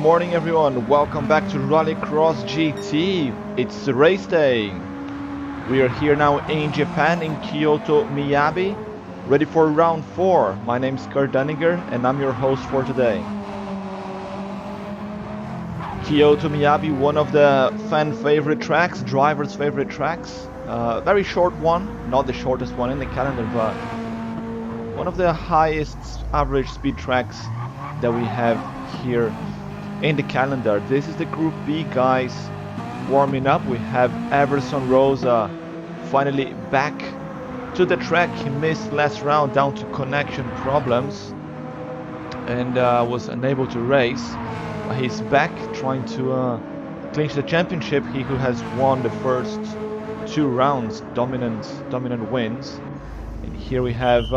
morning everyone, welcome back to Rallycross GT. It's the race day. We are here now in Japan in Kyoto Miyabi, ready for round 4. My name is Kurt Dunninger and I'm your host for today. Kyoto Miyabi, one of the fan favorite tracks, drivers favorite tracks. Very short one, not the shortest one in the calendar, but one of the highest average speed tracks that we have here in the calendar. This is the Group B guys warming up. We have Everson Rosa finally back to the track. He missed last round down to connection problems and was unable to race. But he's back trying to clinch the championship. He who has won the first 2 rounds, dominant wins. And here we have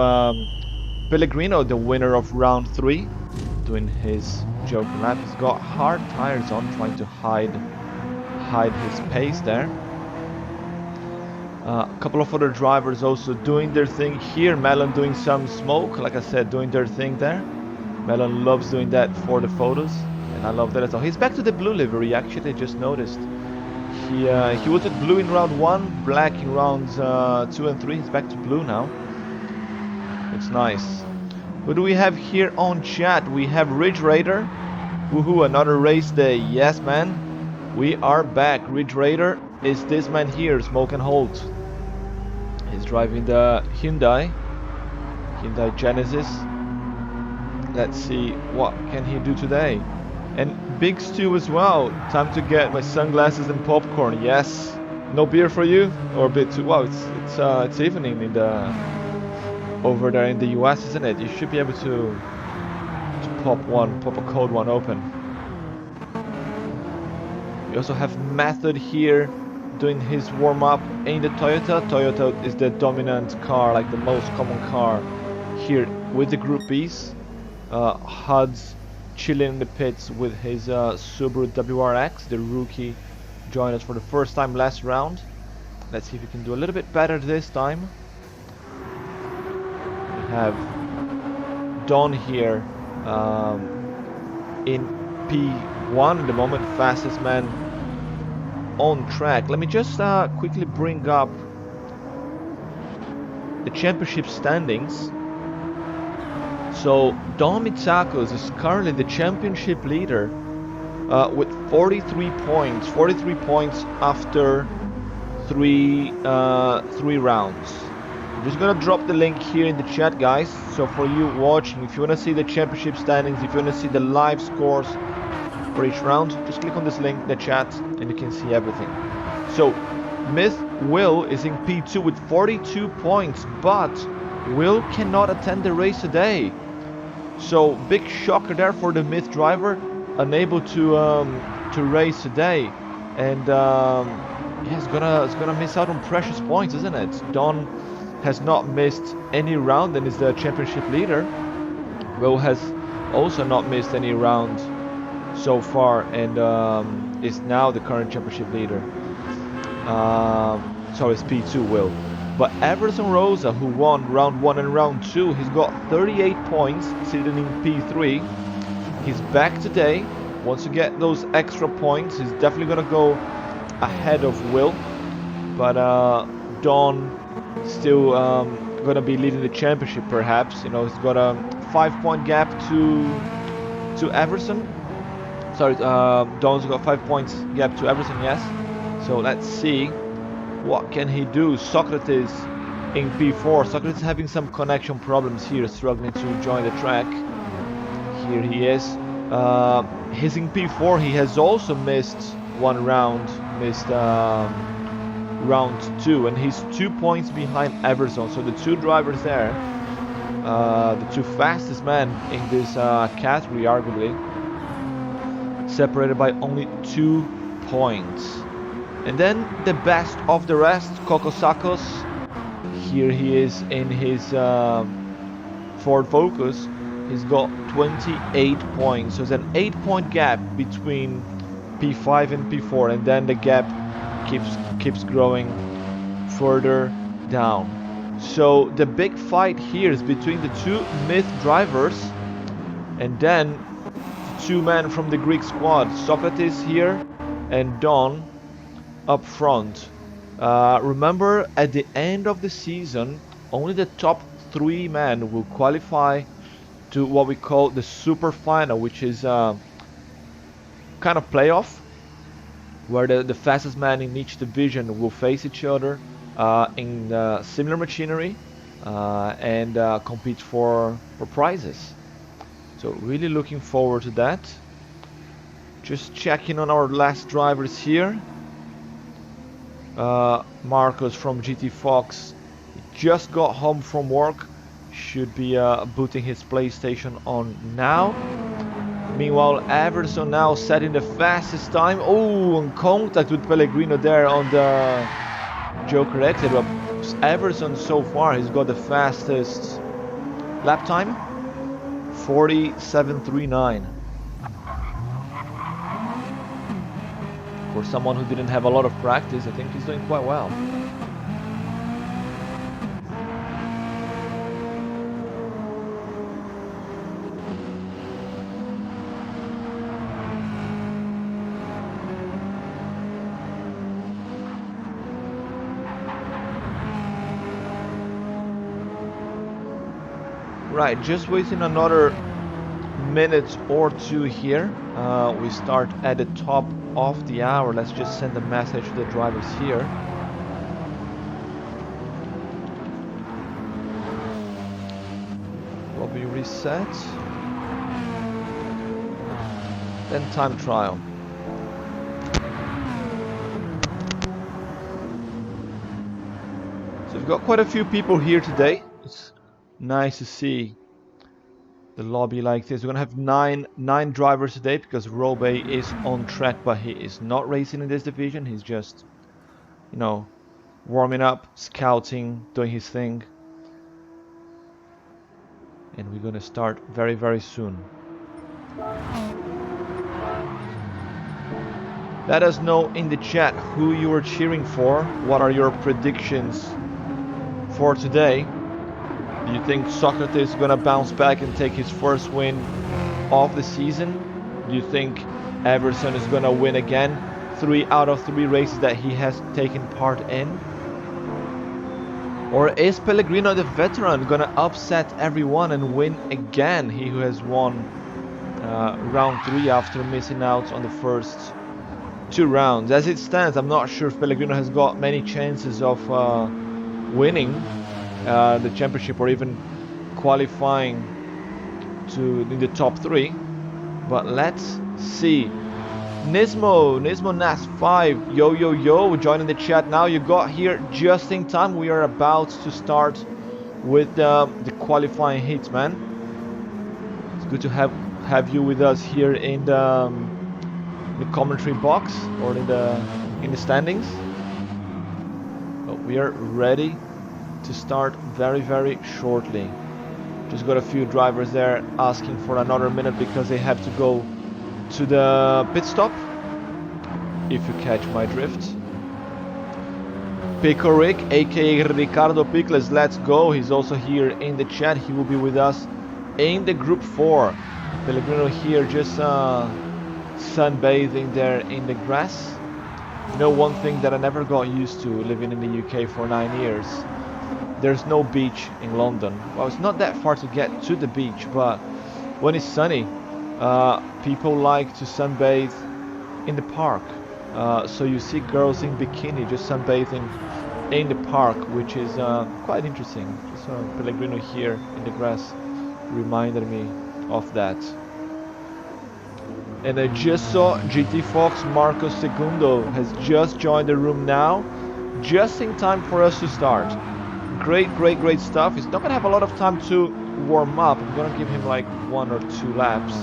Pellegrino, the winner of round 3, doing his joker lap. He's got hard tires on, trying to hide his pace there. A couple of other drivers also doing their thing here. Melon doing some smoke, like I said, doing their thing there. Melon loves doing that for the photos, and I love that as well. He's back to the blue livery, actually, I just noticed. He was at blue in round 1, black in rounds 2 and 3. He's back to blue now. It's nice. Who do we have here on chat? We have Ridge Raider. Woohoo, another race day. Yes, man. We are back. Ridge Raider is this man here, Smoke and Holt. He's driving the Hyundai Genesis. Let's see what can he do today. And Big Stew as well. Time to get my sunglasses and popcorn. Yes. No beer for you? Or a bit too? Wow, it's evening in the over there in the US, isn't it? You should be able to pop a cold one open. We also have Method here doing his warm-up in the Toyota. Toyota is the dominant car, like the most common car here with the Group Bs. Huds chilling in the pits with his Subaru WRX. The rookie joined us for the first time last round. Let's see if we can do a little bit better this time. Have Don here in P1 at the moment, fastest man on track. Let me just quickly bring up the championship standings. So Don Mitsakos is currently the championship leader with 43 points. 43 points after three rounds. I'm just gonna drop the link here in the chat, guys. So for you watching, if you wanna see the championship standings, if you wanna see the live scores for each round, just click on this link in the chat and you can see everything. So Myth Will is in P2 with 42 points, but Will cannot attend the race today. So big shocker there for the Myth driver, unable to race today, and yeah, it's gonna miss out on precious points, isn't it? Don has not missed any round and is the championship leader. Will has also not missed any round so far and is now the current championship leader. Sorry, it's P2 Will. But Everson Rosa, who won round 1 and round 2, he's got 38 points, sitting in P3. He's back today, wants to get those extra points. He's definitely gonna go ahead of Will, but Don still gonna be leading the championship, perhaps. You know, he's got a 5-point gap to Everson. Sorry, Don's got 5 points gap to Everson. Yes. So let's see what can he do. Socrates in P4. Socrates having some connection problems here, struggling to join the track. Here he is. He's in P4. He has also missed one round. Missed round 2, and he's 2 points behind Everson. So the two drivers there, the two fastest men in this category, arguably, separated by only 2 points. And then the best of the rest, Kokosakos. Here he is in his Ford Focus. He's got 28 points. So there's an 8-point gap between P5 and P4, and then the gap keeps growing further down. So the big fight here is between the two Myth drivers, and then two men from the Greek squad, Socrates here and Don up front. Remember, at the end of the season, only the top 3 men will qualify to what we call the super final, which is kind of playoff, where the fastest man in each division will face each other in similar machinery and compete for prizes. So really looking forward to that. Just checking on our last drivers here. Marcos from GT Fox just got home from work. Should be booting his PlayStation on now. Meanwhile, Everson now setting the fastest time. Oh, in contact with Pellegrino there on the Joker exit. But Everson so far has got the fastest lap time, 47.39. For someone who didn't have a lot of practice, I think he's doing quite well. Right, just waiting another minute or two here. We start at the top of the hour. Let's just send a message to the drivers here. Lobby reset. Then time trial. So we've got quite a few people here today. It's nice to see the lobby like this. We're gonna have nine drivers today because Robe is on track, but he is not racing in this division. He's just, you know, warming up, scouting, doing his thing. And we're gonna start very, very soon. Let us know in the chat who you are cheering for. What are your predictions for today? Do you think Socrates is gonna bounce back and take his first win of the season? Do you think Everson is gonna win again? 3 out of 3 races that he has taken part in? Or is Pellegrino the veteran gonna upset everyone and win again? He who has won round 3 after missing out on the first 2 rounds. As it stands, I'm not sure if Pellegrino has got many chances of winning the championship or even qualifying to in the top 3, but let's see. Nismo Nas 5, yo, joining the chat now. You got here just in time. We are about to start with the qualifying heats, man. It's good to have you with us here in the commentary box or in the standings. But we are ready to start very, very shortly. Just got a few drivers there asking for another minute because they have to go to the pit stop, if you catch my drift. Pico Rick, aka Ricardo Pickles, let's go. He's also here in the chat. He will be with us in the group 4. Pellegrino here just sunbathing there in the grass. You know, one thing that I never got used to living in the UK for 9 years. There's no beach in London. Well, it's not that far to get to the beach, but when it's sunny, people like to sunbathe in the park. So you see girls in bikini just sunbathing in the park, which is quite interesting. Just Pellegrino here in the grass reminded me of that. And I just saw GT Fox Marcos Segundo has just joined the room now, just in time for us to start. Great stuff. He's not gonna have a lot of time to warm up. I'm gonna give him like 1 or 2 laps,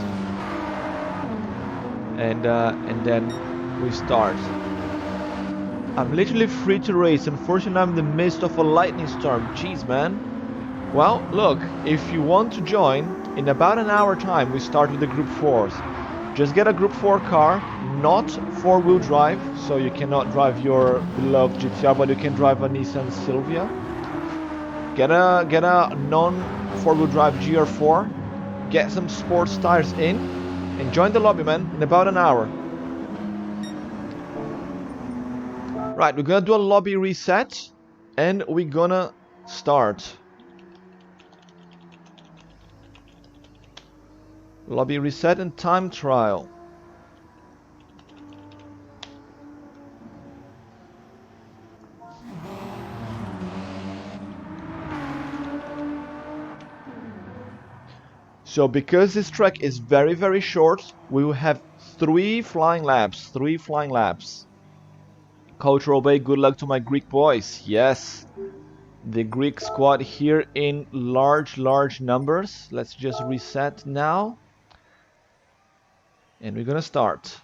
and then we start. I'm literally free to race. Unfortunately, I'm in the midst of a lightning storm. Jeez, man. Well, look, if you want to join, in about an hour time, we start with the Group 4s. Just get a Group 4 car, not 4-wheel drive, so you cannot drive your beloved GTR, but you can drive a Nissan Silvia. Get a non 4-wheel drive GR4, get some sports tires in, And join the lobby, man, in about an hour. Right, we're gonna do a lobby reset, and we're gonna start. Lobby reset and time trial. So because this track is very, very short, we will have 3 flying laps. 3 flying laps. Coach Robey, good luck to my Greek boys. Yes. The Greek squad here in large numbers. Let's just reset now. And we're gonna start.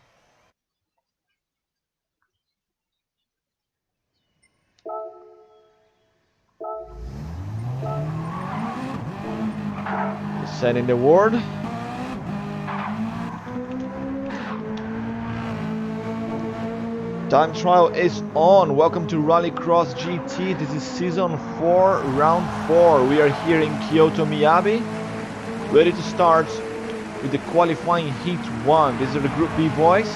Setting the word. Time trial is on. Welcome to Rallycross GT. This is season 4, round 4. We are here in Kyoto Miyabi, ready to start with the qualifying heat 1. These are the Group B boys,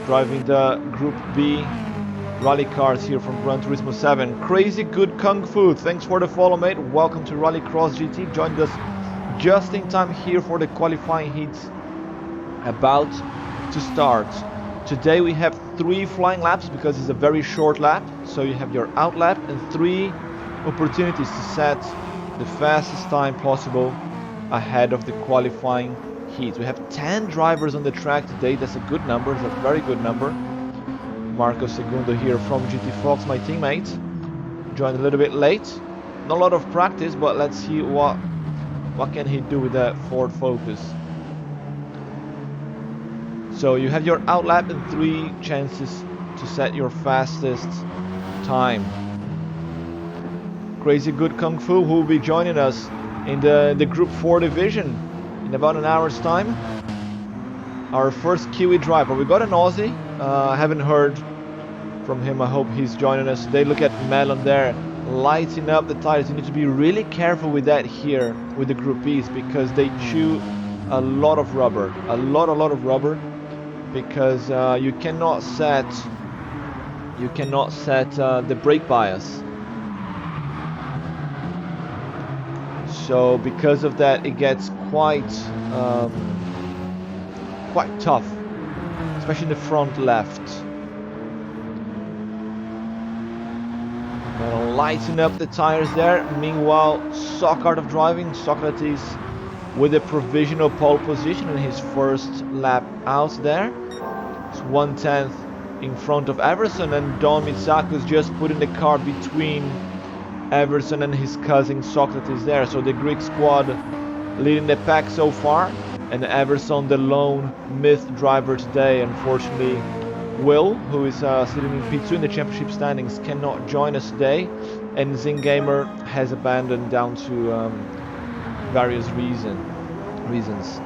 driving the Group B rally cars here from Gran Turismo 7. Crazy good kung fu. Thanks for the follow, mate. Welcome to Rallycross GT. Joined us just in time here for the qualifying heats about to start. Today we have 3 flying laps because it's a very short lap. So you have your out lap and 3 opportunities to set the fastest time possible ahead of the qualifying heat. We have 10 drivers on the track today. That's a good number. That's a very good number. Marco Segundo here from GT Fox, my teammate. Joined a little bit late. Not a lot of practice, but let's see what can he do with that Ford Focus. So you have your out lap and 3 chances to set your fastest time. Crazy good kung fu, who will be joining us in the Group 4 division in about an hour's time. Our first Kiwi driver. We got an Aussie. I haven't heard from him. I hope he's joining us today. Look at Melon there, lighting up the tires. You need to be really careful with that here with the Group Bs because they chew a lot of rubber. A lot of rubber. Because you cannot set the brake bias. So because of that, it gets quite tough, especially in the front left. Gonna lighten up the tires there. Meanwhile, Soccer of driving. Socrates with a provisional pole position in his first lap out there. It's 1/10 in front of Everson, and Don Mitsaku's just putting the car between Everson and his cousin Socrates there. So the Greek squad leading the pack so far, and Everson the lone myth driver today. Unfortunately, Will, who is sitting in P2 in the championship standings, cannot join us today, and Zingamer has abandoned down to various reasons.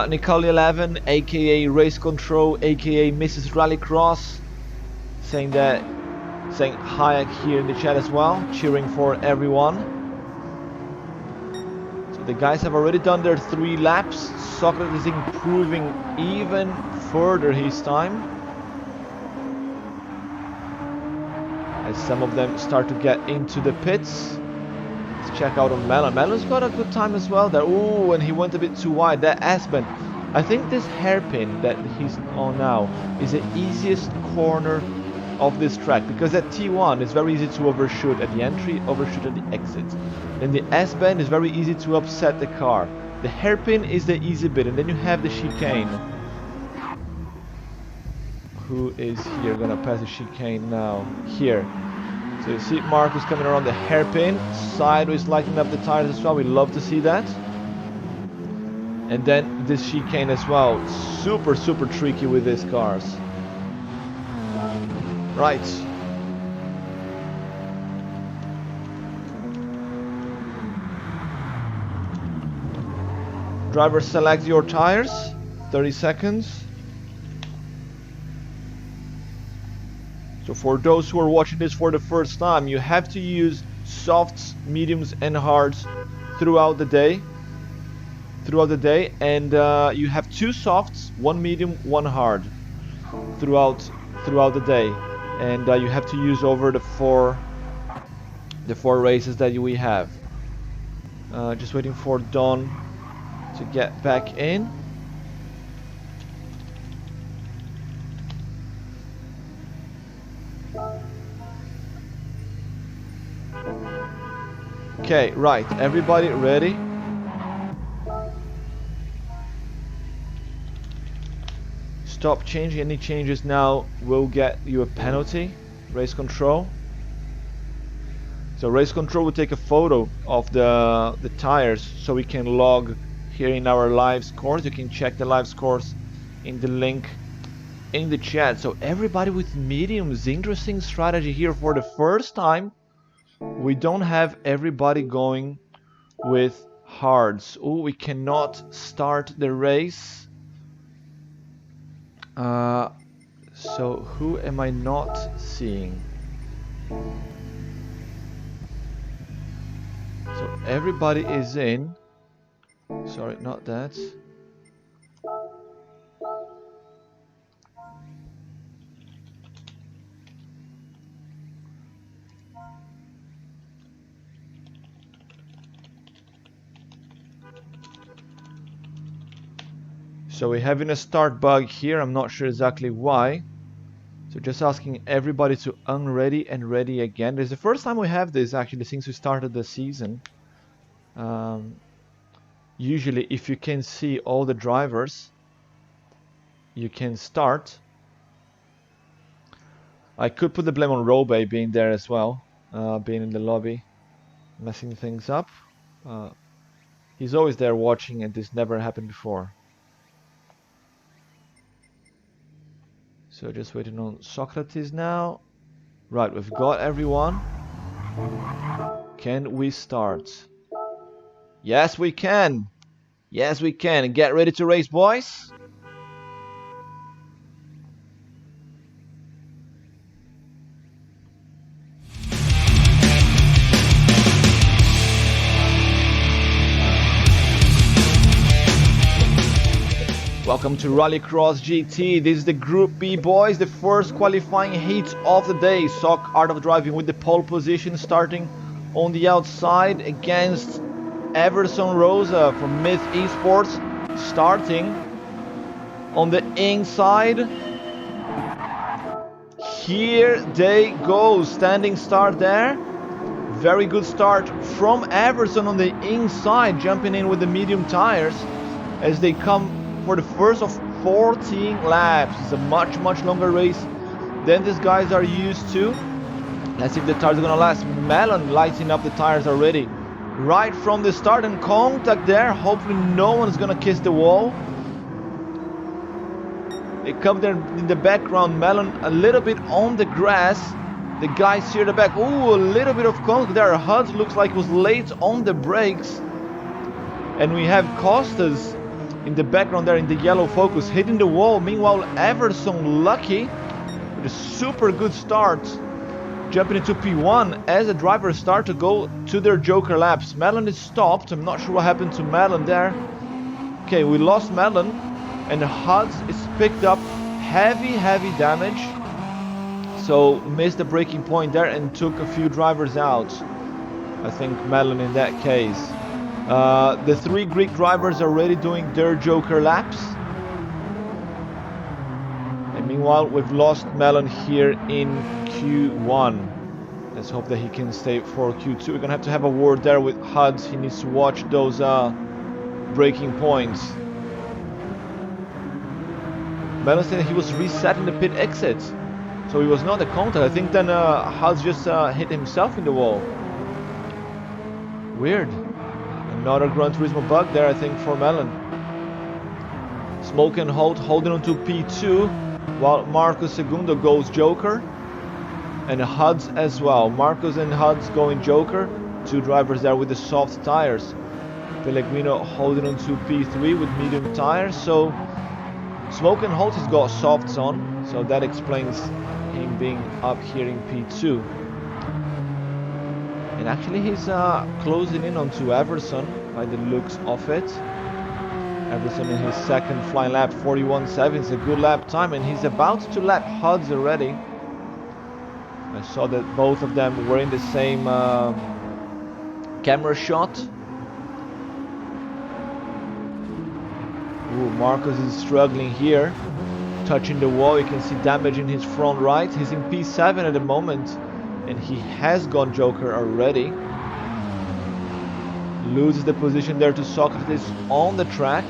Nicole 11, aka Race Control, aka Mrs. Rallycross, saying hi here in the chat as well, cheering for everyone. So the guys have already done their 3 laps. Socrates is improving even further his time, as some of them start to get into the pits. Let's check out on Melon. Melon's got a good time as well there. Ooh, and he went a bit too wide. That S-bend. I think this hairpin that he's on now is the easiest corner of this track, because at T1 it's very easy to overshoot at the entry, overshoot at the exit. Then the S-bend is very easy to upset the car. The hairpin is the easy bit, and then you have the chicane. Who is here? Gonna pass the chicane now. Here. So you see Marcus coming around the hairpin, sideways lighting up the tires as well. We love to see that. And then this chicane as well. Super tricky with these cars. Right. Driver, select your tires. 30 seconds. So for those who are watching this for the first time, you have to use softs, mediums and hards throughout the day. throughout the day, and you have 2 softs, 1 medium, 1 hard throughout the day, and you have to use over the four races that we have. Just waiting for Don to get back in. Okay, right, everybody ready? Stop changing. Any changes now will get you a penalty. Race control. So race control will take a photo of the tires so we can log here in our live scores. You can check the live scores in the link in the chat. So everybody with mediums, interesting strategy here for the first time. We don't have everybody going with hards. Oh, we cannot start the race. So who am I not seeing? So everybody is in. Sorry, not that. So we're having a start bug here. I'm not sure exactly why. So just asking everybody to unready and ready again. This is the first time we have this actually since we started the season. Usually if you can see all the drivers, you can start. I could put the blame on Robe being there as well, being in the lobby, messing things up. He's always there watching, and this never happened before. So just waiting on Socrates now. Right, we've got everyone. Can we start? Yes, we can. Yes, we can. Get ready to race, boys. Welcome to Rallycross GT. This is the Group B, boys. The first qualifying heat of the day. Sock Art of Driving with the pole position starting on the outside against Everson Rosa from Myth Esports. Starting on the inside. Here they go. Standing start there. Very good start from Everson on the inside. Jumping in with the medium tires as they come for the first of 14 laps. It's a much longer race than these guys are used to. Let's see if the tires are gonna last. Melon lighting up the tires already right from the start, and contact there. Hopefully no one's gonna kiss the wall. They come there in the background. Melon a little bit on the grass. The guys here at the back. Ooh, a little bit of contact there. Huds looks like it was late on the brakes. And we have Costas in the background there in the yellow Focus hitting the wall. Meanwhile, Everson lucky with a super good start, jumping into P1 as the drivers start to go to their Joker laps. Melon is stopped. I'm not sure what happened to Melon there. Okay, we lost Melon, and Huds is picked up heavy damage. So missed the braking point there and took a few drivers out. I think Melon in that case. The 3 Greek drivers are already doing their Joker laps. And meanwhile, we've lost Melon here in Q1. Let's hope that he can stay for Q2. We're gonna have a word there with Huds. He needs to watch those braking points. Melon said he was resetting the pit exit, so he was not the contact. I think then Huds just hit himself in the wall. Weird. Another Gran Turismo bug there, I think, for Melon. Smoke and Hold holding on to P2, while Marcos Segundo goes Joker. And Huds as well. Marcos and Huds going Joker. 2 drivers there with the soft tires. Pellegrino holding on to P3 with medium tires. So Smoke and Hold has got softs on, so that explains him being up here in P2. And actually he's closing in onto Everson by the looks of it. Everson in his second flying lap, 41.7 is a good lap time, and he's about to lap Huds already. I saw that both of them were in the same camera shot. Ooh, Marcus is struggling here, touching the wall. You can see damage in his front right. He's in P7 at the moment, and he has gone Joker already. Loses the position there to Socrates on the track.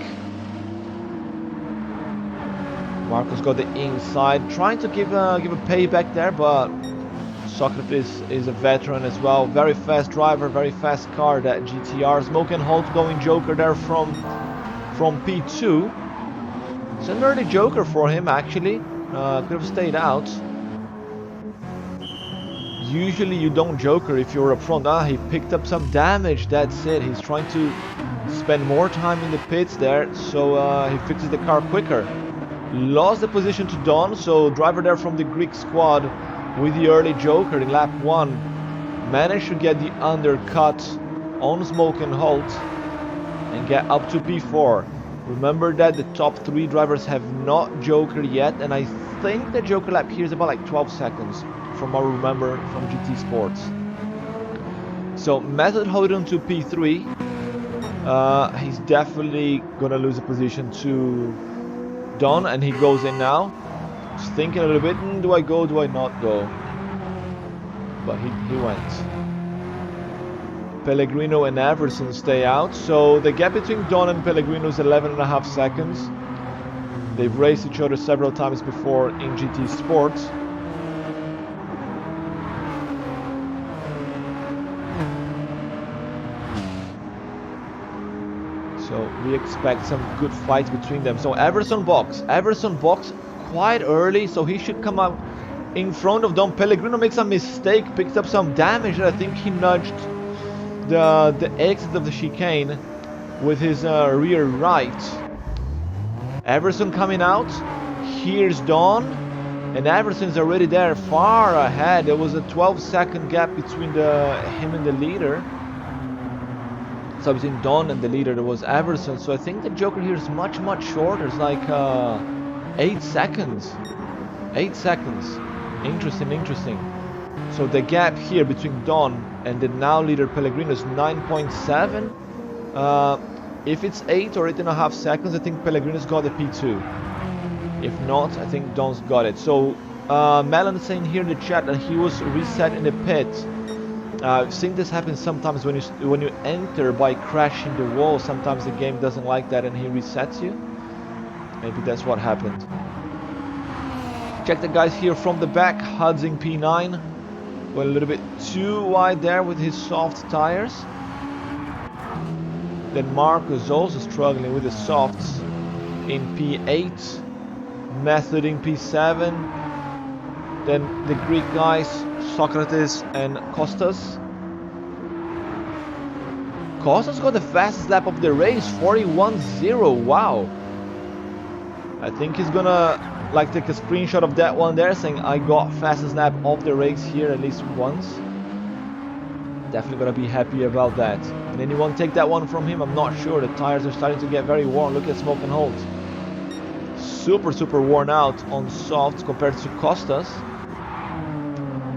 Marcus got the inside, trying to give a payback there, but Socrates is a veteran as well. Very fast driver, very fast car, that GTR. Smoke and Holt going Joker there from P2. It's an early Joker for him, actually. Could have stayed out. Usually you don't Joker if you're up front. He picked up some damage, that's it. He's trying to spend more time in the pits there, so he fixes the car quicker. Lost the position to Don, so driver there from the Greek squad with the early Joker in lap 1 managed to get the undercut on Smoke and Holt and get up to P4. Remember that the top 3 drivers have not Jokered yet, and I think the Joker lap here is about like 12 seconds from what I remember from GT Sports. So Method holding to P3. He's definitely gonna lose a position to Don, and he goes in now. He's thinking a little bit, do I go, do I not go? But he went. Pellegrino and Everson stay out, so the gap between Don and Pellegrino is 11.5 seconds. They've raced each other several times before in GT Sports. So we expect some good fights between them. So Everson box quite early, so he should come out in front of Don. Pellegrino makes a mistake, picked up some damage, and I think he nudged the exit of the chicane with his rear right. Everson coming out, here's Don, and Everson's already there, far ahead. There was a 12-second gap between him and the leader. So between Don and the leader there was Everson, so I think the Joker here is much shorter. It's like 8 seconds. 8 seconds. Interesting. So the gap here between Don and the now leader Pellegrino is 9.7. If it's 8 or 8.5 seconds, I think Pellegrino's got the P2. If not, I think Don's got it. So Melon is saying here in the chat that he was reset in the pit. I've seen this happen sometimes when you enter by crashing the wall. Sometimes the game doesn't like that and he resets you. Maybe that's what happened. Check the guys here from the back. Hud's in P9. Went a little bit too wide there with his soft tires. Then Marcus also struggling with the softs in P8. Method in P7. Then the Greek guys, Socrates and Kostas. Kostas got the fastest lap of the race, 41.0. Wow. I think he's gonna take a screenshot of that one there, saying I got fastest lap of the race here at least once. Definitely gonna be happy about that. Can anyone take that one from him? I'm not sure. The tires are starting to get very worn. Look at Smoke and Holt. Super worn out on softs compared to Kostas.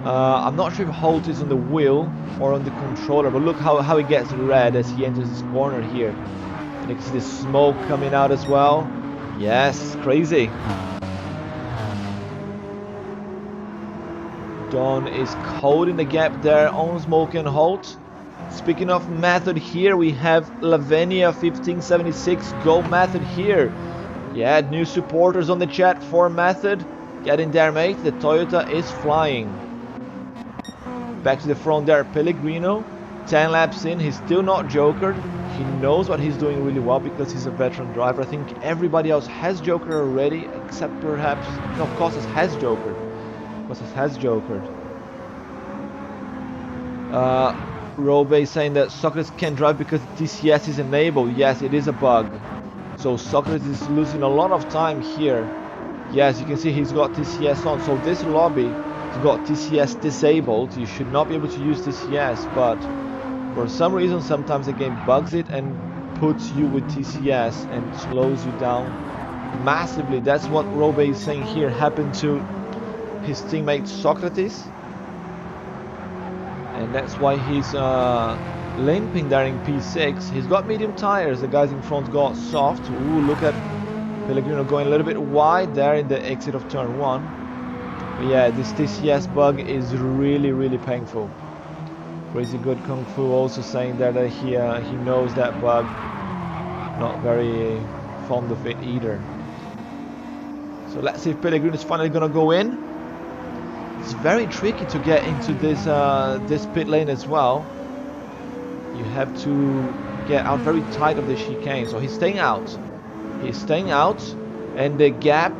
I'm not sure if Holt is on the wheel or on the controller, but look how he gets red as he enters this corner here. And you can see the smoke coming out as well. Yes, crazy. Don is holding the gap there on Smoke and Holt. Speaking of Method here, we have Lavenia 1576. Go Method here. Yeah, new supporters on the chat for Method. Get in there, mate. The Toyota is flying. Back to the front there, Pellegrino. 10 laps in, he's still not jokered. He knows what he's doing really well because he's a veteran driver. I think everybody else has jokered already, except perhaps... No, Kostas has jokered. Kostas has jokered. Robe saying that Socrates can't drive because TCS is enabled. Yes, it is a bug. So Socrates is losing a lot of time here. Yes, you can see he's got TCS on. So this lobby has got TCS disabled. You should not be able to use TCS, but for some reason sometimes the game bugs it and puts you with TCS and slows you down massively. That's what Robe is saying here happened to his teammate Socrates, and that's why he's limping there in P6. He's got medium tires, the guys in front got soft. Ooh, look at Pellegrino going a little bit wide there in the exit of turn 1. But yeah, this TCS bug is really painful. Crazy Good Kung Fu also saying there that he knows that bug. Not very fond of it either. So let's see if Pellegrino is finally gonna go in. It's very tricky to get into this pit lane as well. You have to get out very tight of the chicane. So he's staying out. He's staying out, and the gap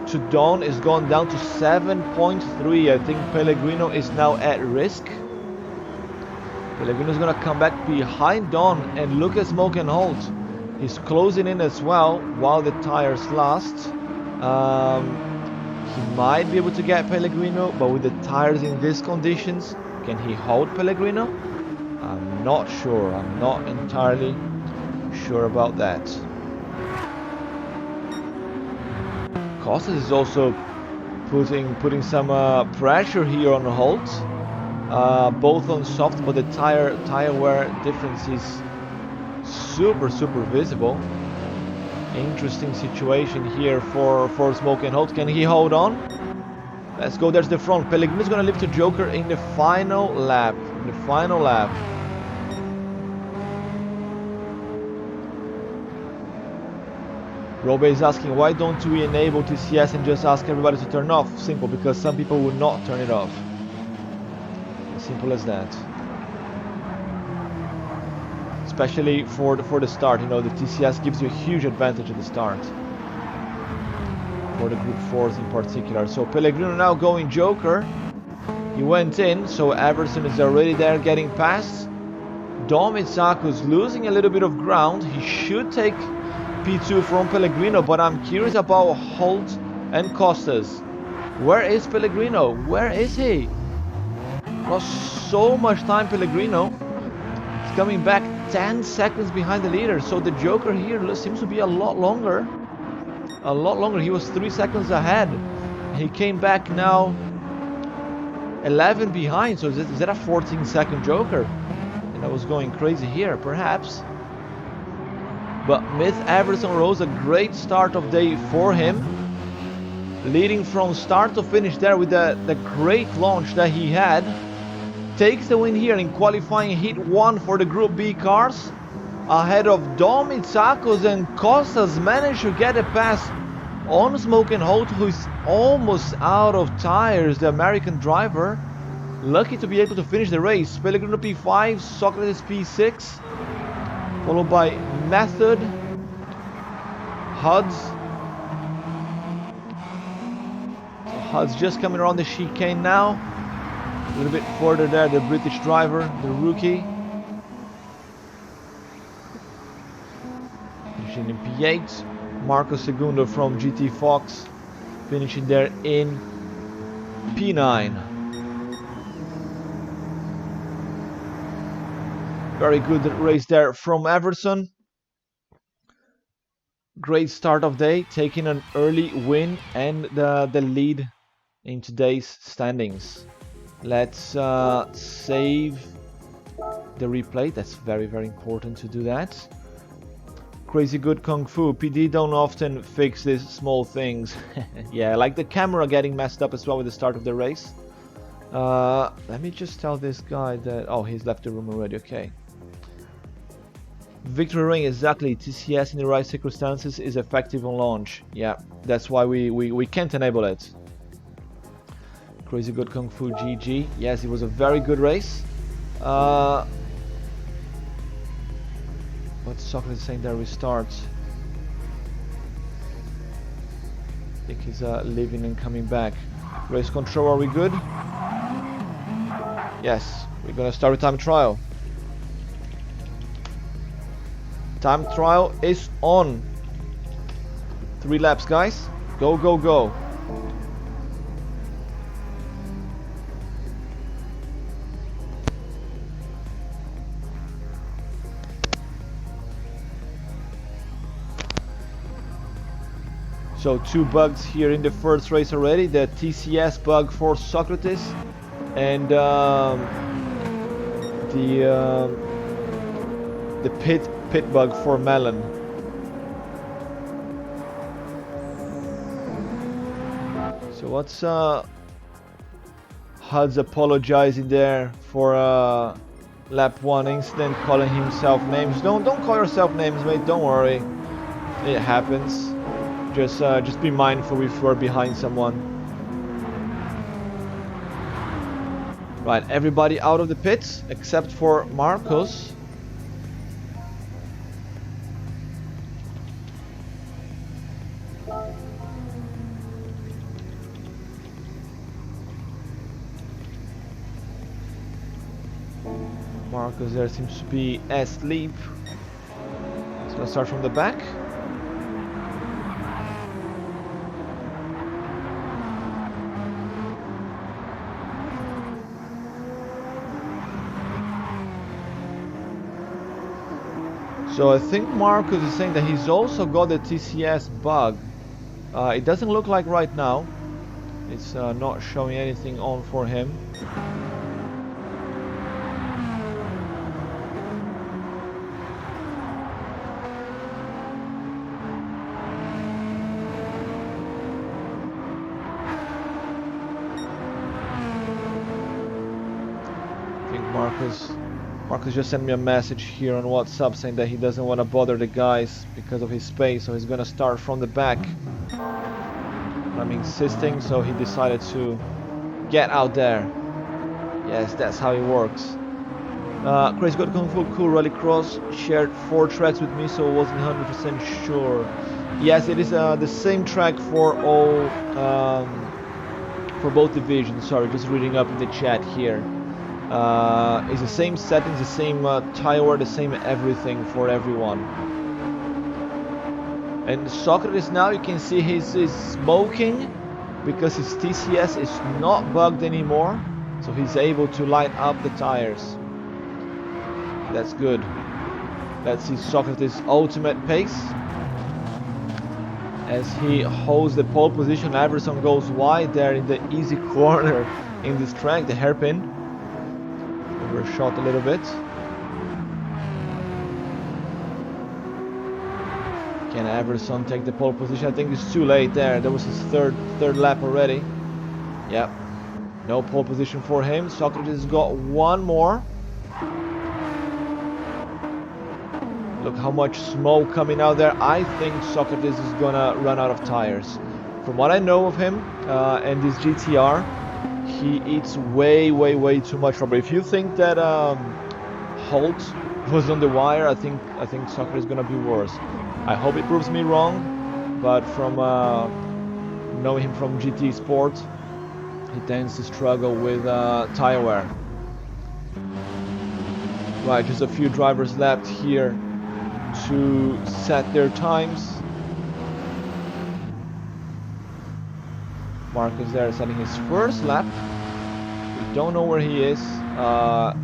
to Don is gone down to 7.3. I think Pellegrino is now at risk. Pellegrino is gonna come back behind Don, and look at Smoke and Holt. He's closing in as well while the tires last. He might be able to get Pellegrino, but with the tires in these conditions, can he hold Pellegrino? I'm not sure. I'm not entirely sure about that. Costas is also putting some pressure here on Holt, both on soft, but the tire wear difference is super visible. Interesting situation here for Smoke and Holt. Can he hold on? Let's go. There's the front. Pellegrino's gonna leave to Joker in the final lap. Robe is asking, why don't we enable TCS and just ask everybody to turn off? Simple, because some people would not turn it off. As simple as that. Especially for the start, you know, the TCS gives you a huge advantage at the start. For the Group 4s in particular. So Pellegrino now going Joker. He went in, so Everson is already there getting past. Dom Itzaku's losing a little bit of ground. He should take P2 from Pellegrino, but I'm curious about Holt and Costas. Where is Pellegrino? Where is he? Lost so much time, Pellegrino. He's coming back 10 seconds behind the leader, so the Joker here seems to be a lot longer. He was 3 seconds ahead. He came back now 11 behind, so is that a 14-second Joker? And I was going crazy here, perhaps. But Myth Everson Rose, a great start of day for him. Leading from start to finish there with the great launch that he had. Takes the win here in qualifying heat 1 for the Group B cars. Ahead of Dom Itzakos, and Costas managed to get a pass on Smoke and Holt, who is almost out of tires, the American driver. Lucky to be able to finish the race. Pellegrino P5, Socrates P6. Followed by Method, Huds. So Huds just coming around the chicane now. A little bit further there, the British driver, the rookie. Finishing in P8. Marco Segundo from GT Fox. Finishing there in P9. Very good race there from Everson. Great start of day, taking an early win and the lead in today's standings. Let's save the replay. That's very important to do that. Crazy Good Kung Fu. PD don't often fix these small things. Yeah, like the camera getting messed up as well with the start of the race. Let me just tell this guy that... Oh, he's left the room already. Okay. Victory ring, exactly. TCS in the right circumstances is effective on launch. Yeah, that's why we can't enable it. Crazy Good Kung Fu GG. Yes, it was a very good race. What's Socrates saying there? Restart. I think he's leaving and coming back. Race control, are we good? Yes, we're gonna start with time trial. Time trial is on. 3 laps, guys. Go, go, go. So 2 bugs here in the first race already. The TCS bug for Socrates and the pit bug for Melon. So what's Hud's apologizing there for lap 1 incident, calling himself names. Don't call yourself names, mate. Don't worry, it happens. Just be mindful if you are behind someone. Right, everybody out of the pits except for Marcos. Marcos there seems to be asleep. So let's start from the back. So I think Marcos is saying that he's also got the TCS bug. It doesn't look like right now. It's not showing anything on for him. I think Marcus just sent me a message here on WhatsApp saying that he doesn't want to bother the guys because of his space, so he's gonna start from the back. I'm insisting, so he decided to get out there. Yes, that's how it works. Crazy God Kung Fu Cool Rallycross shared 4 tracks with me, so wasn't 100% sure. Yes, it is the same track for all, for both divisions. Sorry, just reading up in the chat here. It's the same settings, the same tire, the same everything for everyone. And Socrates now, you can see he's smoking because his TCS is not bugged anymore, so he's able to light up the tires. That's good. Let's see Socrates' ultimate pace as he holds the pole position. Iverson goes wide there in the easy corner in this track, the hairpin. Overshot a little bit. Can Iverson take the pole position? I think it's too late there. That was his third lap already. Yep. No pole position for him. Socrates got one more. Look how much smoke coming out there. I think Socrates is gonna run out of tires. From what I know of him and this GTR, he eats way too much rubber. If you think that Holt was on the wire, I think Socrates is gonna be worse. I hope it proves me wrong, but from knowing him from GT Sport, he tends to struggle with tire wear. Right, just a few drivers left here to set their times. Marcus there setting his first lap. We don't know where he is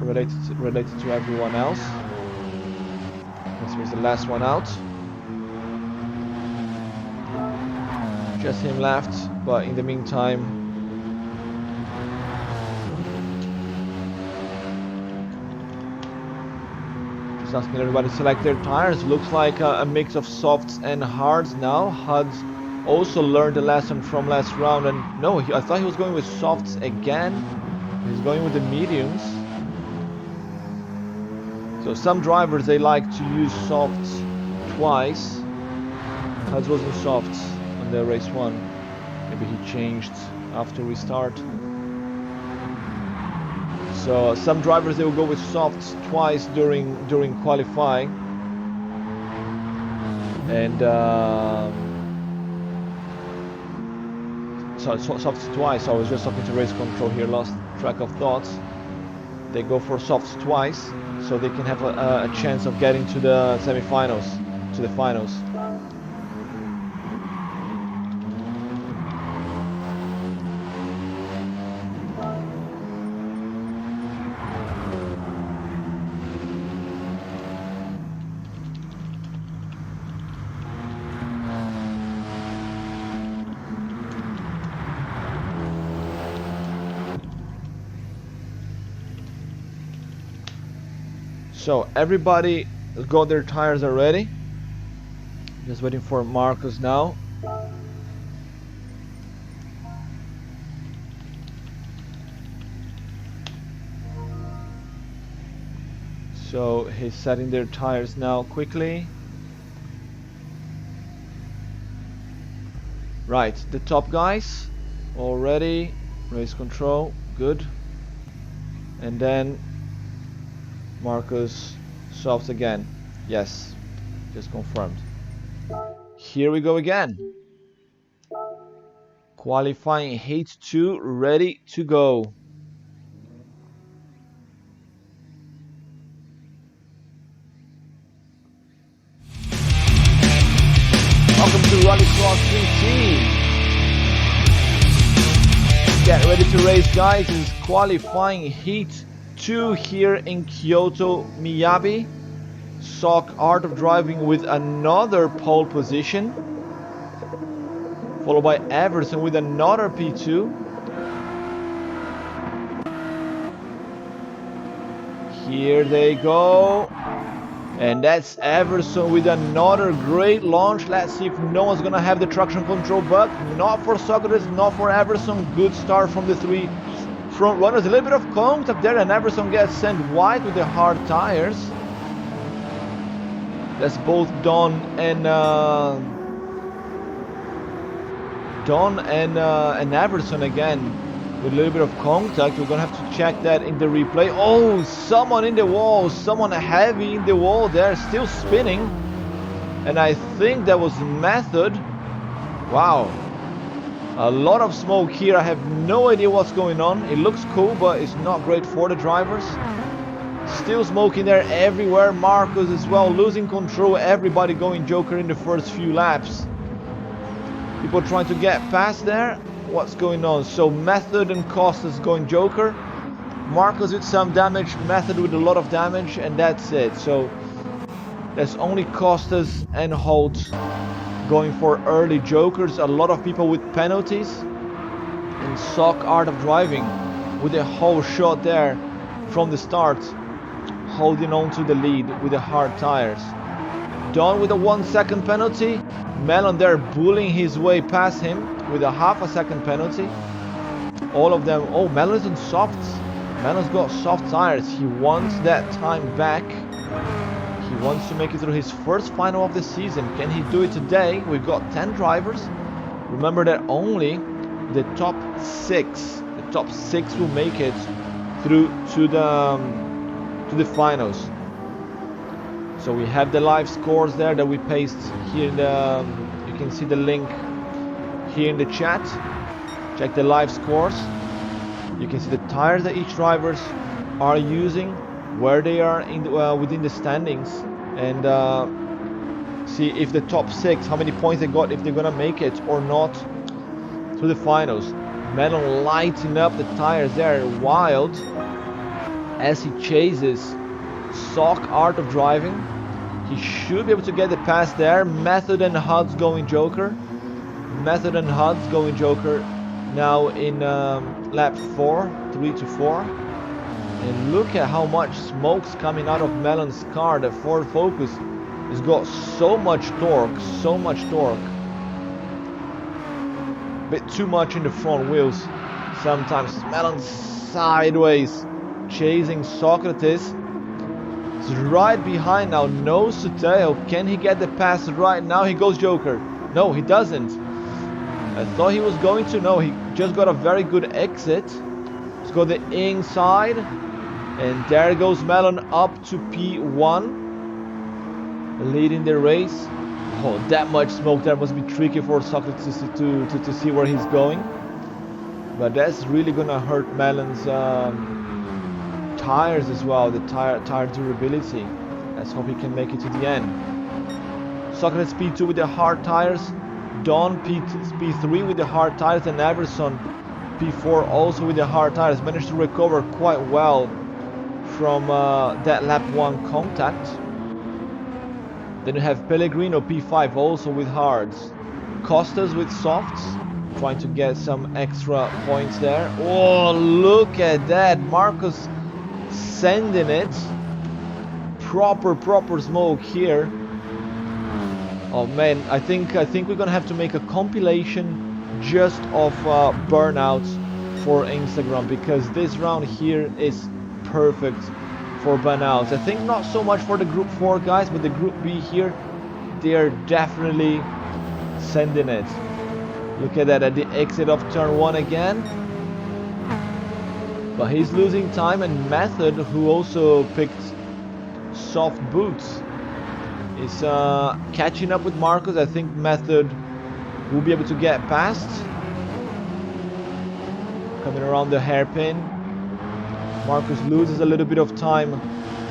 related to everyone else. This was the last one out. Just him left, but in the meantime, just asking everybody to select their tires. Looks like a mix of softs and hards now. Hud's also learned a lesson from last round, and no, I thought he was going with softs again. He's going with the mediums. So some drivers, they like to use softs twice. Hud's wasn't softs on the race 1. Maybe he changed after we start. So some drivers, they will go with softs twice during qualifying, and so softs twice. I was just talking to race control here, lost track of thoughts. They go for softs twice, so they can have a chance of getting to the semi-finals, to the finals. So everybody got their tires already. Just waiting for Marcus now. So he's setting their tires now quickly. Right, the top guys already. Race control, good. And then Marcus softs again. Yes, just confirmed. Here we go again. Qualifying heat 2 ready to go. Welcome to Rallycross 3T. Get ready to race, guys. It's qualifying heat 2 here in Kyoto Miyabi. Sock Art of Driving with another pole position, followed by Everson with another P2. Here they go. And that's Everson with another great launch. Let's see if no one's gonna have the traction control, but not for Socrates, not for Everson. Good start from the 3 front runners. A little bit of contact there, and Everson gets sent wide with the hard tires. That's both Don and Everson again with a little bit of contact. We're gonna have to check that in the replay. Oh, someone in the wall, someone heavy in the wall there, still spinning. And I think that was Method. Wow, a lot of smoke here. I have no idea what's going on. It looks cool, but it's not great for the drivers. Still smoking there everywhere. Marcus as well, losing control. Everybody going Joker in the first few laps. People trying to get past there. What's going on? So Method and Costas going Joker. Marcus with some damage, Method with a lot of damage, and that's it. So there's only Costas and Holt going for early Jokers. A lot of people with penalties. And Sock Art of Driving with a whole shot there from the start, holding on to the lead with the hard tires. Don with a 1 second penalty. Melon there bullying his way past him with a half a second penalty. All of them. Oh, Melon's on softs. Melon's got soft tires. He wants that time back. He wants to make it through his first final of the season. Can he do it today? We've got 10 drivers. Remember that only the top 6 will make it through to the finals. So we have the live scores there that we paste here in the, you can see the link here in the chat. Check the live scores. You can see the tires that each drivers are using, where they are in the, within the standings, and see if the top 6, how many points they got, if they're gonna make it or not to the finals. Melon lighting up the tires there, wild, as he chases Sock Art of Driving. He should be able to get the pass there. Method and Huds going Joker. Method and Huds going Joker now in lap 4, 3 to 4. And look at how much smoke's coming out of Melon's car. The Ford Focus has got so much torque, so much torque. Bit too much in the front wheels sometimes. Melon sideways chasing Socrates. He's right behind now, nose to tail. Can he get the pass right now? He goes Joker. No, he doesn't. I thought he was going to. No, he just got a very good exit. He's got the inside. And there goes Melon up to P1. Leading the race. Oh, that much smoke there must be tricky for Socrates to see where he's going. But that's really gonna hurt Melon's tires as well, the tire durability. Let's hope he can make it to the end. Socrates P2 with the hard tires. Don P3 with the hard tires, and Everson P4 also with the hard tires. Managed to recover quite well from that lap 1 contact. Then you have Pellegrino P5 also with hards. Costas with softs, trying to get some extra points there. Oh, look at that. Marcus sending it proper smoke here. Oh man, I think we're gonna have to make a compilation just of burnouts for Instagram, because this round here is perfect for burnouts. I think not so much for the Group 4 guys, but the Group B here, they are definitely sending it. Look at that, at the exit of turn 1 again. But he's losing time, and Method, who also picked soft boots, is catching up with Marcus. I think Method will be able to get past. Coming around the hairpin. Marcus loses a little bit of time.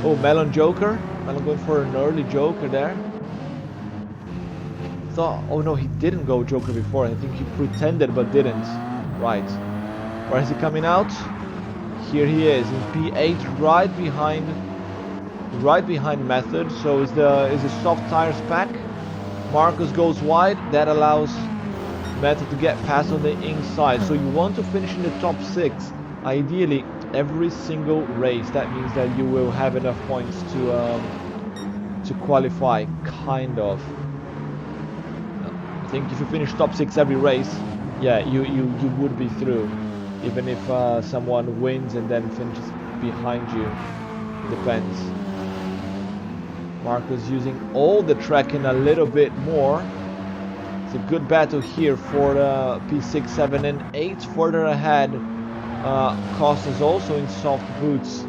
Oh, Melon Joker. Melon going for an early Joker there. Oh no, he didn't go Joker before. I think he pretended but didn't. Right. Where is he coming out? Here he is in P8, right behind Method. So is the Soft Tires pack. Marcus goes wide. That allows Method to get past on the inside. So you want to finish in the top 6, ideally every single race. That means that you will have enough points to qualify, kind of. I think if you finish top 6 every race, yeah, you would be through, even if someone wins and then finishes behind you. Depends. Marcus using all the track and a little bit more. It's a good battle here for P6, 7 and 8. Further ahead, Costas also in soft boots.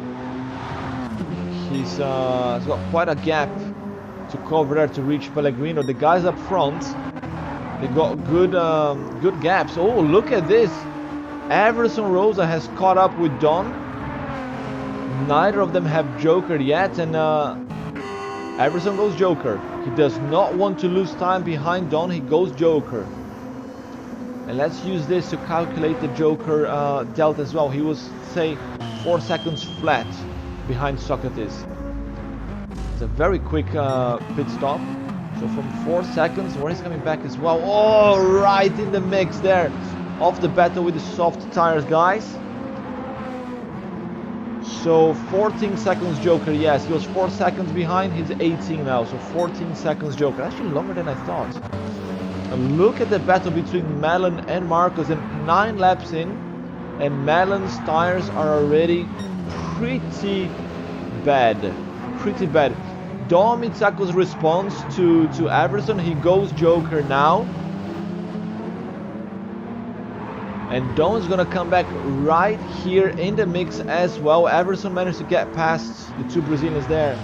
He's got quite a gap to cover there to reach Pellegrino. The guys up front, they got good gaps. Oh, look at this. Everson Rosa has caught up with Don. Neither of them have Joker yet, and Everson goes Joker. He does not want to lose time behind Don. He goes Joker. And let's use this to calculate the Joker delta as well. He was, say, 4 seconds flat behind Socrates. It's a very quick pit stop. So from 4 seconds, where he's coming back as well. Oh, right in the mix there. Off the battle with the Soft Tires guys. So 14 seconds Joker, yes. He was 4 seconds behind. He's 18 now. So 14 seconds Joker. Actually longer than I thought. And look at the battle between Melon and Marcus. And 9 laps in. And Melon's tires are already pretty bad. Pretty bad. Dom Mitsako's response to Everson, he goes Joker now. And Dom is gonna come back right here in the mix as well. Everson managed to get past the 2 Brazilians there.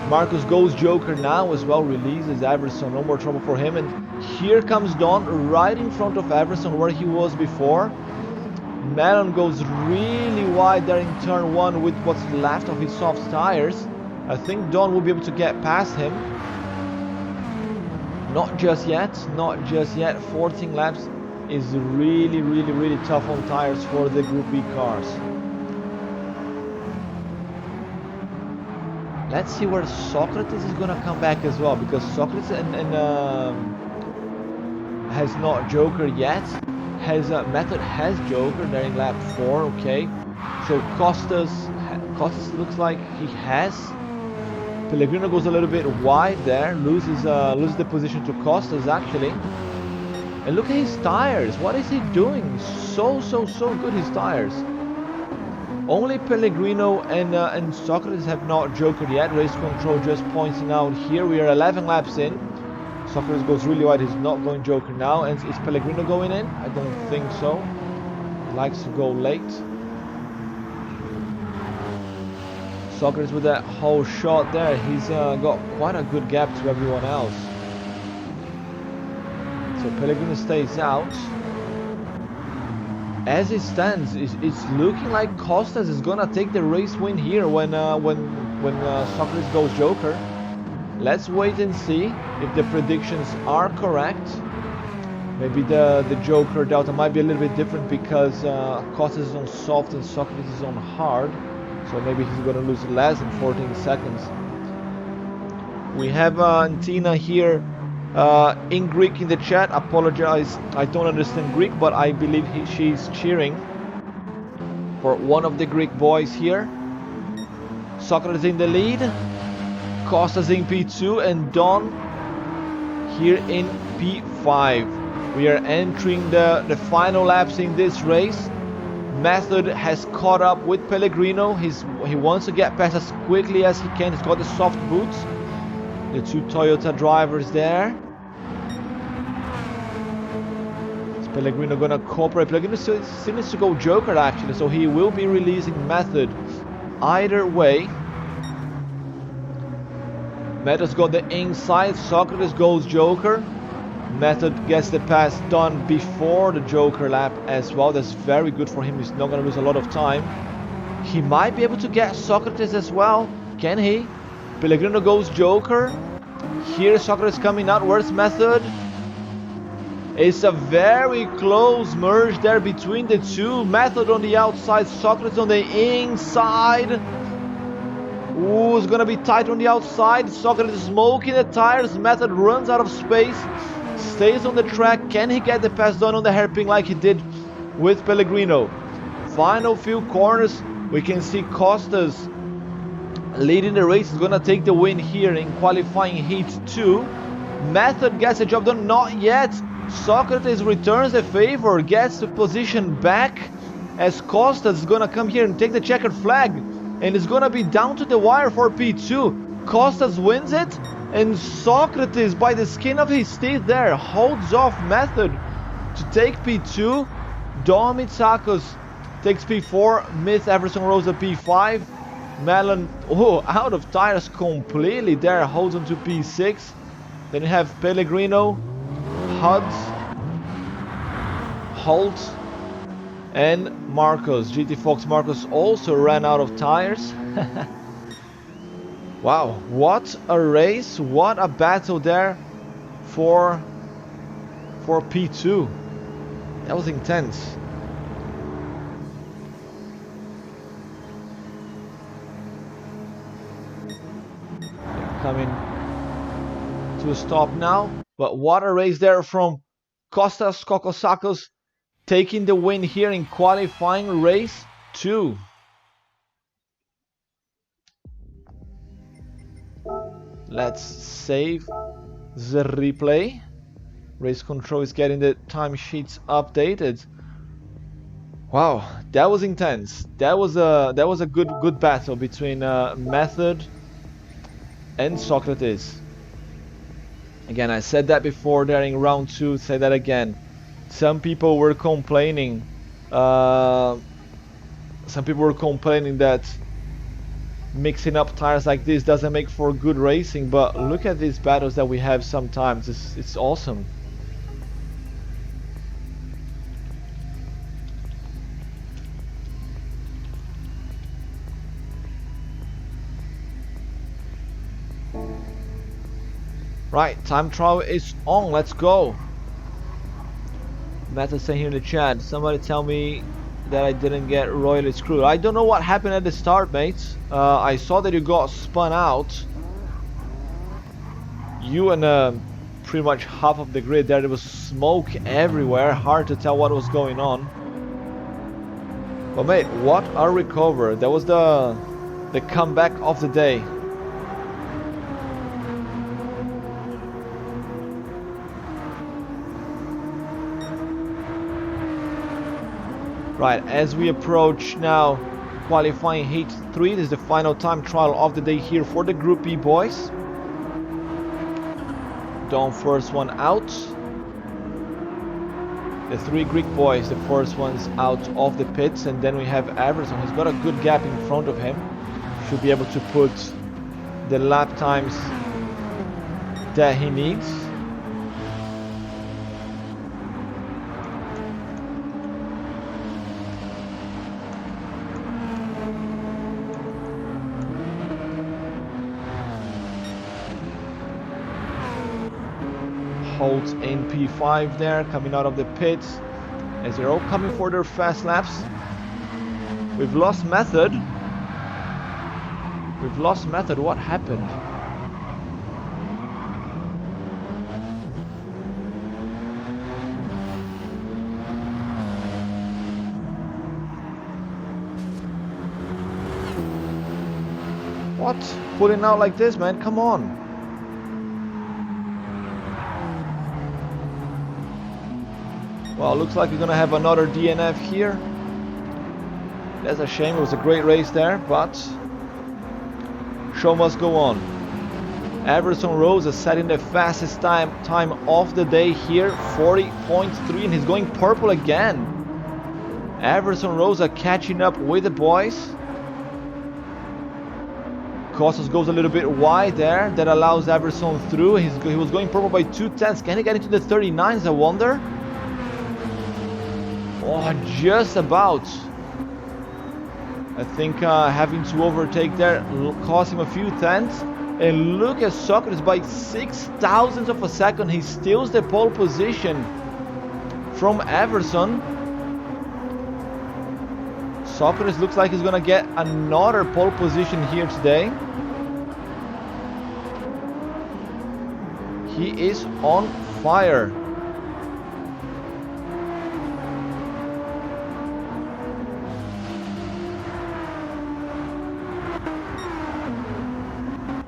Marcus goes Joker now as well, releases Everson, no more trouble for him. And here comes Don right in front of Everson where he was before. Melon goes really wide there in turn 1 with what's left of his soft tires. I think Don will be able to get past him. Not just yet, not just yet. 14 laps is really tough on tires for the Group B cars. Let's see where Socrates is gonna come back as well, because Socrates has not Joker yet. Method has Joker there in lap 4. Okay, so Costas looks like he has. Pellegrino goes a little bit wide there, loses the position to Costas actually. And look at his tires. What is he doing? So good, his tires. Only Pellegrino and Socrates have not Jokered yet. Race control just pointing out here. We are 11 laps in. Socrates goes really wide. He's not going Joker now. And is Pellegrino going in? I don't think so. He likes to go late. Socrates with that whole shot there. He's got quite a good gap to everyone else. So Pellegrino stays out. As it stands, it's looking like Costas is gonna take the race win here when Socrates goes Joker. Let's wait and see if the predictions are correct. Maybe the Joker delta might be a little bit different because Costas is on soft and Socrates is on hard. So maybe he's gonna lose less than 14 seconds. We have Tina here. In Greek in the chat, apologize, I don't understand Greek, but I believe she's cheering for one of the Greek boys here. Socrates in the lead. Costa's in P2 and Don here in P5. We are entering the final laps in this race. Method has caught up with Pellegrino. He wants to get past as quickly as he can. He's got the soft boots. The two Toyota drivers there. Is Pellegrino gonna cooperate? Pellegrino still needs to go Joker actually, so he will be releasing Method either way. Method's got the inside, Socrates goes Joker. Method gets the pass done before the Joker lap as well. That's very good for him. He's not going to lose a lot of time. He might be able to get Socrates as well. Can he? Pellegrino goes Joker. Here Socrates coming out. Where's Method? It's a very close merge there between the two. Method on the outside, Socrates on the inside. Ooh, it's gonna be tight on the outside. Socrates smoking the tires. Method runs out of space. Stays on the track. Can he get the pass done on the hairpin like he did with Pellegrino? Final few corners. We can see Costas leading the race. Is gonna take the win here in qualifying heat 2. Method gets the job done. Not yet. Socrates returns the favor. Gets the position back as Costas is gonna come here and take the checkered flag. And it's gonna be down to the wire for P2. Costas wins it, and Socrates, by the skin of his teeth there, holds off Method to take P2. Dom Mitsakos takes P4, Myth Everson Rosa P5. Mellon, out of tires completely there, holds on to P6. Then you have Pellegrino, Huds, Holt, and Marcos. GT Fox Marcos also ran out of tires. Wow, what a race, what a battle there for P2. That was intense. Coming to a stop now, but what a race there from Kostas Kokosakos, taking the win here in qualifying race 2. Let's save the replay. Race control is getting the timesheets updated. Wow, that was intense. That was a good battle between Method and Socrates. Again, I said that before there in round 2. Say that again. Some people were complaining. That mixing up tires like this doesn't make for good racing, but look at these battles that we have sometimes. It's awesome. Right, time trial is on. Let's go. Matt is saying here in the chat, somebody tell me that I didn't get royally screwed. I don't know what happened at the start, mates. I saw that you got spun out. You and pretty much half of the grid there. There was smoke everywhere. Hard to tell what was going on. But mate, what a recover. That was the comeback of the day. Right, as we approach now qualifying heat 3, this is the final time trial of the day here for the Group B boys. Dom first one out. The 3 Greek boys, the first one's out of the pits, and then we have Everson. He's got a good gap in front of him. Should be able to put the lap times that he needs. Holt in P5 there, coming out of the pits as they're all coming for their fast laps. We've lost Method. What happened? What? Pulling out like this, man? Come on. Well, looks like we're gonna have another DNF here. That's a shame. It was a great race there, but show must go on. Everson Rosa setting the fastest time of the day here, 40.3, and he's going purple again. Everson Rosa catching up with the boys. Costas goes a little bit wide there. That allows Everson through. He was going purple by 2/10. Can he get into the 39s, I wonder? Oh, just about. I think having to overtake there cost him a few tenths. And look at Socrates, by 6,000ths of a second. He steals the pole position from Everson. Socrates looks like he's gonna get another pole position here today. He is on fire.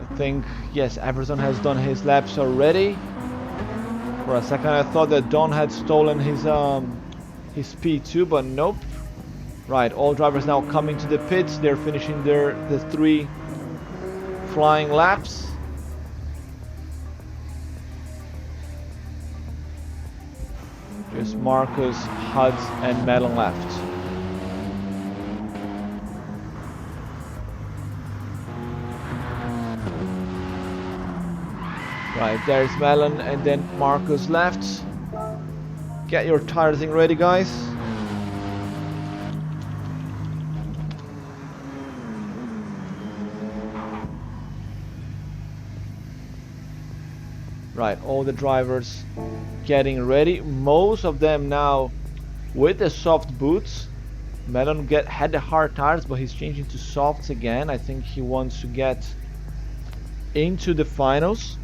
I think, yes, Everson has done his laps already. For a second I thought that Don had stolen his P2, but nope. Right, all drivers now coming to the pits. They're finishing the 3 flying laps. Just Marcus, Huds, and Mellon left. Right, there's Mellon, and then Marcus left. Get your tire thing ready, guys. Right, all the drivers getting ready. Most of them now with the soft boots. Mellon had the hard tires, but he's changing to softs again. I think he wants to get into the finals.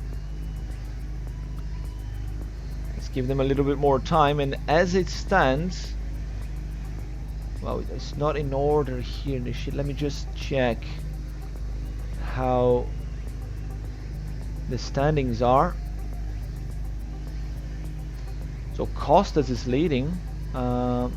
Let's give them a little bit more time. And as it stands, well, it's not in order here. Let me just check how the standings are. So Costas is leading. So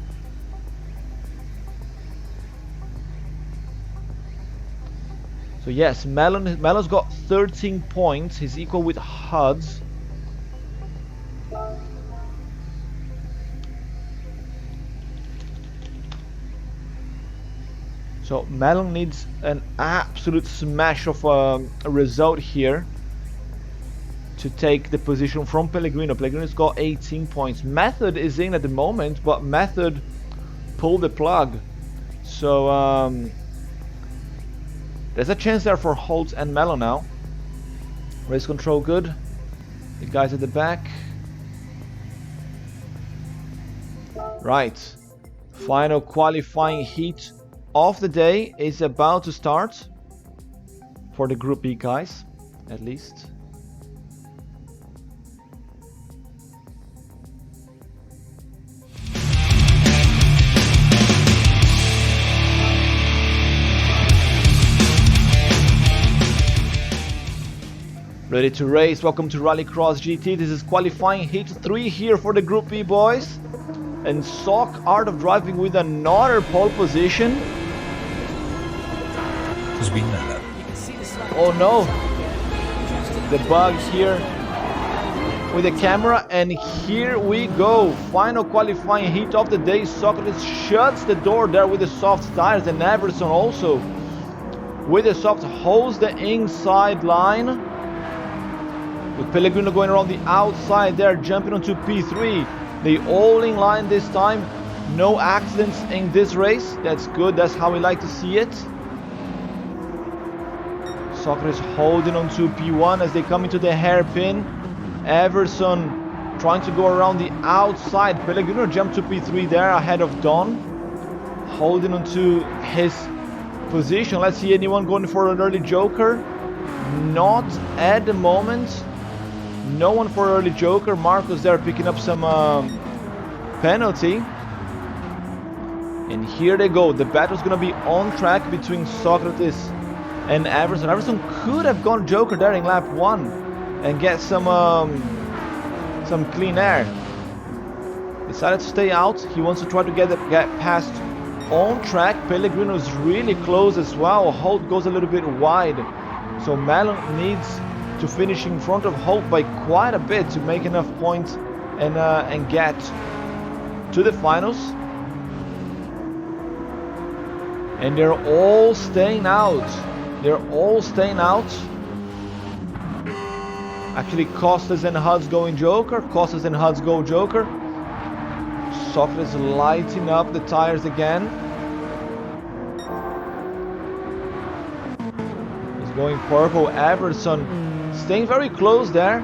yes, Mellon's got 13 points. He's equal with Huds. So Mellon needs an absolute smash of a result here to take the position from Pellegrino. Pellegrino's got 18 points. Method is in at the moment, but Method pulled the plug. So there's a chance there for Holt and Mellon now. Race control good. The guys at the back. Right. Final qualifying heat of the day is about to start. For the Group B guys, at least. Ready to race. Welcome to Rallycross GT. This is qualifying heat 3 here for the Group B boys. And Sock Art of Driving with another pole position. Oh no. The bug here with the camera. And here we go. Final qualifying heat of the day. Socrates shuts the door there with the soft tires. And Everson also with the soft holds the inside line. With Pellegrino going around the outside there, jumping onto P3. They all in line this time. No accidents in this race. That's good. That's how we like to see it. Socrates holding onto P1 as they come into the hairpin. Everson trying to go around the outside. Pellegrino jumped to P3 there ahead of Don. Holding onto his position. Let's see anyone going for an early joker. Not at the moment. No one for early joker. Marcos there picking up some penalty. And here they go. The battle's gonna be on track between Socrates and Everson. Everson could have gone Joker there in lap 1 and get some clean air. Decided to stay out. He wants to try to get past on track. Pellegrino's really close as well. Holt goes a little bit wide, so Mellon needs to finish in front of Holt by quite a bit to make enough points and get to the finals. And they're all staying out. They're all staying out. Actually, Costas and Huds going Joker. Costas and Huds go Joker. Socrates lighting up the tires again. He's going purple. Everson staying very close there,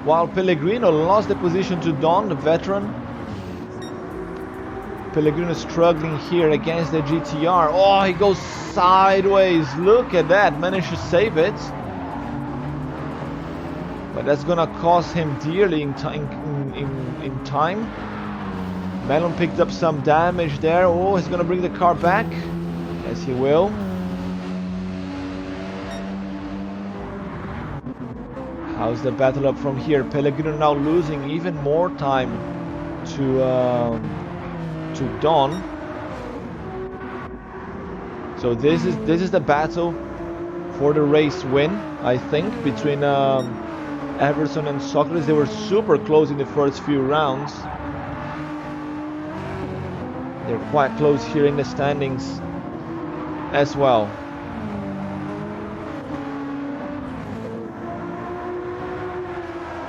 while Pellegrino lost the position to Don, the veteran. Pellegrino struggling here against the GTR. Oh, he goes sideways. Look at that. Managed to save it. But that's gonna cost him dearly in time. Mellon picked up some damage there. Oh, he's gonna bring the car back. Yes, he will. How's the battle up from here? Pellegrino now losing even more time to Don. So this is the battle for the race win, I think, between Everson and Socrates. They were super close in the first few rounds. They're quite close here in the standings as well.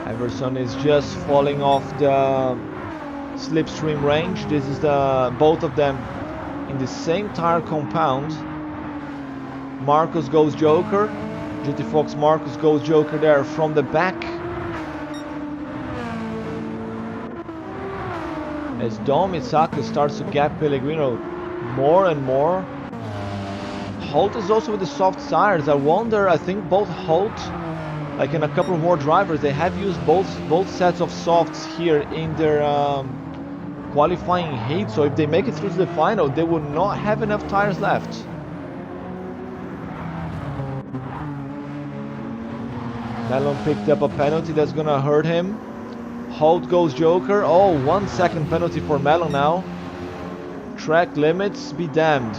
Everson is just falling off the slipstream range. This is both of them in the same tire compound. Marcos goes Joker. GT Fox Marcos goes Joker there from the back. As Dom Misaka starts to gap Pellegrino more and more. Holt is also with the soft tires. I wonder, I think both Holt, like in a couple more drivers, they have used both sets of softs here in their qualifying heat. So if they make it through to the final, they will not have enough tires left. Mellon picked up a penalty that's gonna hurt him. Holt goes Joker. Oh, 1 second penalty for Mellon now. Track limits be damned.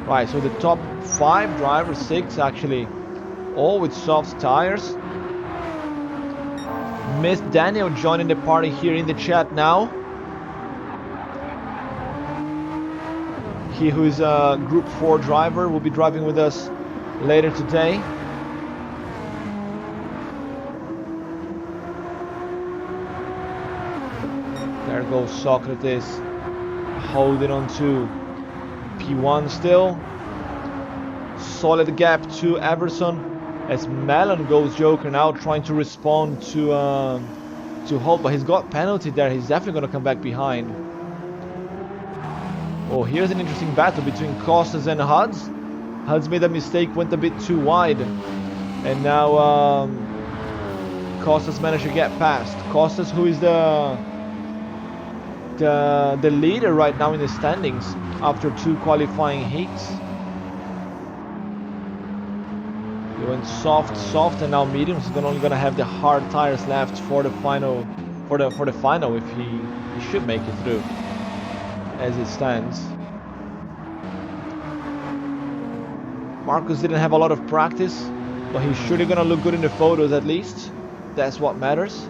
Right, so the top 5 drivers, 6 actually, all with soft tires. Miss Daniel joining the party here in the chat now. He who is a Group 4 driver will be driving with us later today. There goes Socrates holding on to P1 still. Solid gap to Everson as Mellon goes Joker now, trying to respond to Holt, but he's got penalty there. He's definitely going to come back behind. Oh, here's an interesting battle between Costas and Huds. Huds made a mistake, went a bit too wide, and now Costas managed to get past. Costas, who is the leader right now in the standings after 2 qualifying heats. He went soft, and now medium. So he's only gonna have the hard tires left for the final, for the final if he should make it through, as it stands. Marcus didn't have a lot of practice, but he's surely gonna look good in the photos at least. That's what matters.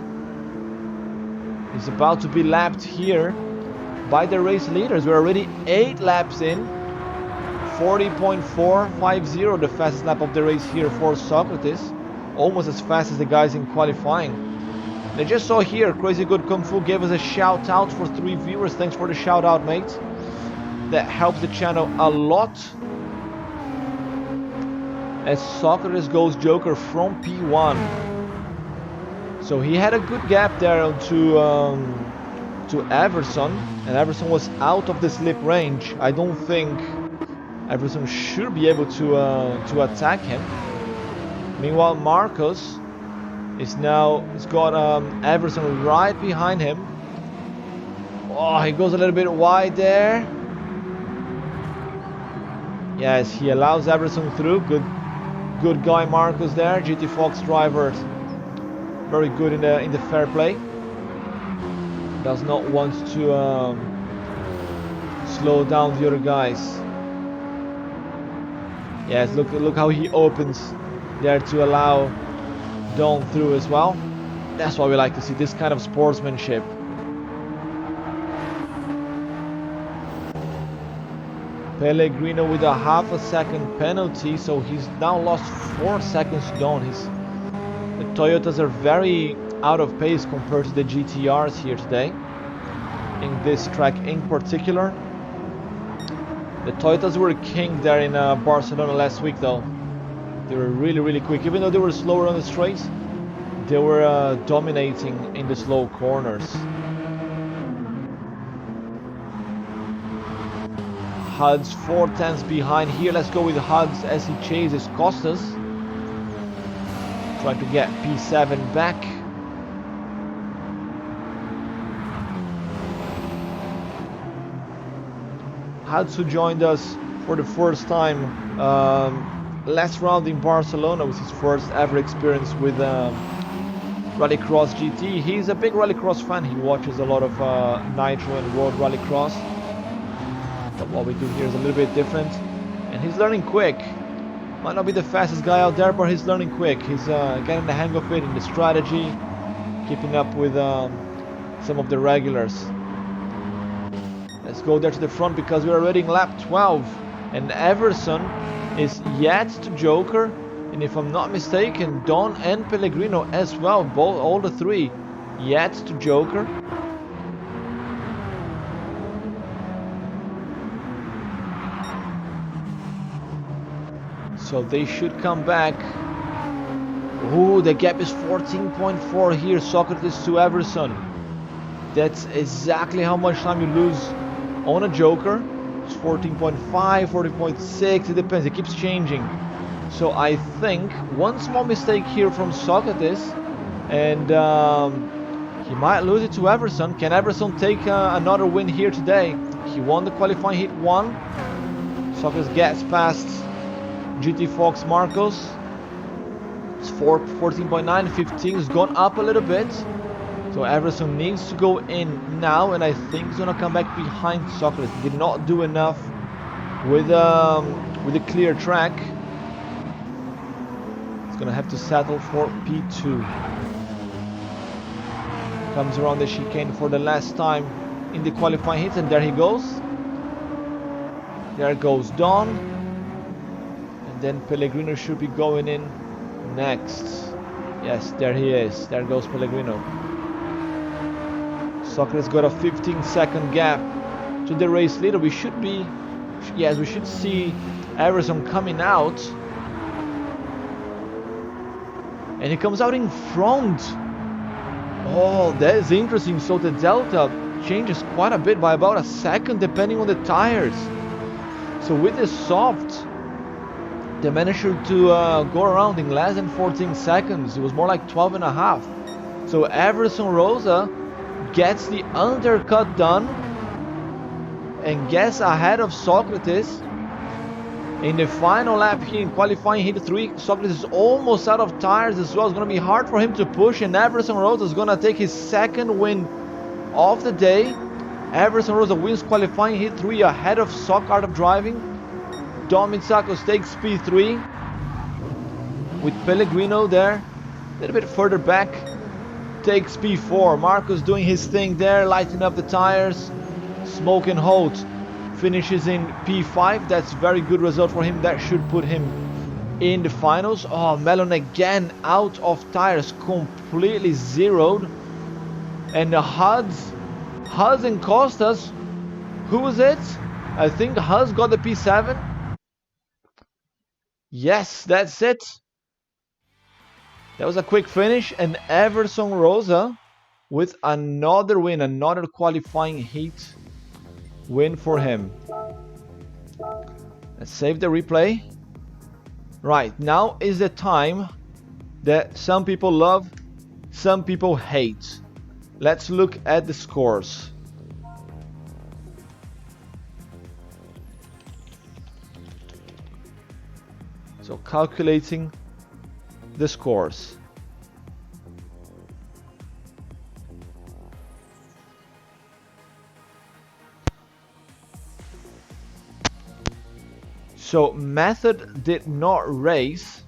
He's about to be lapped here by the race leaders. We're already 8 laps in. 40.450, the fastest lap of the race here for Socrates. Almost as fast as the guys in qualifying. And I just saw here, Crazy Good Kung Fu gave us a shout out for 3 viewers. Thanks for the shout out, mate. That helps the channel a lot. As Socrates goes Joker from P1. So he had a good gap there to Everson, and Everson was out of the slip range. I don't think Everson should be able to attack him. Meanwhile, Marcos is now, he's got Everson right behind him. Oh, he goes a little bit wide there. Yes, he allows everything through. Good guy Marcus there. GT Fox driver, very good in the fair play. Does not want to slow down the other guys. Yes, look how he opens there to allow Dawn through as well. That's why we like to see this kind of sportsmanship. Pellegrino with a half a second penalty, so he's now lost 4 seconds to Dawn. The Toyotas are very out of pace compared to the GTRs here today, in this track in particular. The Toyotas were king there in Barcelona last week though. They were really quick. Even though they were slower on the straights, they were dominating in the slow corners. Huds 4/10 behind here. Let's go with Huds as he chases Costas. Trying to get P7 back. Huds, who joined us for the first time last round in Barcelona, was his first ever experience with Rallycross GT. He's a big Rallycross fan. He watches a lot of Nitro and World Rallycross. But what we do here is a little bit different, and he's learning quick. Might not be the fastest guy out there, but he's learning quick. He's getting the hang of it in the strategy, keeping up with some of the regulars. Let's go there to the front because we're already in lap 12, and Everson is yet to joker, and if I'm not mistaken, Don and Pellegrino as well, all the three yet to joker. So they should come back. Ooh, the gap is 14.4 here, Socrates to Everson. That's exactly how much time you lose on a joker. It's 14.5, 14.6, it depends, it keeps changing. So I think one small mistake here from Socrates, and he might lose it to Everson. Can Everson take another win here today? He won the qualifying heat 1. Socrates gets past GT Fox Marcos. It's 14.9, 15 has gone up a little bit. So Everson needs to go in now, and I think he's gonna come back behind Socrates. He did not do enough with a clear track. He's gonna have to settle for P2. Comes around the chicane for the last time in the qualifying hits, and there he goes. There goes Don. And then Pellegrino should be going in next. Yes, there he is. There goes Pellegrino. Socrates got a 15-second gap to the race leader. We should be, yes, we should see Everson coming out. And he comes out in front. Oh, that is interesting. So the delta changes quite a bit by about a second depending on the tires. So with the soft, they managed to go around in less than 14 seconds. It was more like 12 and a half. So Everson Rosa gets the undercut done and gets ahead of Socrates in the final lap here in qualifying heat 3. Socrates is almost out of tires as well. It's going to be hard for him to push, and Everson Rosa is going to take his second win of the day. Everson Rosa wins qualifying heat 3 ahead of Sock Art of Driving. Dom Mitsakos takes P3 with Pellegrino there a little bit further back, takes P4. Marcos doing his thing there, lighting up the tires. Smoke and Holt finishes in P5. That's very good result for him. That should put him in the finals. Oh, Mellon again out of tires, completely zeroed. And the Huds and Costas, who was it? I think Huds got the P7. Yes, that's it. That was a quick finish, and Everson Rosa with another win, another qualifying heat win for him. Let's save the replay. Right, now is the time that some people love, some people hate. Let's look at the scores. So calculating the scores. So Method did not race,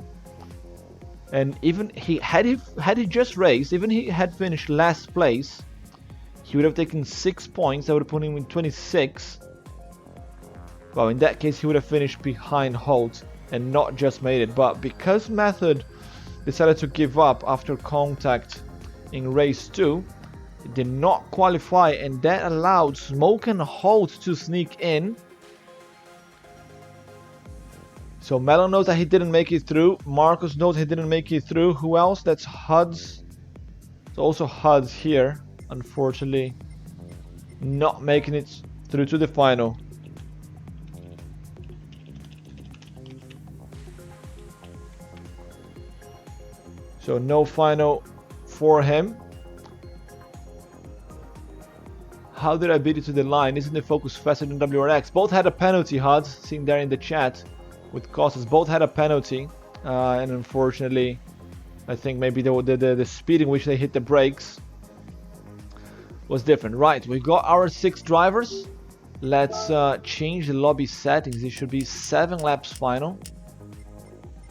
and even had he just raced, even he had finished last place, he would have taken 6 points. That would have put him in 26. Well, in that case, he would have finished behind Holt and not just made it. But because Method decided to give up after contact in race 2, he did not qualify, and that allowed Smoke and Holt to sneak in. So Melon knows that he didn't make it through. Marcus knows he didn't make it through. Who else? That's Huds. It's also Huds here, unfortunately, not making it through to the final. So no final for him. How did I beat it to the line? Isn't the focus faster than WRX? Both had a penalty, Huds, seen there in the chat with Costas. Both had a penalty, and unfortunately, I think maybe the speed in which they hit the brakes was different. Right, we got our 6 drivers. Let's change the lobby settings. It should be 7 laps final.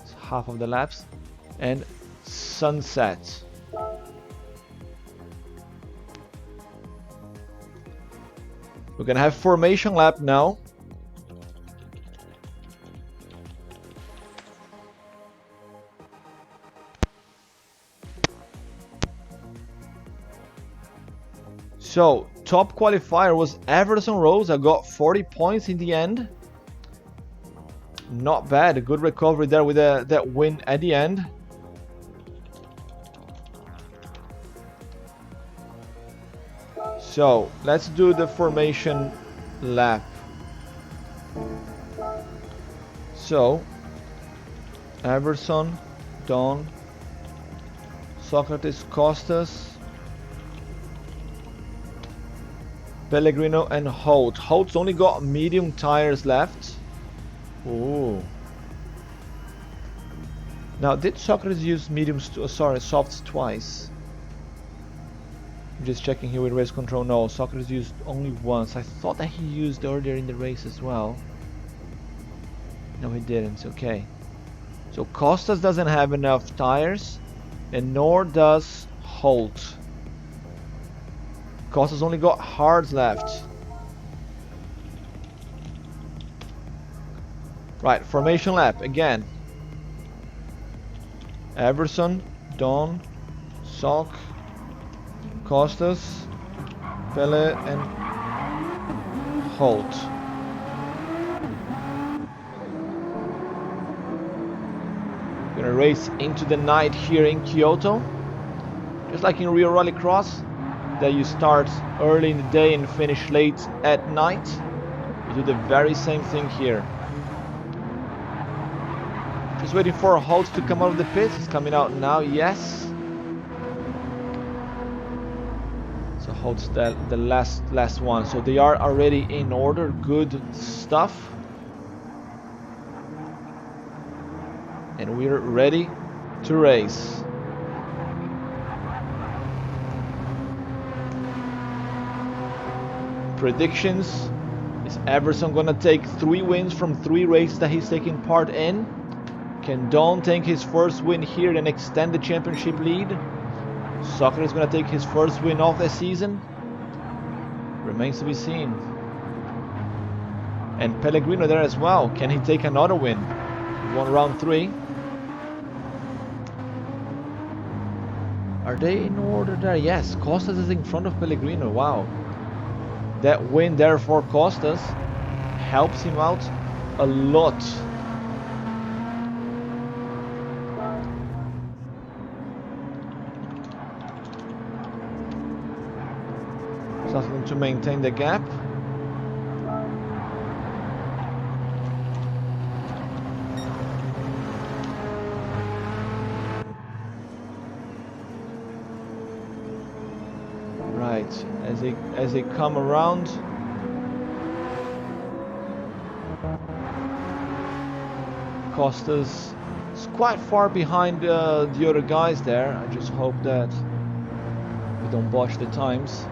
It's half of the laps. And sunset. We're gonna have formation lap now. So, top qualifier was Everson Rosa, got 40 points in the end. Not bad, a good recovery there with that win at the end. So, let's do the formation lap. So, Everson, Don, Socrates, Costas, Pellegrino and Holt. Holt's only got medium tires left. Ooh. Now, did Socrates use mediums? Softs twice? I'm just checking here with race control. No, Socrates used only once. I thought that he used earlier in the race as well. No, he didn't. Okay. So Costas doesn't have enough tires, and nor does Holt. Costas only got hards left. Right, formation lap again. Everson, Don, Sock, Costas, Pele, and Holt. Gonna race into the night here in Kyoto. Just like in real Rallycross, that you start early in the day and finish late at night. We do the very same thing here. Just waiting for Holt to come out of the pits. He's coming out now, yes. So Holt's the last one. So they are already in order. Good stuff. And we're ready to race. Predictions. Is Everson gonna take 3 wins from 3 races that he's taking part in? Can Don take his first win here and extend the championship lead? Socrates is gonna take his first win of the season? Remains to be seen. And Pellegrino there as well. Can he take another win? He won round 3. Are they in order there? Yes, Costas is in front of Pellegrino. Wow. That win there for Costas helps him out a lot. Something to maintain the gap. Right, as they come around, Costas It's quite far behind the other guys there. I just hope that we don't botch the times.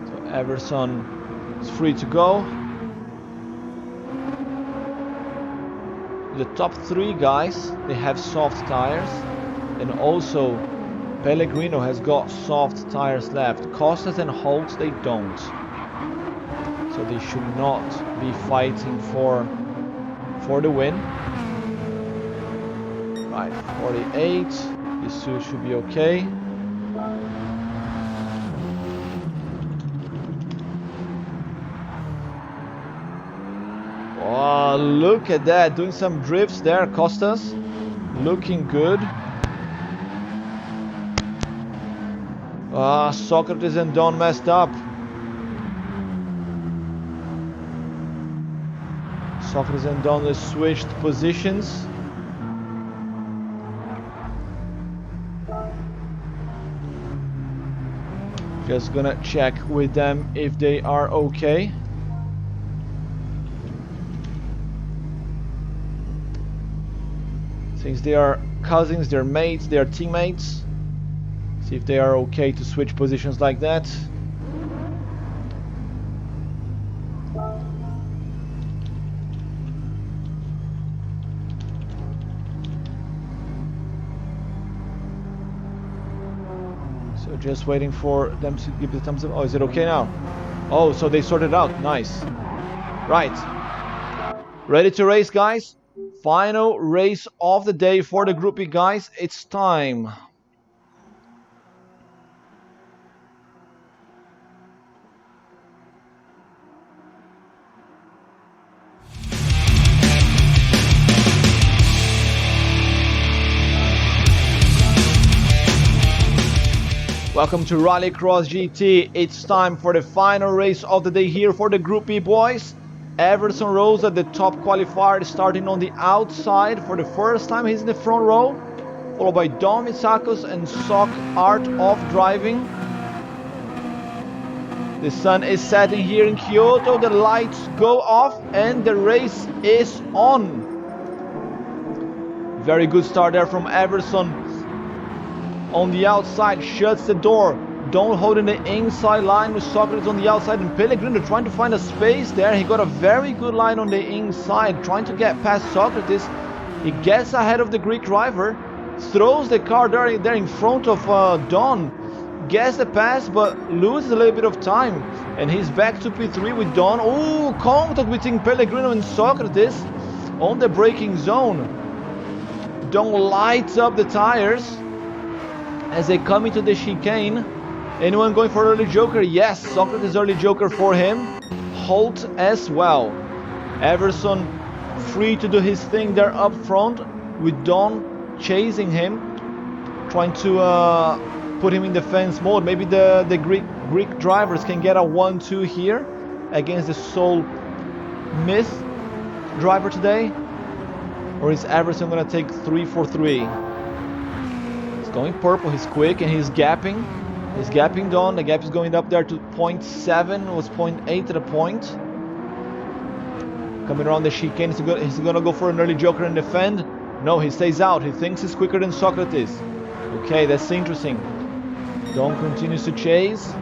So Everson is free to go. The top 3 guys, they have soft tires, and also Pellegrino has got soft tires left. Costas and Holt, they don't. So they should not be fighting for the win. Right, 48. These two should be okay. Oh, look at that. Doing some drifts there, Costas. Looking good. Ah, Socrates and Don messed up. Socrates and Don switched positions. Just gonna check with them if they are okay. Since they are cousins, they're mates, they're teammates. See if they are okay to switch positions like that. So just waiting for them to give the thumbs up. Oh, is it okay now? Oh, so they sorted out. Nice. Right. Ready to race, guys? Final race of the day for the Group B, guys. It's time. Welcome to Rallycross GT. It's time for the final race of the day here for the Group B, boys. Everson Rosa, the top qualifier, starting on the outside for the first time. He's in the front row, followed by Dom Mitsakos and Sock Art of Driving. The sun is setting here in Kyoto, the lights go off and the race is on. Very good start there from Everson. On the outside, shuts the door. Don't hold in the inside line with Socrates on the outside, and Pellegrino trying to find a space there. He got a very good line on the inside, trying to get past Socrates. He gets ahead of the Greek driver, throws the car there in front of Don, gets the pass but loses a little bit of time, and he's back to P3 with Don. Oh, contact between Pellegrino and Socrates on the braking zone. Don lights up the tires as they come into the chicane. Anyone going for early joker? Yes, Socrates early joker for him. Holt as well. Everson free to do his thing there up front with Don chasing him, trying to put him in defense mode. Maybe the Greek drivers can get a 1-2 here against the sole myth driver today. Or is Everson going to take 3-for-3? He's going purple, he's quick, and he's gapping. He's gapping Don. The gap is going up there to 0.7. It was 0.8 at a point. Coming around the chicane, he's going to go for an early joker and defend. No, he stays out. He thinks he's quicker than Socrates. Okay, that's interesting. Don continues to chase.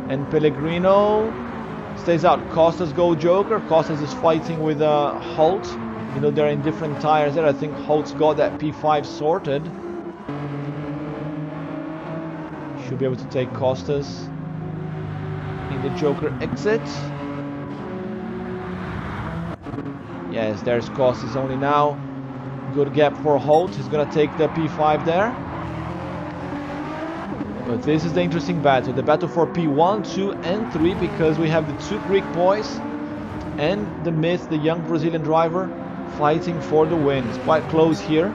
And Pellegrino stays out. Costas go joker. Costas is fighting with Holt. You know, they're in different tires there. I think Holt's got that P5 sorted. Should be able to take Costas in the joker exit. Yes, there's Costas only now. Good gap for Holt. He's gonna take the P5 there. But this is the interesting battle. The battle for P1, 2 and 3, because we have the two Greek boys and the myth, the young Brazilian driver, fighting for the win. It's quite close here.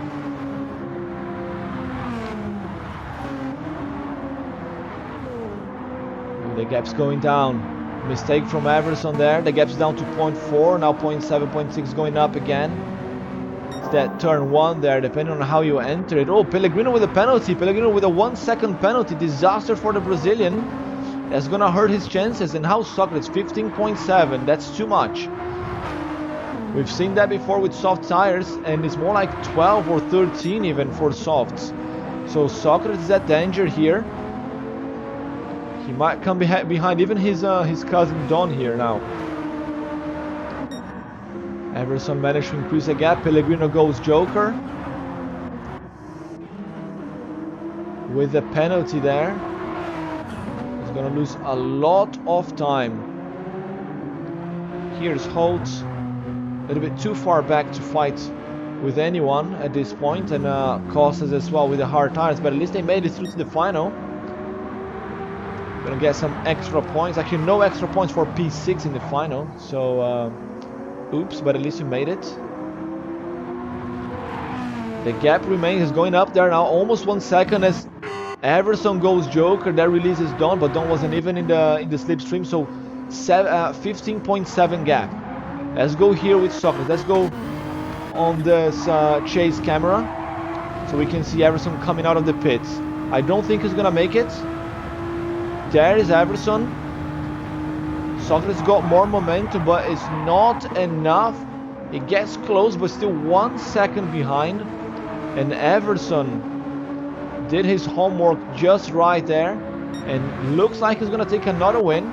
The gap's going down. Mistake from Everson there. The gap's down to 0.4. Now 0.7, 0.6 going up again. It's that turn 1 there, depending on how you enter it. Oh, Pellegrino with a penalty. Pellegrino with a 1 second penalty. Disaster for the Brazilian. That's gonna hurt his chances. And how Socrates? 15.7. That's too much. We've seen that before with soft tires, and it's more like 12 or 13 even for softs. So Socrates is at danger here. He might come behind even his cousin Don here now. Everson managed to increase the gap. Pellegrino goes Joker. With the penalty there, he's gonna lose a lot of time. Here's Holt. A little bit too far back to fight with anyone at this point, and Costas as well with the hard tires, but at least they made it through to the final. Gonna get some extra points. Actually, no extra points for P6 in the final, so oops, but at least you made it. The gap remains, is going up there now, almost 1 second as Everson goes Joker. That releases Don, but Don wasn't even in the slipstream, so 15.7 gap. Let's go here with Socrates. Let's go on this chase camera so we can see Everson coming out of the pits. I don't think he's gonna make it. There is Everson. Socrates got more momentum, but it's not enough. It gets close, but still 1 second behind. And Everson did his homework just right there, and looks like he's gonna take another win.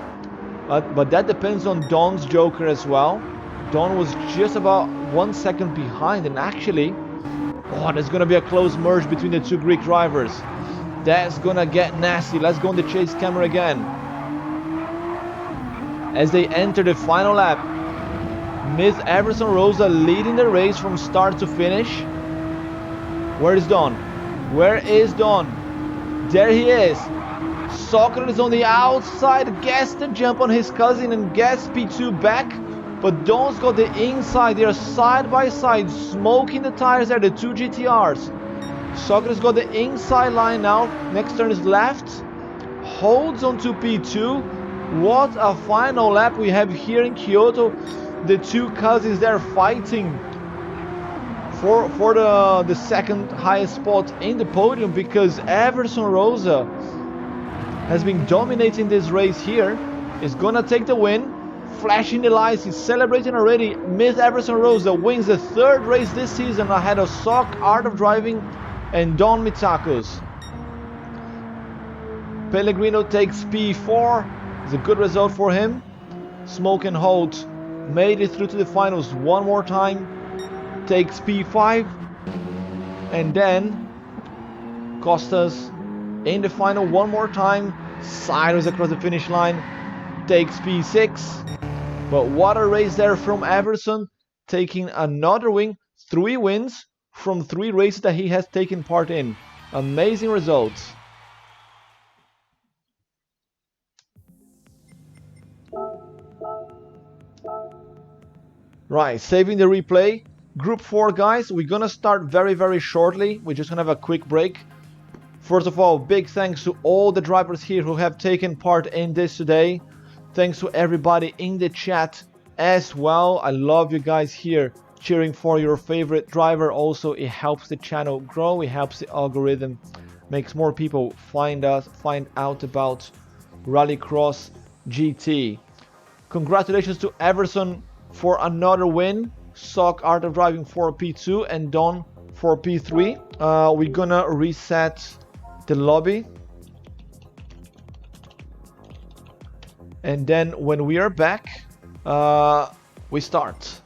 But that depends on Don's Joker as well. Don was just about 1 second behind, and actually, oh, there's gonna be a close merge between the two Greek drivers. That's gonna get nasty. Let's go on the chase camera again. As they enter the final lap, Miss Everson Rosa leading the race from start to finish. Where is Don? Where is Don? There he is. Socrates on the outside, gets the jump on his cousin and gets P2 back. But Don's got the inside. They are side by side, smoking the tires there, the two GTRs. Socrates got the inside line now. Next turn is left. Holds on to P2. What a final lap we have here in Kyoto. The two cousins there fighting for the second highest spot in the podium, because Everson Rosa has been dominating this race here. Is gonna take the win. Flashing the lights, he's celebrating already. Miss Everson Rosa wins the third race this season ahead of Sock, Art of Driving, and Don Mitsakos. Pellegrino takes P4. It's a good result for him. Smoke and Holt made it through to the finals one more time. Takes P5. And then Costas in the final one more time. Sideways across the finish line. Takes P6. But what a race there from Everson, taking another win. 3 wins from 3 races that he has taken part in. Amazing results. Right, saving the replay. Group 4, guys. We're gonna start very shortly. We're just gonna have a quick break. First of all, big thanks to all the drivers here who have taken part in this today. Thanks to everybody in the chat as well. I love you guys here cheering for your favorite driver. Also, it helps the channel grow. It helps the algorithm, makes more people find out about Rallycross GT. Congratulations to Everson for another win. Sock Art of Driving for P2 and Don for P3. We're gonna reset the lobby. And then when we are back, we start.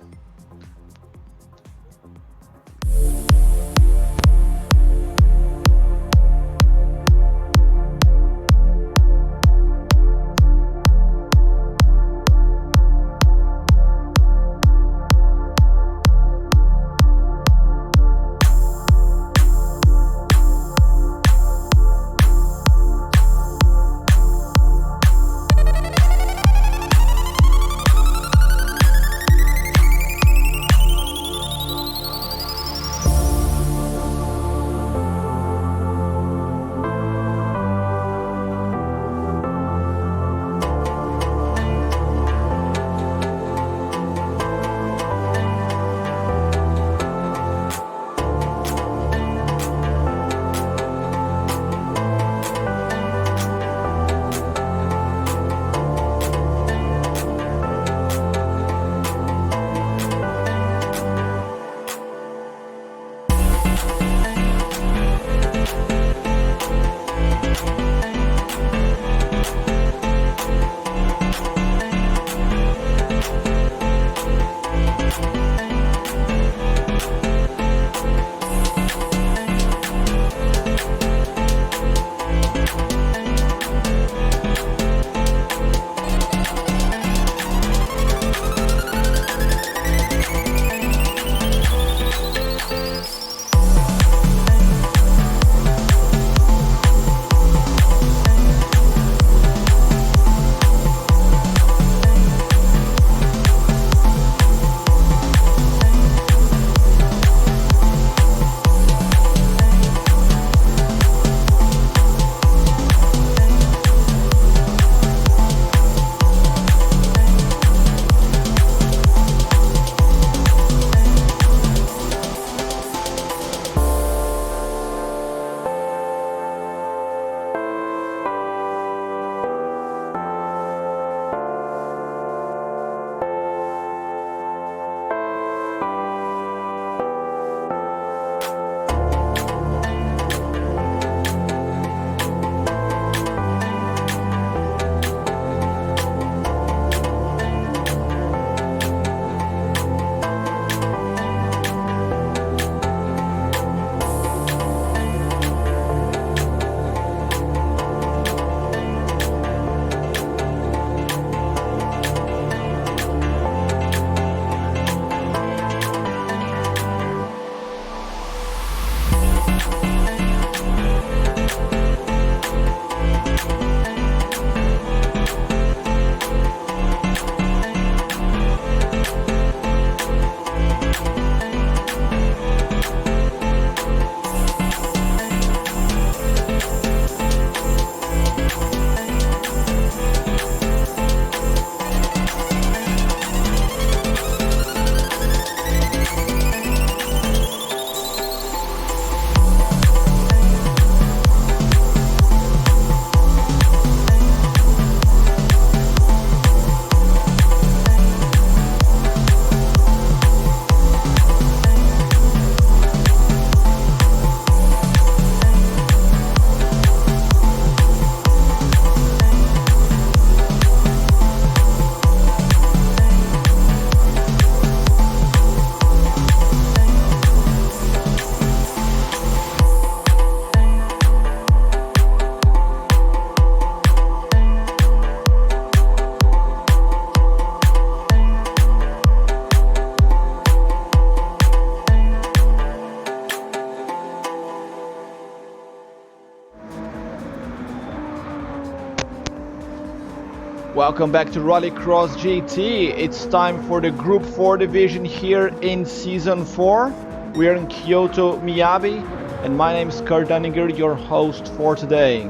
Welcome back to Rallycross GT. It's time for the Group 4 division here in Season 4. We are in Kyoto Miyabi, and my name is Kurt Dunninger, your host for today.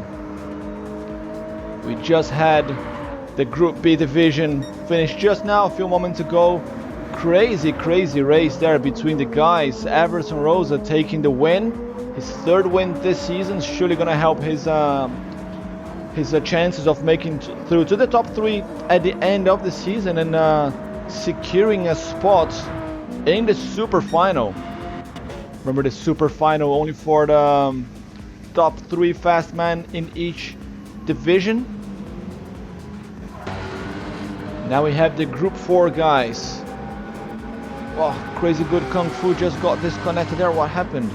We just had the Group B division finished just now, a few moments ago. Crazy race there between the guys. Everson Rosa taking the win. His third win this season, surely gonna help his chances of making through to the top 3 at the end of the season and securing a spot in the super final. Remember, the super final only for the top 3 fast man in each division. Now we have the Group 4 guys. Oh, crazy good Kung Fu just got disconnected there. What happened?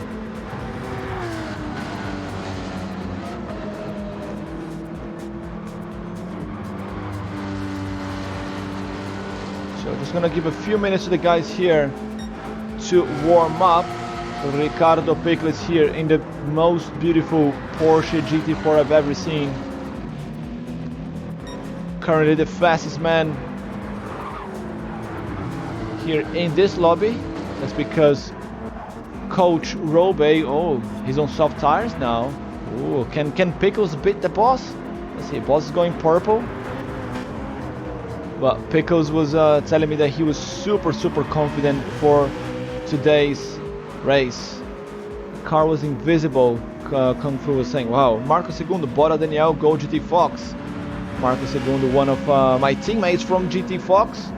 So just gonna give a few minutes to the guys here to warm up. Ricardo Pickles here in the most beautiful Porsche GT4 I've ever seen. Currently the fastest man here in this lobby. That's because Coach Robe, oh, he's on soft tires now. Ooh, can Pickles beat the boss? Let's see, boss is going purple. But Pickles was telling me that he was super confident for today's race. The car was invisible, Kung Fu was saying. Wow, Marco Segundo, Bora Daniel, Go GT Fox. Marco Segundo, one of my teammates from GT Fox.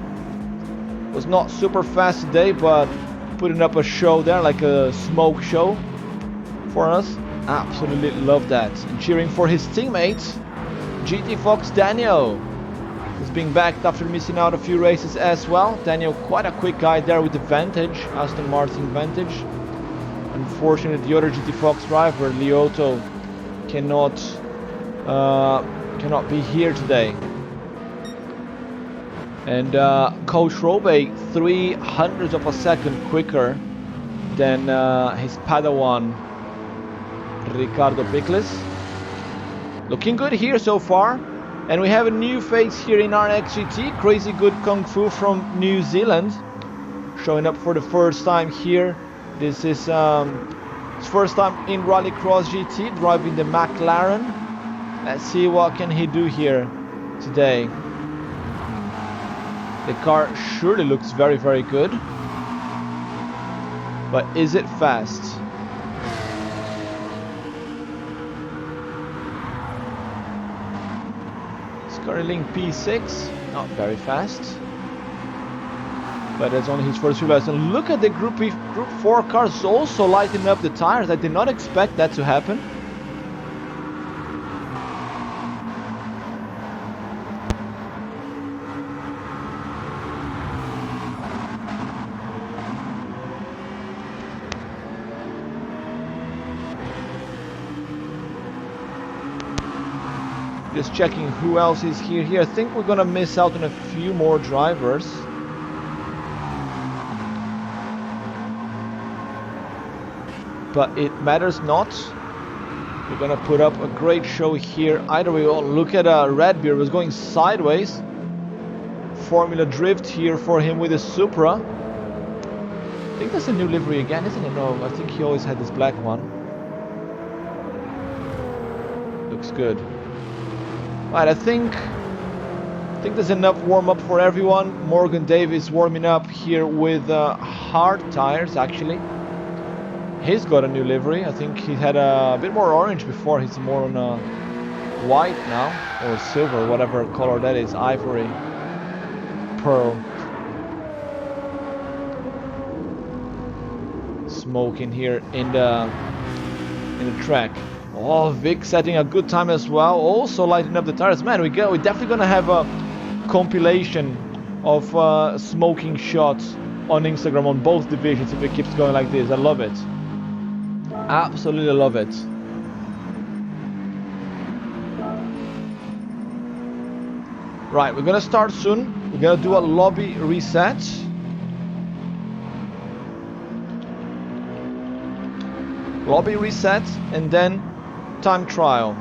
Was not super fast today, but putting up a show there, like a smoke show for us. Absolutely love that. And cheering for his teammates, GT Fox Daniel. He's being backed after missing out a few races as well. Daniel, quite a quick guy there with the Vantage, Aston Martin Vantage. Unfortunately, the other GT Fox driver, Lioto, cannot be here today. And Coach Robe, 0.03 of a second quicker than his Padawan, Ricardo Pickles. Looking good here so far. And we have a new face here in RXGT, Crazy Good Kung Fu from New Zealand, showing up for the first time here. This is his first time in Rallycross GT, driving the McLaren. Let's see what can he do here today. The car surely looks very good, but is it fast? Currently in P6, not very fast, but that's only his first few laps. And look at the Group 4 cars also lighting up the tires. I did not expect that to happen. Just checking who else is here. I think we're gonna miss out on a few more drivers. But it matters not. We're gonna put up a great show here either way. Oh, look at Redbeard was going sideways. Formula Drift here for him with a Supra. I think that's a new livery again, isn't it? No, I think he always had this black one. Looks good. Right, I think there's enough warm-up for everyone. Morgan Davis warming up here with hard tires, actually. He's got a new livery. I think he had a bit more orange before. He's more on a white now, or silver, whatever color that is, ivory, pearl. Smoking here in the track. Oh, Vic setting a good time as well. Also lighting up the tires. Man, we're definitely gonna have a compilation of smoking shots on Instagram on both divisions if it keeps going like this. I love it. Absolutely love it. Right, we're gonna start soon. We're gonna do a lobby reset. Lobby reset and then time trial.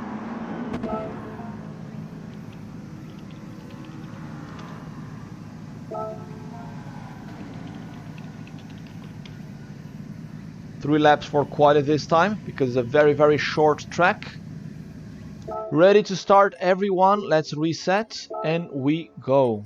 Three laps for quali this time because it's a very, very short track. Ready to start, everyone. Let's reset and we go.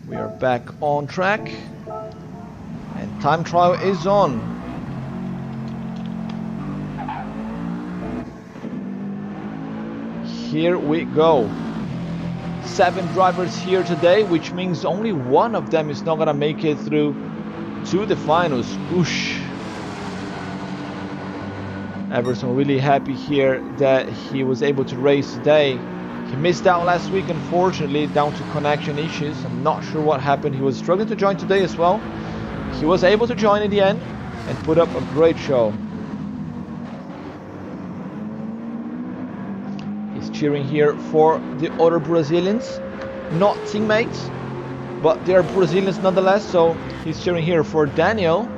We are back on track and time trial is on. Here we go. 7 drivers here today, which means only one of them is not gonna make it through to the finals. Whoosh. Everson really happy here that he was able to race today. He missed out last week, unfortunately, down to connection issues. I'm not sure what happened. He was struggling to join today as well. He was able to join in the end and put up a great show. He's cheering here for the other Brazilians, not teammates, but they are Brazilians nonetheless. So he's cheering here for Daniel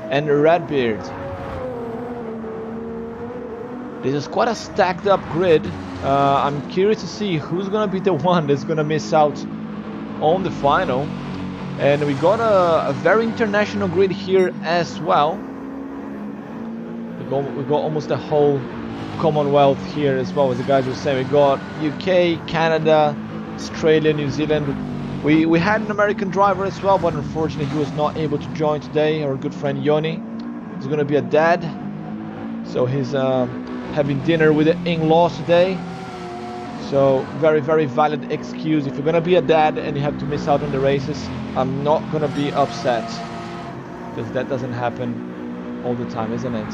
and Redbeard. This is quite a stacked up grid. I'm curious to see who's gonna be the one that's gonna miss out on the final. And we got a very international grid here as well. We got almost the whole Commonwealth here as well, as the guys were saying. We got UK, Canada, Australia, New Zealand. We had an American driver as well, but unfortunately he was not able to join today. Our good friend Yoni is gonna be a dad, so he's having dinner with the in-laws today. So very, very valid excuse. If you're gonna be a dad and you have to miss out on the races, I'm not gonna be upset, because that doesn't happen all the time, isn't it?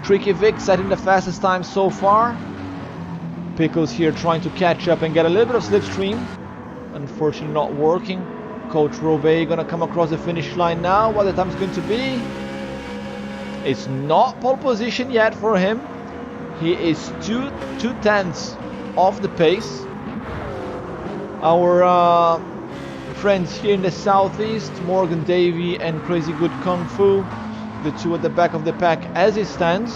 Tricky Vic setting the fastest time so far. Pickles here trying to catch up and get a little bit of slipstream. Unfortunately not working. Coach Robey gonna come across the finish line now. What the time's going to be? It's not pole position yet for him. He is two tenths off the pace. Our friends here in the southeast, Morgan Davey and Crazy Good Kung Fu, the two at the back of the pack as it stands.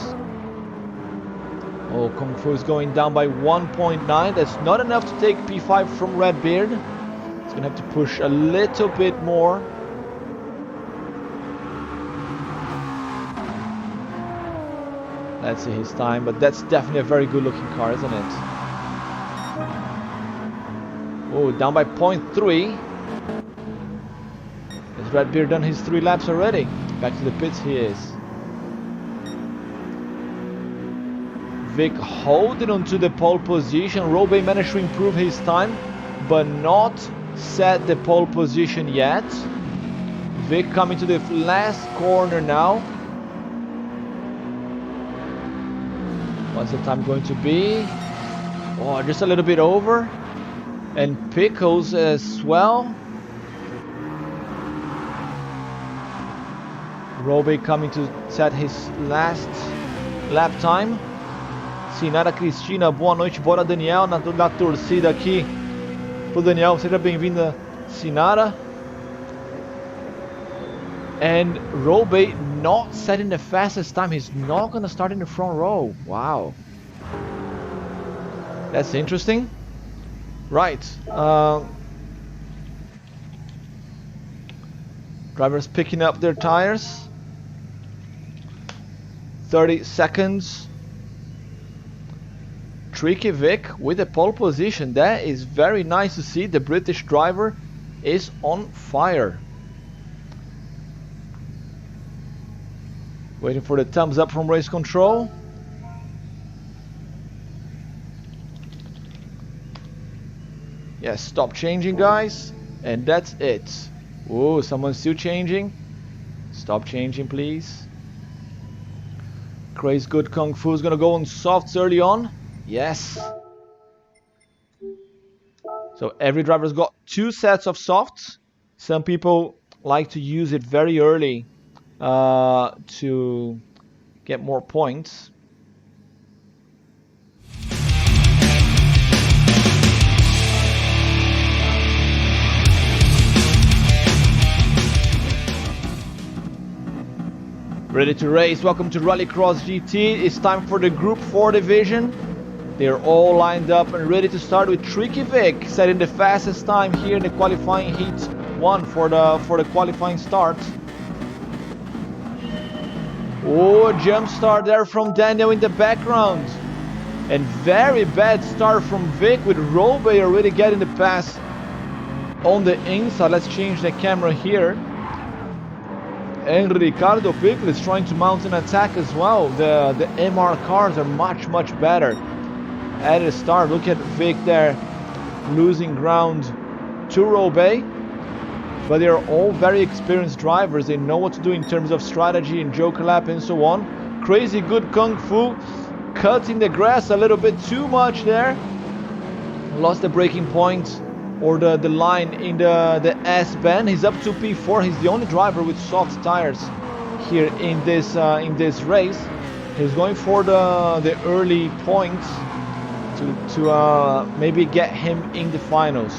Oh, Kung Fu is going down by 1.9. That's not enough to take P5 from Redbeard. He's gonna have to push a little bit more. Let's see his time, but that's definitely a very good looking car, isn't it? Oh, down by 0.3. Has Redbeard done his 3 laps already? Back to the pits he is. Vic holding onto the pole position. Robey managed to improve his time, but not set the pole position yet. Vic coming to the last corner now. What's the time going to be? Oh, just a little bit over. And Pickles as well. Robey coming to set his last lap time. Sinara Cristina, boa noite, bora Daniel na torcida aqui pro Daniel, seja bem-vinda Sinara. And Robey not setting the fastest time. He's not gonna start in the front row. Wow, that's interesting. Right. Drivers picking up their tires. 30 seconds. Tricky Vic with a pole position. That is very nice to see. The British driver is on fire. Waiting for the thumbs up from race control. Yes, stop changing, guys. And that's it. Oh, someone's still changing. Stop changing, please. Crazy Good Kung Fu is gonna go on softs early on. Yes. So every driver's got 2 sets of softs. Some people like to use it very early to get more points. Ready to race. Welcome to Rallycross GT. It's time for the Group 4 division. They're all lined up and ready to start with Tricky Vic setting the fastest time here in the qualifying heat 1 for the qualifying start. Oh, jump start there from Daniel in the background. And very bad start from Vic with Robey already getting the pass on the inside. Let's change the camera here. And Ricardo Piccolo is trying to mount an attack as well. The MR cars are much better at the start. Look at Vic there losing ground to Robey. But they are all very experienced drivers. They know what to do in terms of strategy and joker lap and so on. Crazy Good Kung Fu cutting the grass a little bit too much there. Lost the braking point or the line in the S-bend. He's up to P4. He's the only driver with soft tires here in this race. He's going for the early points to maybe get him in the finals.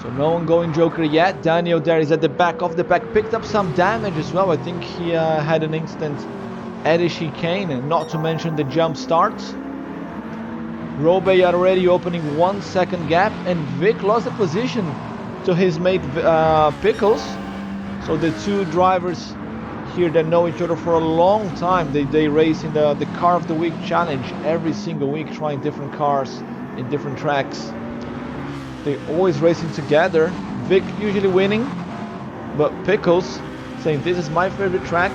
So no one going joker yet. Daniel there is at the back of the pack. Picked up some damage as well. I think he had an instant at a chicane, and not to mention the jump start. Robey already opening 1 second gap, and Vic lost the position to his mate Pickles. So the two drivers here that know each other for a long time, they race in the Car of the Week challenge every single week, trying different cars in different tracks. They always racing together. Vic usually winning, but Pickles saying this is my favorite track.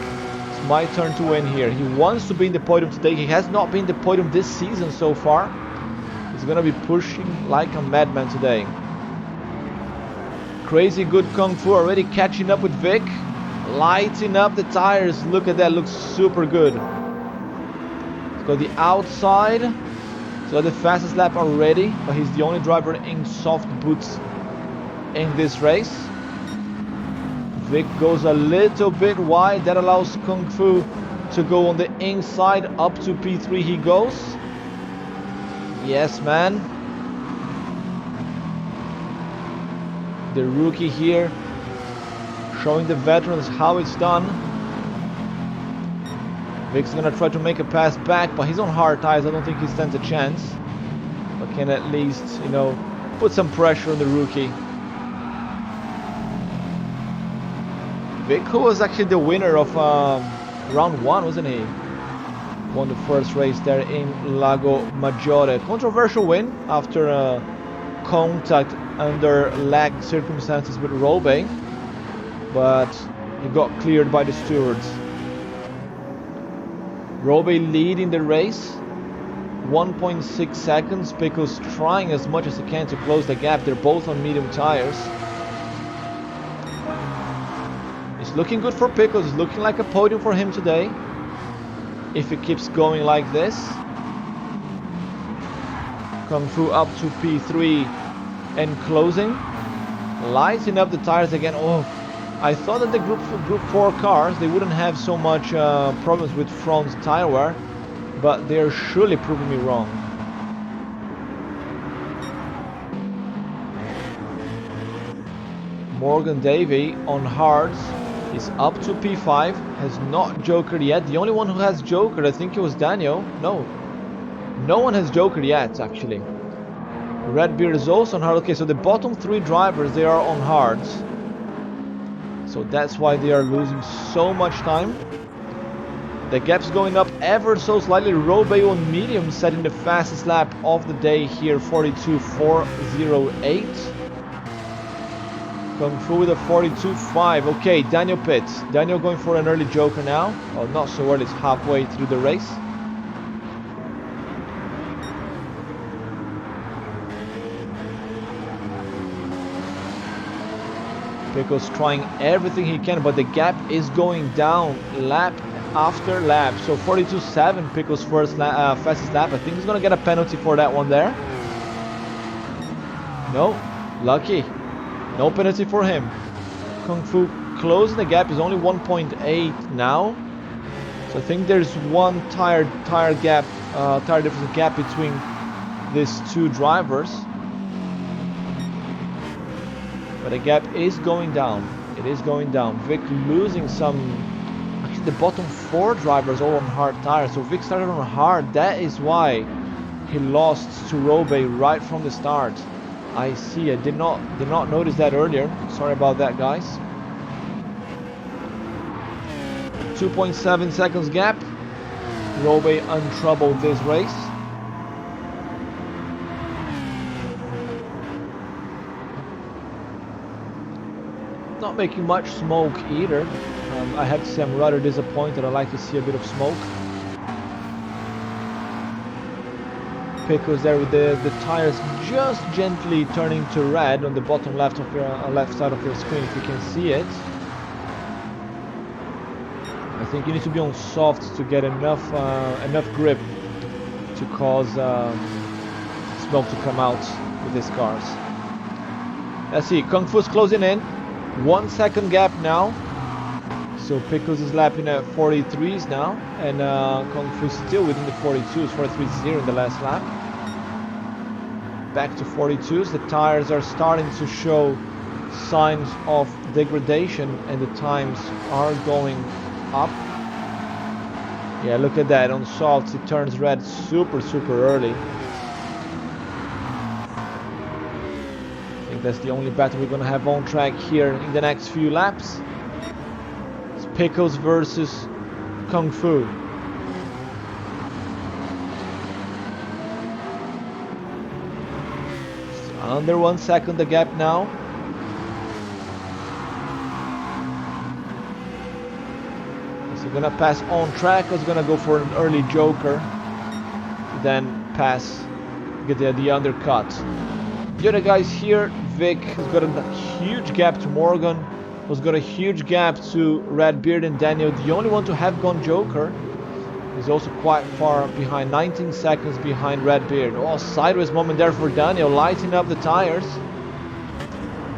It's my turn to win here. He wants to be in the podium today. He has not been in the podium this season so far. He's gonna be pushing like a madman today. Crazy Good Kung Fu already catching up with Vic. Lighting up the tires. Look at that, looks super good. Let's go the outside. So the fastest lap already, but he's the only driver in soft boots in this race. Vic goes a little bit wide. That allows Kung Fu to go on the inside. Up to P3 he goes. Yes, man. The rookie here showing the veterans how it's done. Vic's gonna try to make a pass back, but he's on hard tires. I don't think he stands a chance, but can at least, you know, put some pressure on the rookie. Vic, who was actually the winner of round 1, wasn't he? Won the first race there in Lago Maggiore. Controversial win after contact under lag circumstances with Robey, but he got cleared by the stewards. Robey leading the race, 1.6 seconds. Pickles trying as much as he can to close the gap. They're both on medium tires. It's looking good for Pickles. It's looking like a podium for him today, if it keeps going like this. Kung Fu up to P3 and closing. Lighting up the tires again. Oh, I thought that the Group 4 cars, they wouldn't have so much problems with front tire wear, but they're surely proving me wrong. Morgan Davey on hards is up to P5, has not jokered yet. The only one who has jokered, I think it was Daniel. No one has jokered yet, actually. Redbeard is also on hard. Okay, so the bottom 3 drivers, they are on hards. So that's why they are losing so much time. The gap's going up ever so slightly. Robe on medium setting the fastest lap of the day here, 42.408. Kung Fu with a 42.5. Okay, Daniel pits. Daniel going for an early joker now. Oh, not so early, it's halfway through the race. Pickles trying everything he can, but the gap is going down lap after lap. So 42.7, Pickles' fastest lap. I think he's gonna get a penalty for that one there. No, lucky. No penalty for him. Kung Fu closing the gap, is only 1.8 now. So I think there's one tire difference gap between these 2 drivers. But the gap is going down. It is going down. Vic losing some. Actually, the bottom 4 drivers all on hard tires. So Vic started on hard. That is why he lost to Robe right from the start. I see. I did not notice that earlier. Sorry about that, guys. 2.7 seconds gap. Robe untroubled this race. Not making much smoke either. I have to say I'm rather disappointed. I like to see a bit of smoke. Pickles there with the tires just gently turning to red on the bottom left of your left side of your screen, if you can see it. I think you need to be on soft to get enough grip to cause smoke to come out with these cars. Let's see, Kung Fu's closing in. 1 second gap now. So Pickles is lapping at 43s now, and Kung Fu still within the 42s, 43.0 in the last lap. Back to 42s. The tires are starting to show signs of degradation, and the times are going up. Yeah, look at that. On softs, it turns red super early. I think that's the only battle we're gonna have on track here in the next few laps. It's Pickles versus Kung Fu. It's under 1 second the gap now. Is he gonna pass on track, or is he gonna go for an early joker, then pass, get the undercut? The other guys here, Vic has got a huge gap to Morgan, has got a huge gap to Redbeard and Daniel. The only one to have gone joker is also quite far behind, 19 seconds behind Redbeard. Oh, sideways moment there for Daniel, lighting up the tires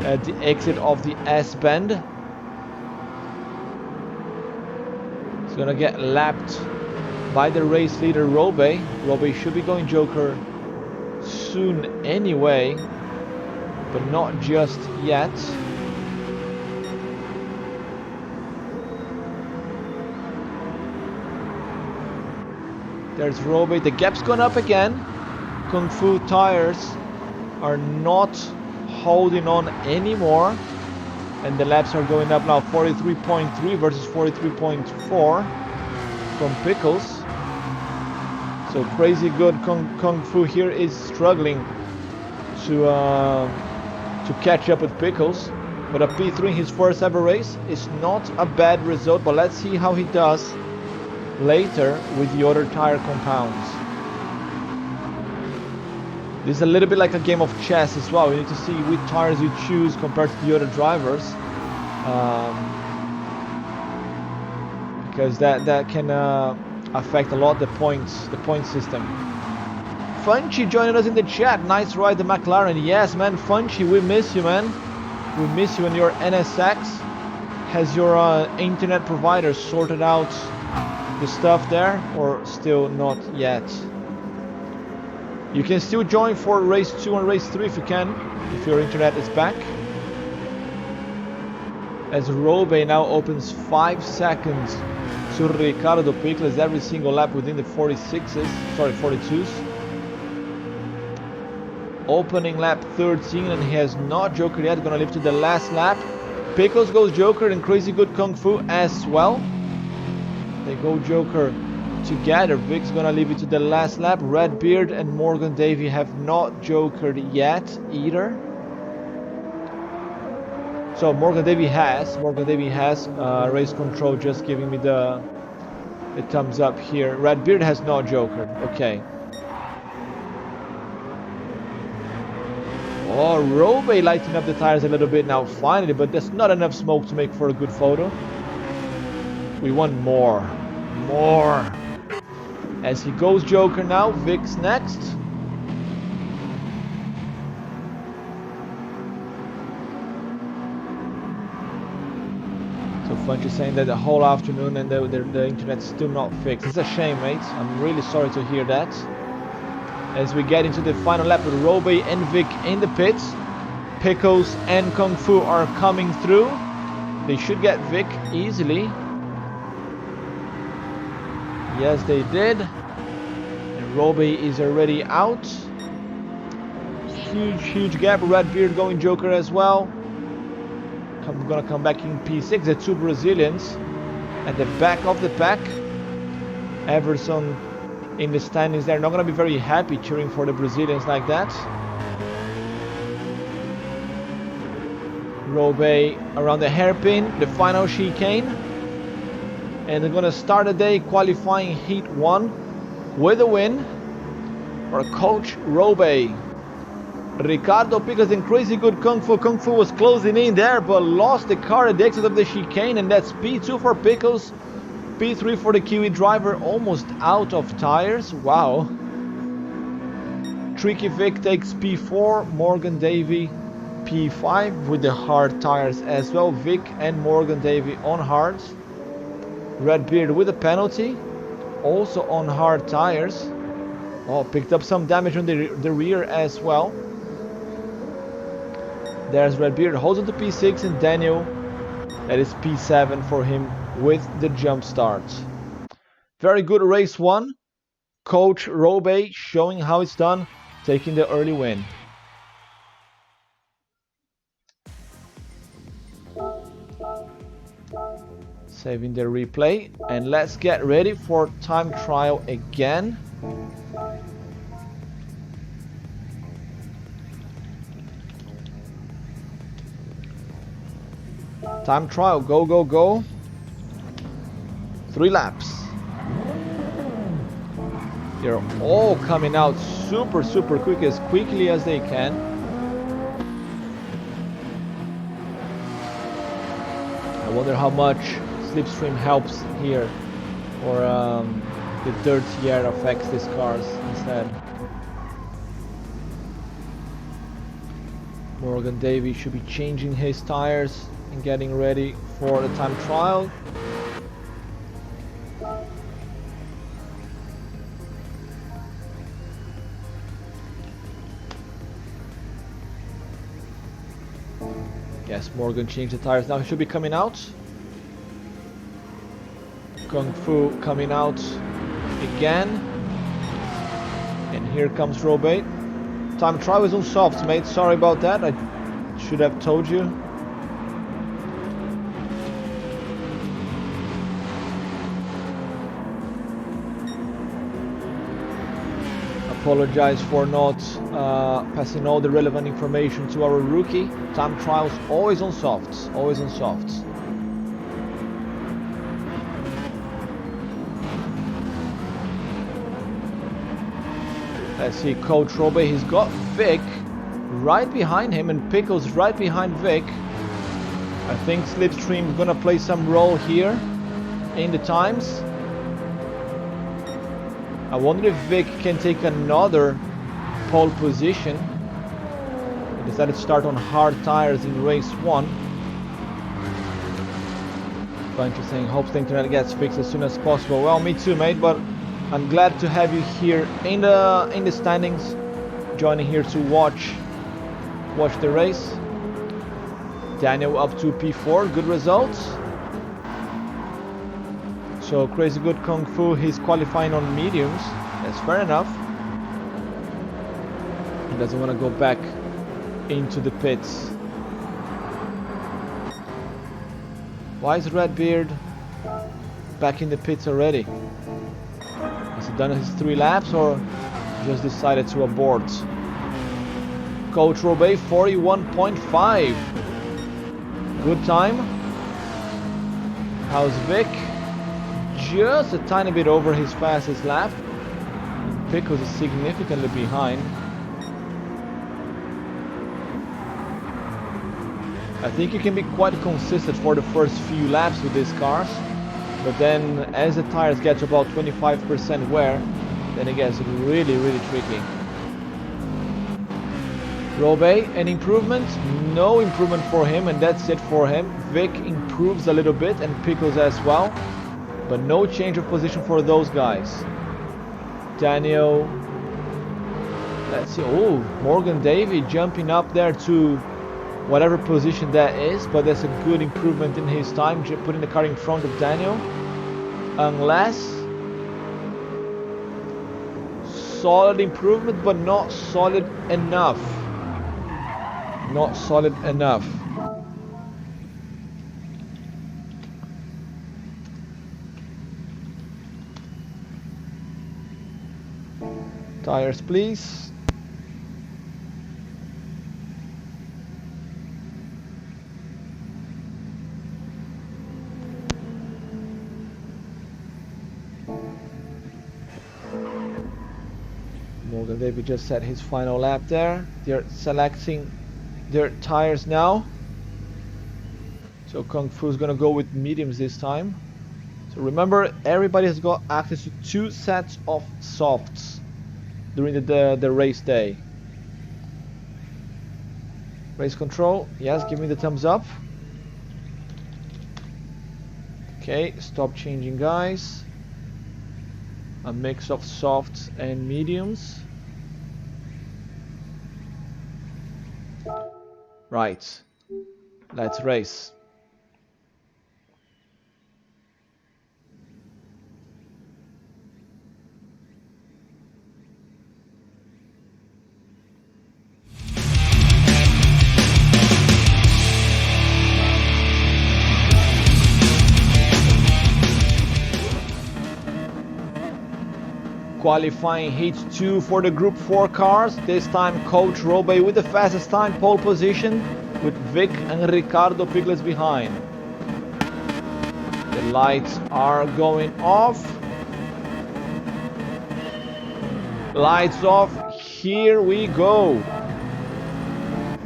at the exit of the S-bend. He's gonna get lapped by the race leader Robe. Robe should be going joker soon anyway, but not just yet. There's Robe. The gap's gone up again. Kung Fu tires are not holding on anymore, and the laps are going up now. 43.3 versus 43.4 from Pickles. So crazy good. Kung Fu here is struggling to catch up with Pickles, but a P3 in his first ever race is not a bad result. But let's see how he does later with the other tire compounds. This is a little bit like a game of chess as well. You need to see which tires you choose compared to the other drivers, because that can affect a lot the point system. Funchy joining us in the chat. Nice ride, the McLaren. Yes, man, Funchy, we miss you, man. We miss you. And your NSX has your internet provider sorted out the stuff there, or still not yet? You can still join for race 2 and race 3 if you can, if your internet is back. As Robe now opens 5 seconds to Ricardo Pickles every single lap within the 42s. Opening lap 13, and he has not jokered yet. Gonna live to the last lap. Pickles goes joker and Crazy Good Kung Fu as well. They go joker together. Vic's gonna leave it to the last lap. Redbeard and Morgan Davey have not jokered yet either. So Morgan Davey has. Race control just giving me the thumbs up here. Redbeard has not jokered. Okay. Oh, Robe lighting up the tires a little bit now finally, but there's not enough smoke to make for a good photo. We want more. More. As he goes joker now, Vic's next. So Funch is saying that the whole afternoon and the internet's still not fixed. It's a shame, mate. I'm really sorry to hear that. As we get into the final lap with Robe and Vic in the pits. Pickles and Kung Fu are coming through. They should get Vic easily. Yes, they did. And Robe is already out. Huge gap. Redbeard going joker as well. I'm gonna come back in P6. The two Brazilians at the back of the pack. Everson in the standings, they're not gonna be very happy cheering for the Brazilians like that. Robe around the hairpin, the final chicane. And they're gonna start the day qualifying heat 1 with a win for Coach Robe. Ricardo Pickles and Crazy Good Kung Fu. Kung Fu was closing in there, but lost the car at the exit of the chicane, and that's P2 for Pickles. P3 for the Kiwi driver, almost out of tires. Wow. Tricky Vic takes P4, Morgan Davey P5 with the hard tires as well. Vic and Morgan Davey on hards. Redbeard with a penalty, also on hard tires. Oh, picked up some damage on the rear as well. There's Redbeard, holds on to P6, and Daniel, that is P7 for him with the jump start. Very good race 1. Coach Robe showing how it's done, taking the early win. Saving the replay, and let's get ready for time trial again. Time trial, go. 3 laps. They're all coming out super quick, as quickly as they can. I wonder how much slipstream helps here, or the dirty air affects these cars instead. Morgan Davey should be changing his tires and getting ready for the time trial. Yes, Morgan changed the tires now. He should be coming out. Kung Fu coming out again. And here comes Robe. Time trial is on softs, mate. Sorry about that. I should have told you. Apologize for not passing all the relevant information to our rookie. Time trials always on softs, always on softs. Let's see, Coach Robe, he's got Vic right behind him and Pickles right behind Vic. I think Slipstream is gonna play some role here in the times. I wonder if Vic can take another pole position. He decided to start on hard tires in race 1. Bunch of saying, hope the internet gets fixed as soon as possible. Well, me too, mate, but I'm glad to have you here in the standings, joining here to watch the race. Daniel up to P4, good results. So Crazy Good Kung Fu, he's qualifying on mediums. That's fair enough. doesn't want to go back into the pits. Why is Redbeard back in the pits already? Has he done his 3 laps or just decided to abort? Coach Robey 41.5. Good time. How's Vic? Just a tiny bit over his fastest lap. Pickles is significantly behind. I think you can be quite consistent for the first few laps with these cars, but then as the tires get to about 25% wear, then it gets really tricky. Robey, an improvement? No improvement for him, and that's it for him. Vic improves a little bit, and Pickles as well, but no change of position for those guys. Daniel, let's see, oh, Morgan Davey jumping up there to whatever position that is, but that's a good improvement in his time, putting the car in front of Daniel. Unless solid improvement, but not solid enough. Not solid enough. Tires, please. Morgan David just set his final lap there. They're selecting their tires now. So Kung Fu's gonna go with mediums this time. So remember, everybody has got access to 2 sets of softs during the race day. Race control, yes, give me the thumbs up. Okay, stop changing guys. A mix of softs and mediums. Right, let's race. Qualifying heat 2 for the Group 4 cars. This time Coach Robey with the fastest time, pole position, with Vic and Ricardo Pickles behind. The lights are going off. Lights off. Here we go.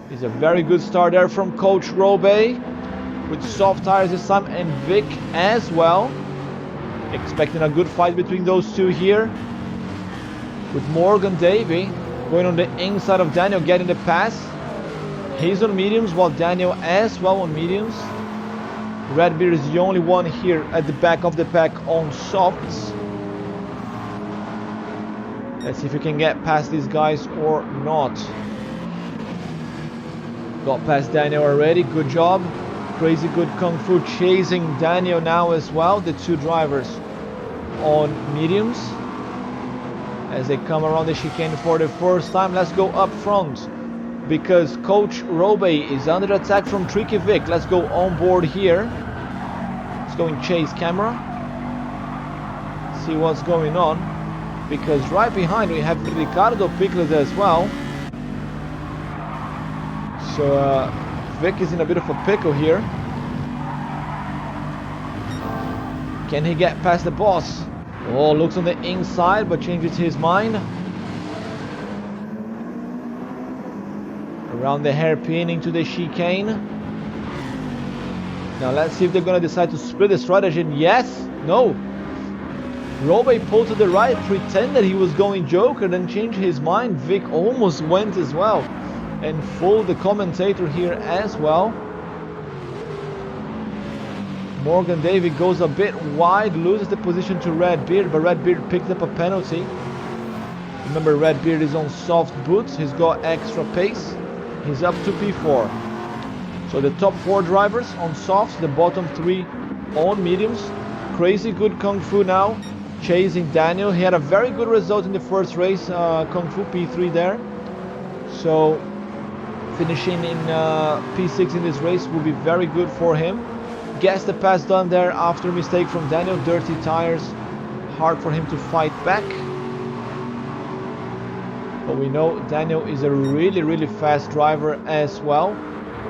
It's a very good start there from Coach Robey with soft tires this time, and Vic as well. Expecting a good fight between those two here. With Morgan Davey going on the inside of Daniel, getting the pass. He's on mediums, while Daniel as well on mediums. Redbeard is the only one here at the back of the pack on softs. Let's see if we can get past these guys or not. Got past Daniel already, good job. Crazy good Kung Fu chasing Daniel now as well, the 2 drivers on mediums. As they come around the chicane for the first time, let's go up front because Coach Robey is under attack from Tricky Vic. Let's go on board here. Let's go in chase camera. See what's going on, because right behind we have Ricardo Pickles as well. So Vic is in a bit of a pickle here. Can he get past the boss? Oh, looks on the inside but changes his mind. Around the hairpin into the chicane. Now let's see if they're gonna decide to split the strategy. Yes, no. Robey pulled to the right, pretended he was going Joker, then changed his mind. Vic almost went as well and fooled the commentator here as well. Morgan Davey goes a bit wide, loses the position to Redbeard, but Redbeard picked up a penalty. Remember, Redbeard is on soft boots, he's got extra pace. He's up to P4. So the top 4 drivers on softs, the bottom 3 on mediums. Crazy good Kung Fu now, chasing Daniel. He had a very good result in the first race, Kung Fu P3 there. So finishing in P6 in this race will be very good for him. Gets the pass done there after a mistake from Daniel. Dirty tires, hard for him to fight back. But we know Daniel is a really fast driver as well.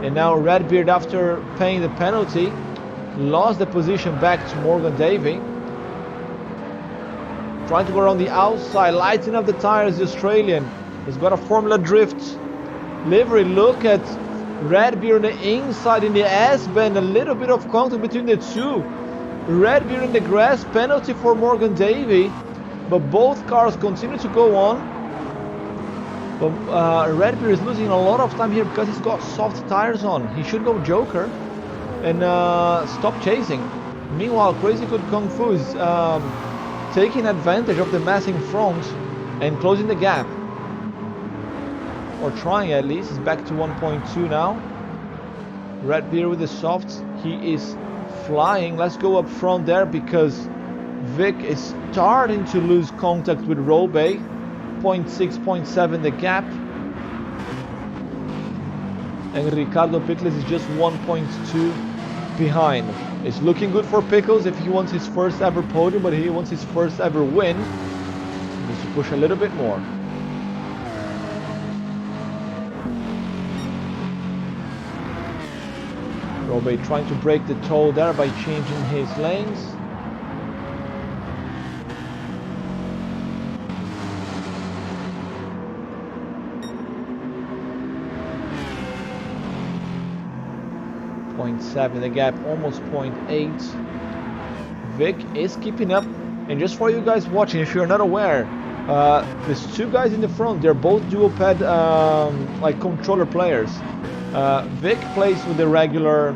And now Redbeard, after paying the penalty, lost the position back to Morgan Davey. Trying to go around the outside, lighting up the tires, the Australian. He's got a Formula Drift livery. Look at Redbeard on the inside in the S-bend. A little bit of contact between the two. Redbeard in the grass, penalty for Morgan Davey. But both cars continue to go on. But Redbeard is losing a lot of time here because he's got soft tires on. He should go Joker and stop chasing. Meanwhile, Crazy Good Kung Fu is taking advantage of the mass in front and closing the gap. Or trying at least. He's back to 1.2 now. Redbeard with the softs. He is flying. Let's go up front there because Vic is starting to lose contact with Robey. 0.6, 0.7 the gap. And Ricardo Pickles is just 1.2 behind. It's looking good for Pickles if he wants his first ever podium, but he wants his first ever win. He needs to push a little bit more. Robey trying to break the toe there by changing his lanes. The gap almost 0.8. Vic is keeping up, and just for you guys watching, if you're not aware, there's two guys in the front. They're both dual pad like controller players. Vic plays with the regular,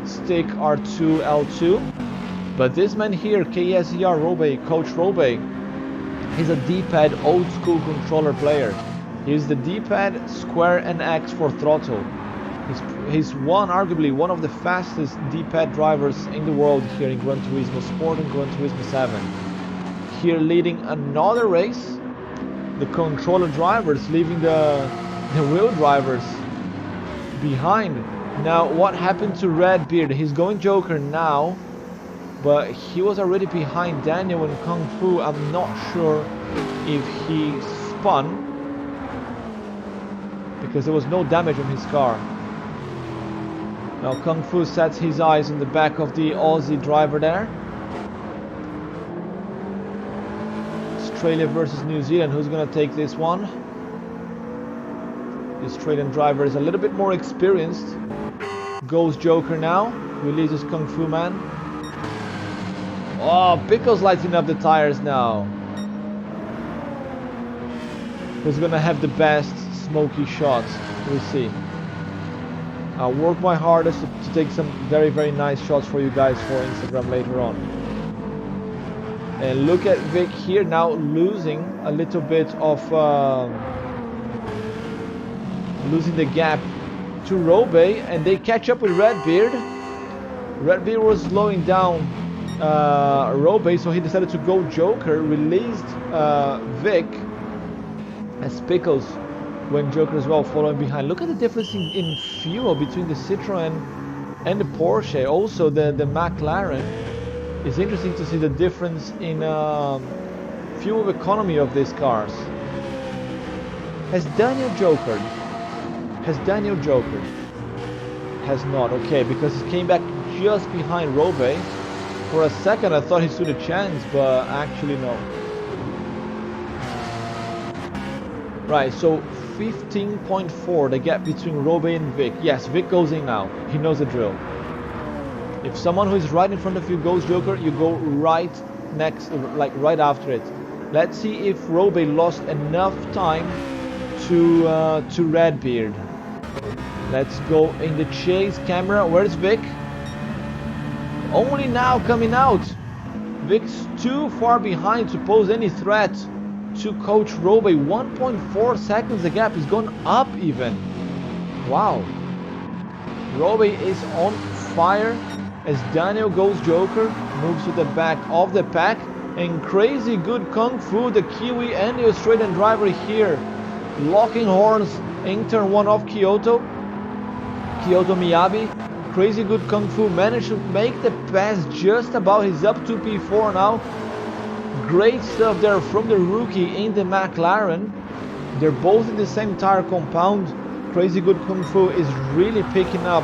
stick R2 L2, but this man here, KSER Robey, Coach Robey, he's a D-pad old school controller player. He's the D-pad square and X for throttle. He's arguably one of the fastest D-pad drivers in the world here in Gran Turismo Sport and Gran Turismo 7. Here leading another race, the controller drivers leaving the wheel drivers behind. Now what happened to Redbeard? He's going Joker now, but he was already behind Daniel and Kung Fu. I'm not sure if he spun because there was no damage on his car. Now Kung Fu sets his eyes on the back of the Aussie driver there. Australia versus New Zealand. Who's going to take this one? The Australian driver is a little bit more experienced. Goes Joker now. Releases Kung Fu Man. Oh, Pickles lighting up the tires now. Who's going to have the best smoky shots? We'll see. I'll work my hardest to take some very nice shots for you guys for Instagram later on. And look at Vic here now losing a little bit of losing the gap to Robey, and they catch up with Redbeard. Redbeard was slowing down Robey, so he decided to go Joker, released Vic as Pickles went Joker as well, following behind. Look at the difference in fuel between the Citroen and the Porsche. Also the McLaren. It's interesting to see the difference in fuel economy of these cars. Has Daniel jokered? Has Daniel jokered? Has not. Okay, because he came back just behind Robey. For a second I thought he stood a chance, but actually no. Right, so 15.4 the gap between Robey and Vic. Yes, Vic goes in now. He knows the drill. If someone who is right in front of you goes Joker, you go right next, like right after it. Let's see if Robey lost enough time to Redbeard. Let's go in the chase camera. Where's Vic? Only now coming out. Vic's too far behind to pose any threat to Coach Robey. 1.4 seconds the gap is going up even. Wow. Robey is on fire as Daniel goes Joker, moves to the back of the pack, and Crazy Good Kung Fu, the Kiwi and the Australian driver here, Locking horns in turn 1 of Kyoto. Kyoto Miyabi, crazy good Kung Fu, managed to make the pass just about. He's up to P4 now. Great stuff there from the rookie in the McLaren. They're both in the same tire compound. Crazy good Kung Fu is really picking up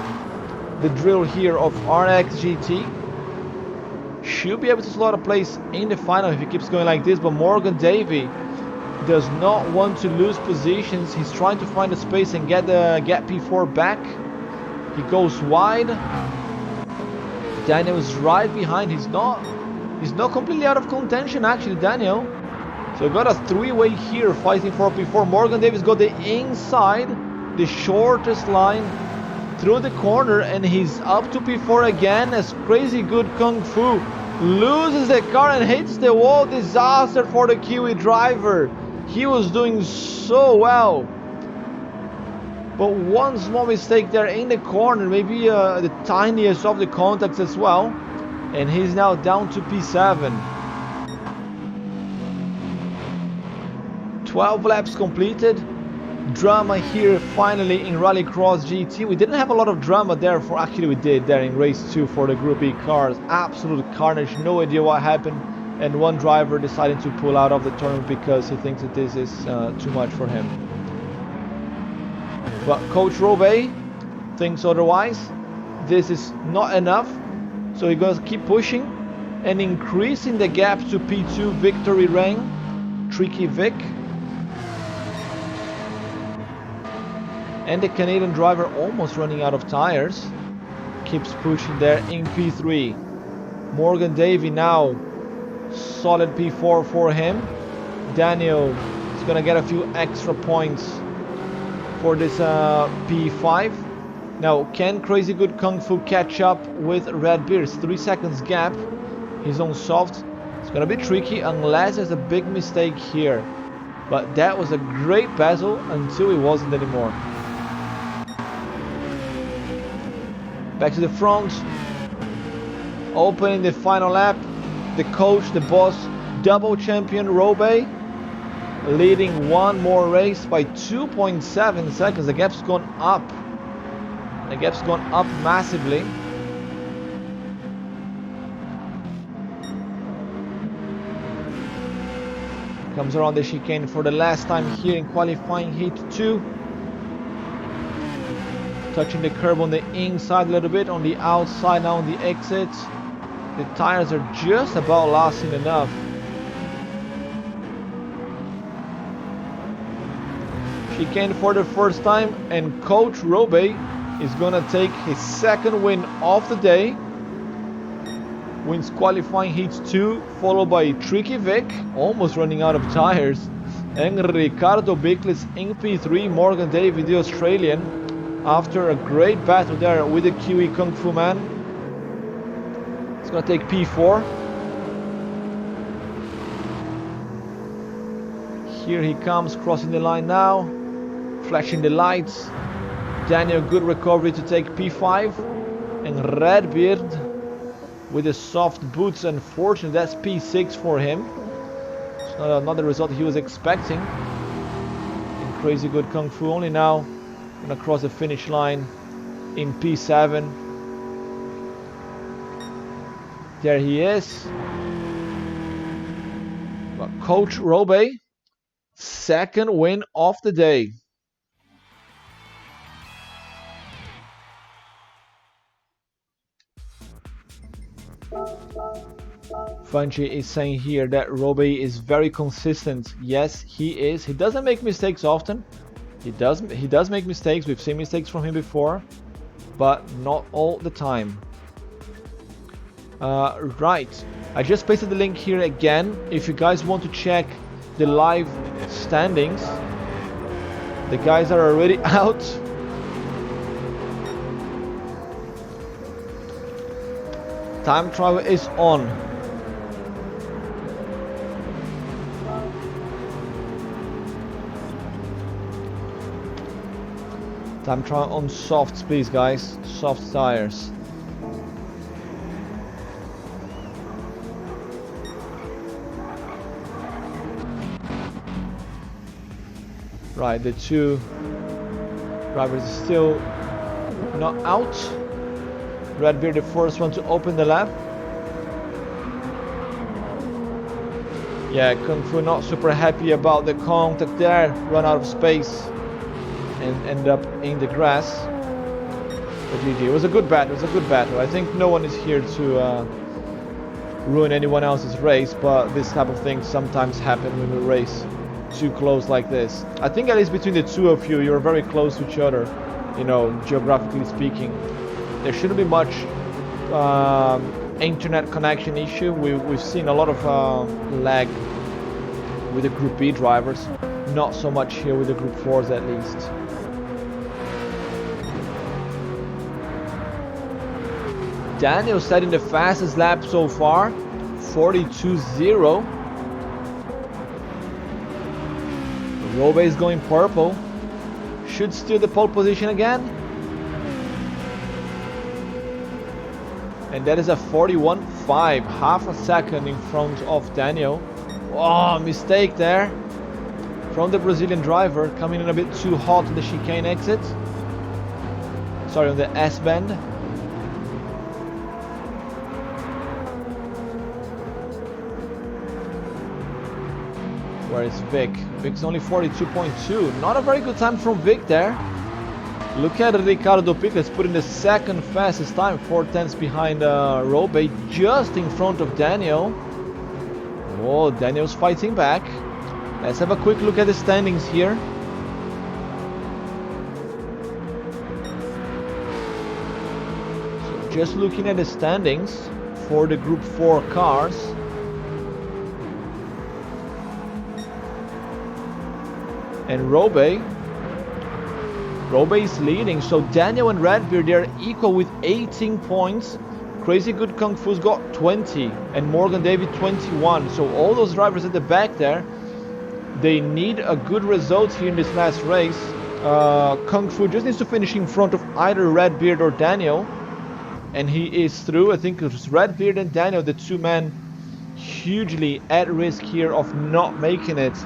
the drill here of RXGT. Should be able to slot a place in the final if he keeps going like this, but Morgan Davey does not want to lose positions. He's trying to find a space and get P4 back. He goes wide. Daniel is right behind. He's not completely out of contention actually, Daniel. So got a three-way here fighting for P4. Morgan Davis got the inside, the shortest line through the corner, and he's up to P4 again as crazy good Kung Fu loses the car and hits the wall. Disaster for the Kiwi driver. He was doing so well, but one small mistake there in the corner, maybe the tiniest of the contacts as well, and he's now down to P7. 12 laps completed. Drama here finally in Rallycross GT. We didn't have a lot of drama there for, actually we did there in race 2 for the Group E cars. Absolute carnage, no idea what happened, and one driver deciding to pull out of the tournament because he thinks that this is too much for him. But Coach Robey thinks otherwise. This is not enough, so he's going to keep pushing and increasing the gap to P2 Victory Reign. Tricky Vic. And the Canadian driver almost running out of tires. Keeps pushing there in P3. Morgan Davey now solid P4 for him. Daniel is going to get a few extra points for this P5. Now, can Crazy Good Kung Fu catch up with Red Beers? 3 seconds gap. He's on soft. It's going to be tricky unless there's a big mistake here. But that was a great battle until it wasn't anymore. Back to the front. Opening the final lap. The coach, the boss, double champion Robey, leading one more race by 2.7 seconds. The gap's gone up. The gap's gone up massively. Comes around the chicane for the last time here in qualifying heat 2. Touching the curb on the inside a little bit, on the outside now on the exit. The tires are just about lasting enough. Chicane for the first time, and Coach Robey is gonna take his second win of the day. Wins qualifying heat 2, followed by Tricky Vic, almost running out of tires, and Ricardo Bickless in P3. Morgan Davey, the Australian, after a great battle there with the Kiwi Kung Fu man. It's gonna take P4. Here he comes, crossing the line now, flashing the lights. Daniel, good recovery to take P5. And Redbeard with the soft boots, unfortunately that's P6 for him. It's not the result he was expecting. And Crazy Good Kung Fu only now gonna cross the finish line in P7. There he is. But Coach Robey, second win of the day. Funchi is saying here that Robey is very consistent. Yes, he is. He doesn't make mistakes often. He does make mistakes. We've seen mistakes from him before, but not all the time. Right. I just pasted the link here again. If you guys want to check the live standings, the guys are already out. Time trial is on. Time trial on softs, please, guys. Soft tires. Right, the two drivers still not out. Redbeard the first one to open the lap. Yeah, Kung Fu not super happy about the contact there. Run out of space and end up in the grass. But GG, it was a good battle. It was a good battle. I think no one is here to ruin anyone else's race, but this type of thing sometimes happen when we race too close like this. I think at least between the two of you, you're very close to each other, you know, geographically speaking. There shouldn't be much internet connection issue. We've seen a lot of lag with the Group B drivers, not so much here with the Group 4s at least. Daniel setting the fastest lap so far, 42.0. Robe is going purple, should steal the pole position again. And that is a 41.5, half a second in front of Daniel. Oh, mistake there from the Brazilian driver, coming in a bit too hot on the chicane exit. Sorry, on the S-bend. Where is Vic? Vic's only 42.2. Not a very good time from Vic there. Look at Ricardo Pickles putting the second fastest time, 4/10 behind Robe, just in front of Daniel. Oh, Daniel's fighting back. Let's have a quick look at the standings here. So just looking at the standings for the Group 4 cars. And Robe is leading, so Daniel and Redbeard, they're equal with 18 points. Crazy Good Kung Fu's got 20 and Morgan David 21. So all those drivers at the back there, they need a good result here in this last race. Kung Fu just needs to finish in front of either Redbeard or Daniel, and he is through. I think it's Redbeard and Daniel, the two men hugely at risk here of not making it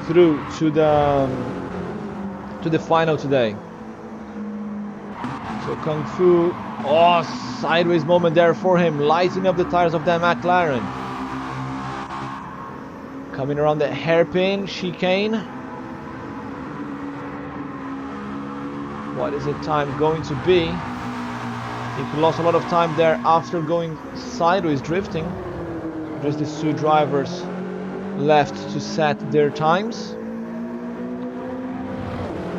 through to the final today. So Kung Fu, oh, sideways moment there for him, lighting up the tires of that McLaren. Coming around the hairpin chicane. What is the time going to be? I think he lost a lot of time there after going sideways drifting. Just these two drivers left to set their times.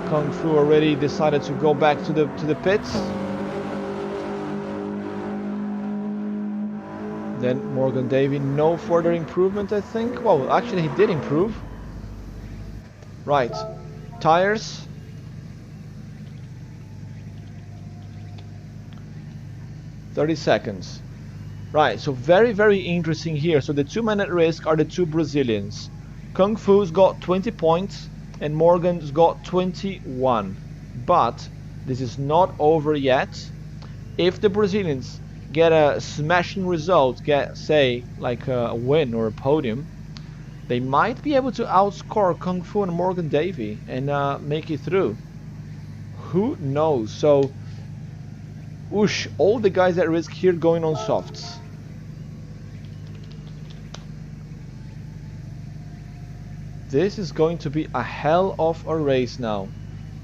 Kung Fu already decided to go back to the pits. Then Morgan Davey, no further improvement, I think. Well, actually he did improve. Right, tires. "30 seconds. Right, so very, very interesting here. So the two men at risk are the two Brazilians. Kung Fu's got 20 points and Morgan's got 21. But this is not over yet. If the Brazilians get a smashing result, get, say, like a win or a podium, they might be able to outscore Kung Fu and Morgan Davey and make it through. Who knows? So, whoosh, all the guys at risk here going on softs. This is going to be a hell of a race now.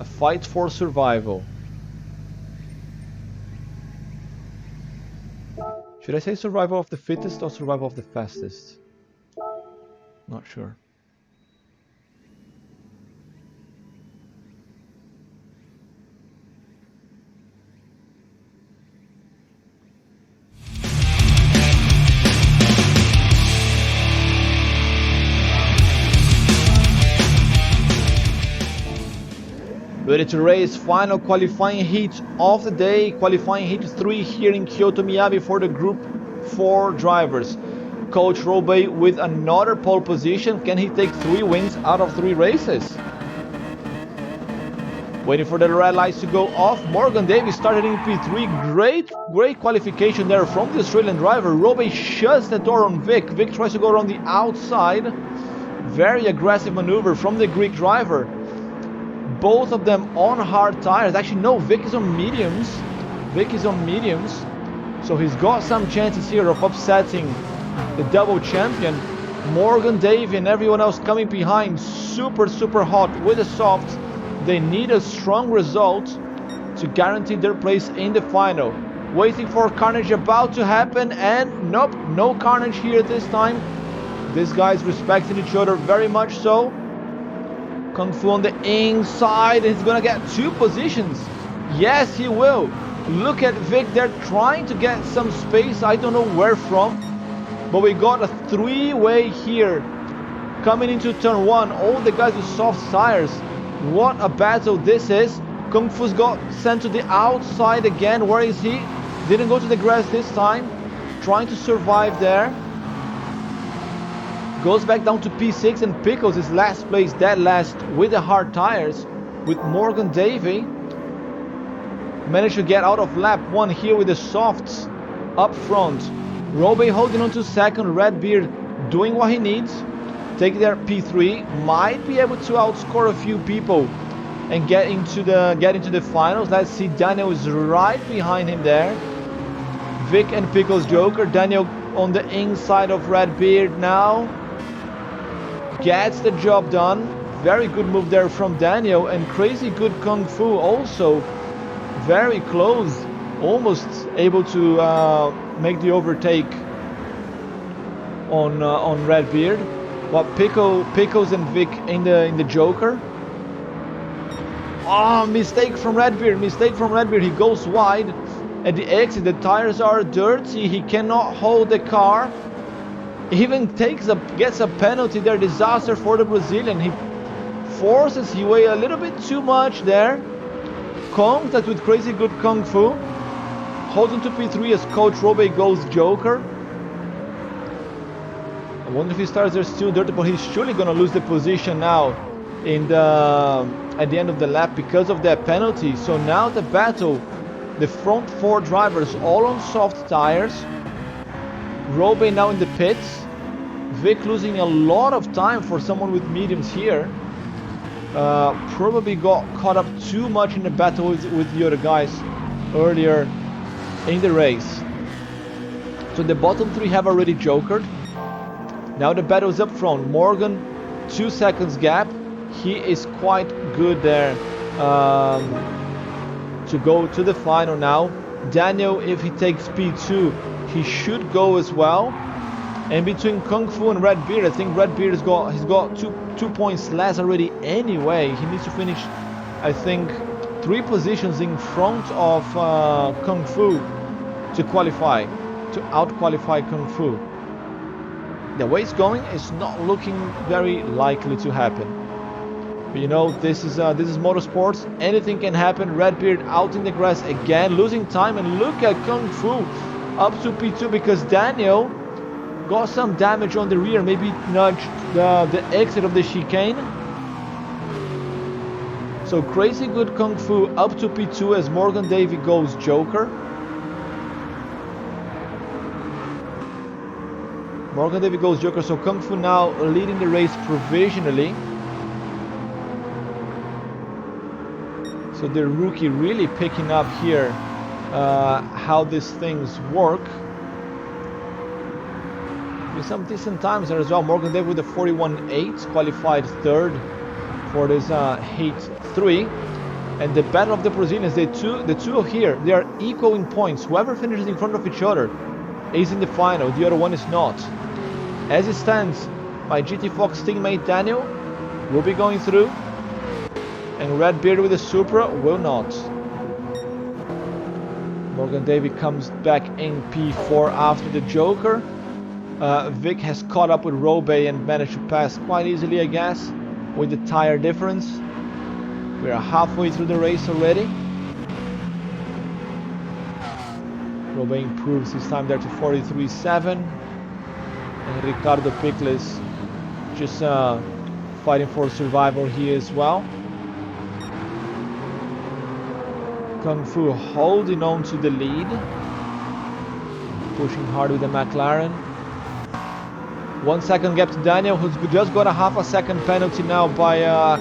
A fight for survival. Should I say survival of the fittest or survival of the fastest? Not sure. Ready to race, final qualifying heat of the day, qualifying heat 3 here in Kyoto Miyabi for the Group 4 drivers. Coach Robe with another pole position. Can he take 3 wins out of 3 races? Waiting for the red lights to go off. Morgan Davis started in P3. Great qualification there from the Australian driver. Robe shuts the door on Vic. Vic tries to go around the outside. Very aggressive maneuver from the Greek driver. both of them on hard tires. Actually, no, Vic is on mediums. So he's got some chances here of upsetting the double champion. Morgan, Davey, and everyone else coming behind, super hot with the softs. They need a strong result to guarantee their place in the final. Waiting for carnage about to happen, and nope, no carnage here this time. These guys respecting each other very much so. Kung Fu on the inside, he's gonna get 2 positions. Yes, he will. Look at Vic, they're trying to get some space, I don't know where from. But we got a 3-way here. Coming into turn 1, all the guys with soft tires. What a battle this is. Kung Fu's got sent to the outside again. Where is he? Didn't go to the grass this time. Trying to survive there. Goes back down to P6, and Pickles is last place, dead last with the hard tires. With Morgan Davey. Managed to get out of lap 1 here with the softs up front. Robe holding on to second. Redbeard doing what he needs. Take their P3. Might be able to outscore a few people and get into the finals. Let's see, Daniel is right behind him there. Vic and Pickles Joker. Daniel on the inside of Redbeard now. Gets the job done. Very good move there from Daniel, and crazy good Kung Fu also. Very close. Almost able to make the overtake on Redbeard. But Pickles and Vic in the Joker. Oh, mistake from Redbeard. He goes wide at the exit. The tires are dirty. He cannot hold the car. Even gets a penalty there. Disaster for the Brazilian. He forces his way a little bit too much there. Contact with crazy good Kung Fu. Holds on to P3 as Coach Robe goes Joker. I wonder if his tires are still dirty, but he's surely gonna lose the position now at the end of the lap because of that penalty. So now the battle, the front 4 drivers all on soft tires. Robe now in the pits. Vic losing a lot of time for someone with mediums here. Probably got caught up too much in the battle with the other guys earlier in the race. So the bottom 3 have already jokered. Now the battle is up front. Morgan, 2 seconds gap. He is quite good there to go to the final now. Daniel, if he takes P2, he should go as well. And between Kung Fu and Redbeard, I think Redbeard he's got two points less already anyway. He needs to finish, I think, 3 positions in front of Kung Fu to qualify, to out-qualify Kung Fu. The way it's going is not looking very likely to happen. But you know, this is motorsports. Anything can happen. Redbeard out in the grass again, losing time, and look at Kung Fu up to P2 because Daniel got some damage on the rear, maybe nudged the exit of the chicane. So crazy good Kung Fu up to P2 as Morgan Davey goes Joker. Morgan Davey goes Joker, so Kung Fu now leading the race provisionally. So the rookie really picking up here how these things work. With some decent times there as well. Morgan Davey with a 41.8, qualified 3rd for this Heat 3. And the battle of the Brazilians, the two here, they are equal in points. Whoever finishes in front of each other is in the final, the other one is not. As it stands, my GT Fox teammate Daniel will be going through, and Redbeard with the Supra will not. Morgan Davey comes back in P4 after the Joker. Vic has caught up with Robe and managed to pass quite easily, I guess, with the tire difference. We are halfway through the race already. Robe improves his time there to 43.7. And Ricardo Pickles just fighting for survival here as well. Kung Fu holding on to the lead. Pushing hard with the McLaren. 1 second gap to Daniel, who's just got a half a second penalty now by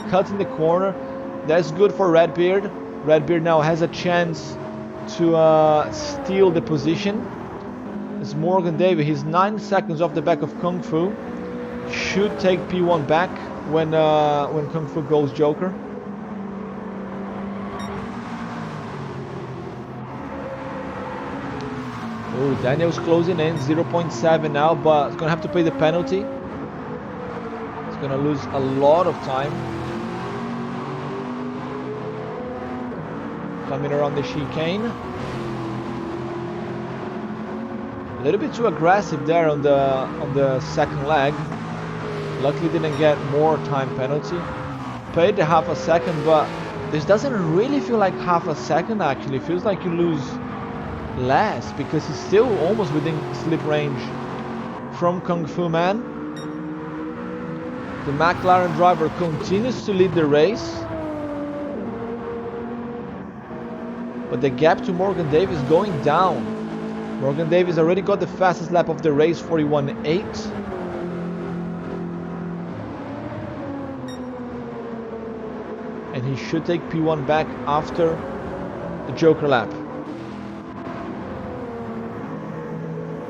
cutting the corner. That's good for Redbeard. Redbeard now has a chance to steal the position. It's Morgan Davey. He's 9 seconds off the back of Kung Fu. Should take P1 back when Kung Fu goes Joker. Oh, Daniel's closing in, 0.7 now, but he's gonna have to pay the penalty. He's gonna lose a lot of time. Coming around the chicane. A little bit too aggressive there on the second leg. Luckily didn't get more time penalty. Paid the half a second, but this doesn't really feel like half a second actually. It feels like you lose less because he's still almost within slip range from Kung Fu Man. The McLaren driver continues to lead the race, but the gap to Morgan Davis is going down. Morgan Davis already got the fastest lap of the race, 41.8. And he should take P1 back after the Joker lap.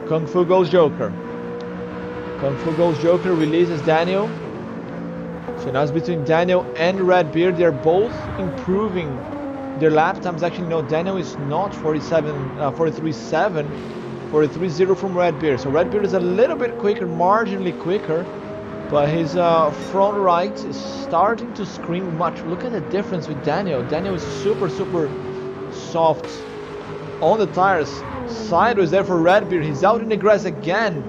Kung Fu goes Joker. Kung Fu goes Joker, releases Daniel. So now it's between Daniel and Redbeard. They're both improving their lap times. Actually, no, Daniel is not 43.7, 43.0 from Redbeard. So Redbeard is a little bit quicker, marginally quicker. But his front right is starting to scream much. Look at the difference with Daniel. Daniel is super soft on the tires. Sideways there for Redbeard. He's out in the grass again.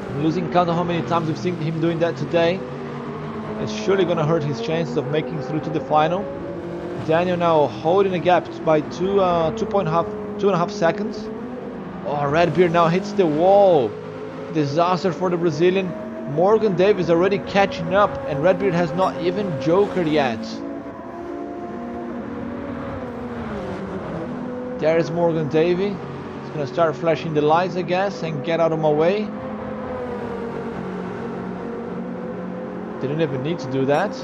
I'm losing count of how many times we've seen him doing that today. It's surely going to hurt his chances of making through to the final. Daniel now holding a gap by 2.5 seconds. Oh, Redbeard now hits the wall. Disaster for the Brazilian. Morgan Davis already catching up, and Redbeard has not even jokered yet. There's Morgan Davey. He's gonna start flashing the lights, I guess, and get out of my way. Didn't even need to do that.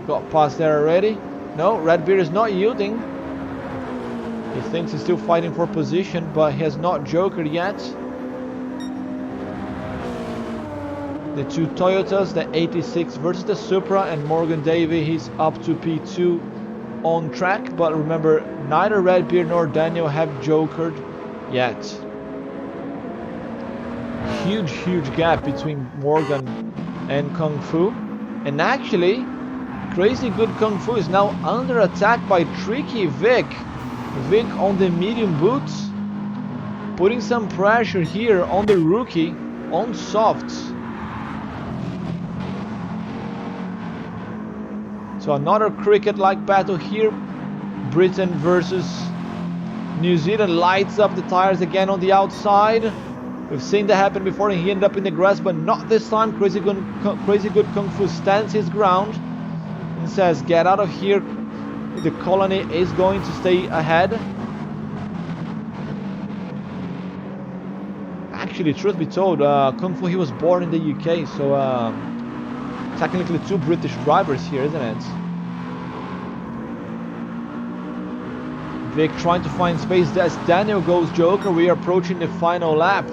Got past there already. No, Redbeard is not yielding. He thinks he's still fighting for position, but he has not jokered yet. The two Toyotas, the 86 versus the Supra, and Morgan Davey, he's up to P2 on track. But remember, neither Redbeard nor Daniel have jokered yet. Huge gap between Morgan and Kung Fu. And actually, Crazy Good Kung Fu is now under attack by Tricky Vic. Vic on the medium boots, putting some pressure here on the rookie on softs. So another cricket-like battle here. Britain versus New Zealand. Lights up the tires again on the outside. We've seen that happen before, and he ended up in the grass, but not this time. Crazy Good Kung Fu stands his ground and says, get out of here. The colony is going to stay ahead. Actually, truth be told, Kung Fu, he was born in the UK, so technically two British drivers here, isn't it? Vic trying to find space as Daniel goes Joker. We are approaching the final lap.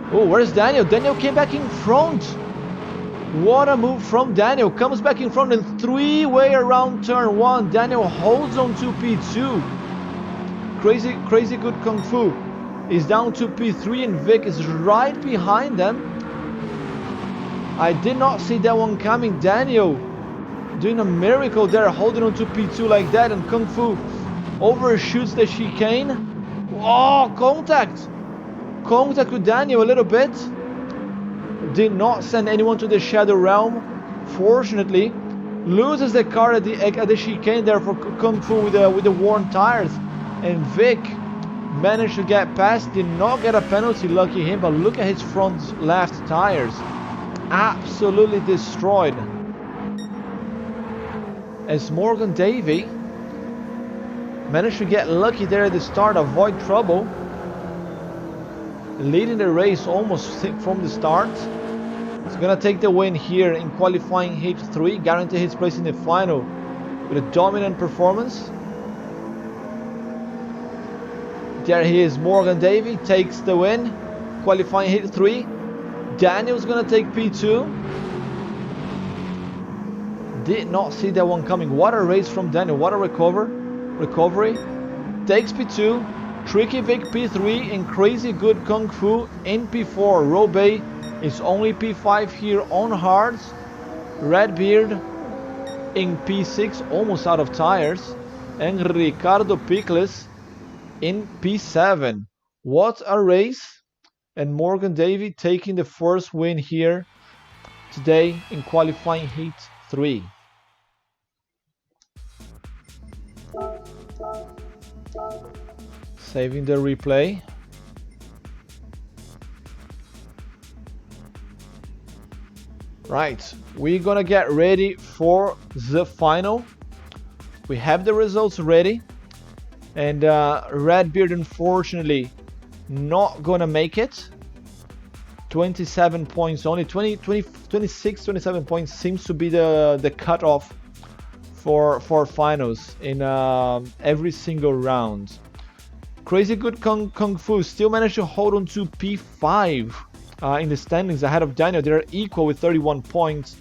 Oh, where's Daniel? Daniel came back in front. What a move from Daniel. Comes back in front and three-way around turn one. Daniel holds on to P2. Crazy Good Kung Fu is down to P3, and Vic is right behind them. I did not see that one coming. Daniel doing a miracle there, holding on to P2 like that, and Kung Fu overshoots the chicane. Oh, contact with Daniel a little bit. Did not send anyone to the Shadow Realm. Fortunately, loses the car at the chicane there for Kung Fu with the worn tires. And Vic managed to get past, did not get a penalty, lucky him, but look at his front left tires. Absolutely destroyed. As Morgan Davey managed to get lucky there at the start, avoid trouble. Leading the race almost from the start. He's gonna take the win here in qualifying heat 3, guarantee his place in the final. with a dominant performance. There he is, Morgan Davey takes the win. Qualifying hit 3. Daniel's gonna take P2. Did not see that one coming. What a race from Daniel. What a recovery. Takes P2. Tricky Vic P3 and Crazy Good Kung Fu in P4. Robey is only P5 here on hards. Redbeard in P6, almost out of tires. And Ricardo Pickles in P7. What a race. And Morgan Davey taking the first win here today in qualifying heat 3. Saving the replay. Right, we're gonna get ready for the final. We have the results ready. And Redbeard, unfortunately, not gonna make it. 27 points only. 26, 27 points seems to be the cutoff for finals in every single round. Crazy Good Kung Fu still managed to hold on to P5 in the standings ahead of Daniel. They're equal with 31 points.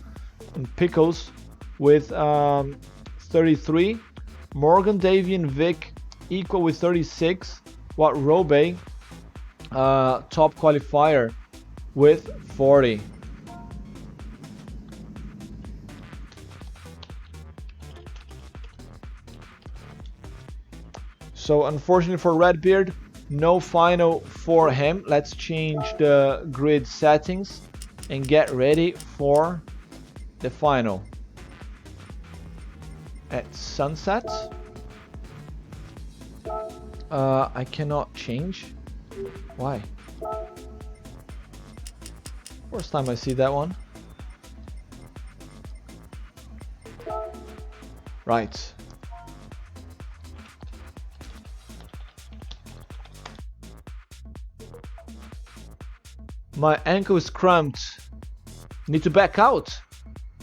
And Pickles with 33. Morgan, Davey, and Vic equal with 36. What Robey, top qualifier, with 40. So unfortunately for Redbeard, no final for him. Let's change the grid settings and get ready for the final. At sunset. I cannot change. Why? First time I see that one. Right. My ankle is cramped. Need to back out.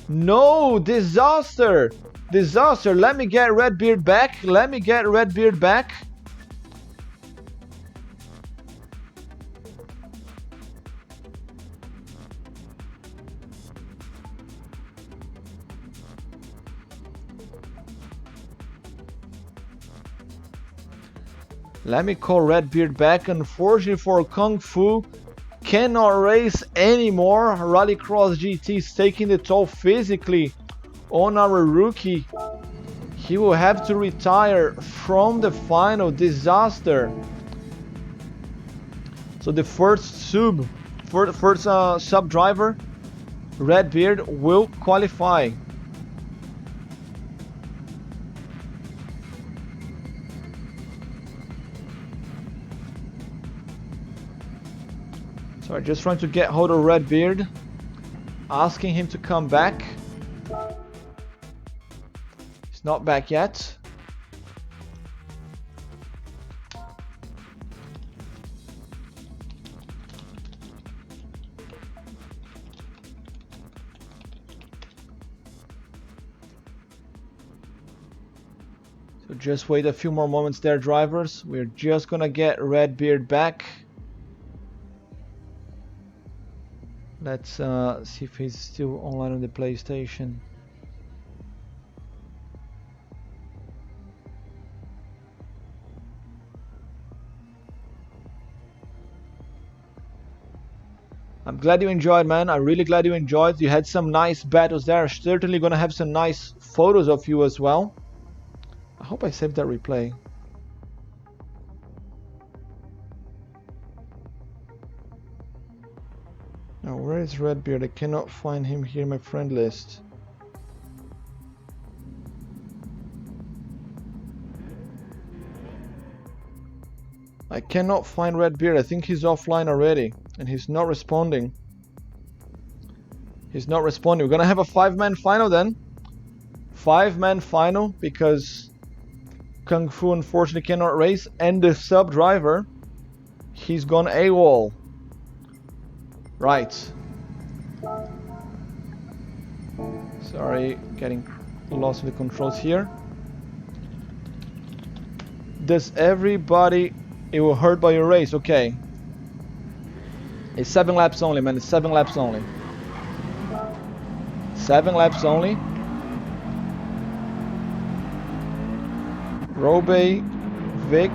No, disaster. Disaster. Let me get Redbeard back. Let me get Redbeard back. Let me call Redbeard back. Unfortunately for Kung Fu, cannot race anymore. Rallycross GT is taking the toll physically on our rookie. He will have to retire from the final. Disaster. So the first sub driver, Redbeard, will qualify. So I'm just trying to get hold of Redbeard, asking him to come back. He's not back yet. So just wait a few more moments there, drivers. We're just gonna get Redbeard back. Let's see if he's still online on the PlayStation. I'm glad you enjoyed, man. I'm really glad you enjoyed. You had some nice battles there. Certainly gonna have some nice photos of you as well. I hope I saved that replay. Now, where is Redbeard? I cannot find him here in my friend list. I cannot find Redbeard. I think he's offline already and he's not responding. He's not responding. We're gonna have a 5-man final then. 5-man final because Kung Fu unfortunately cannot race, and the sub driver, he's gone AWOL. Right. Sorry, getting Lost the controls here. Does everybody... It will hurt by your race, okay. It's 7 laps only, man, it's 7 laps only. 7 laps only. Robe, Vic,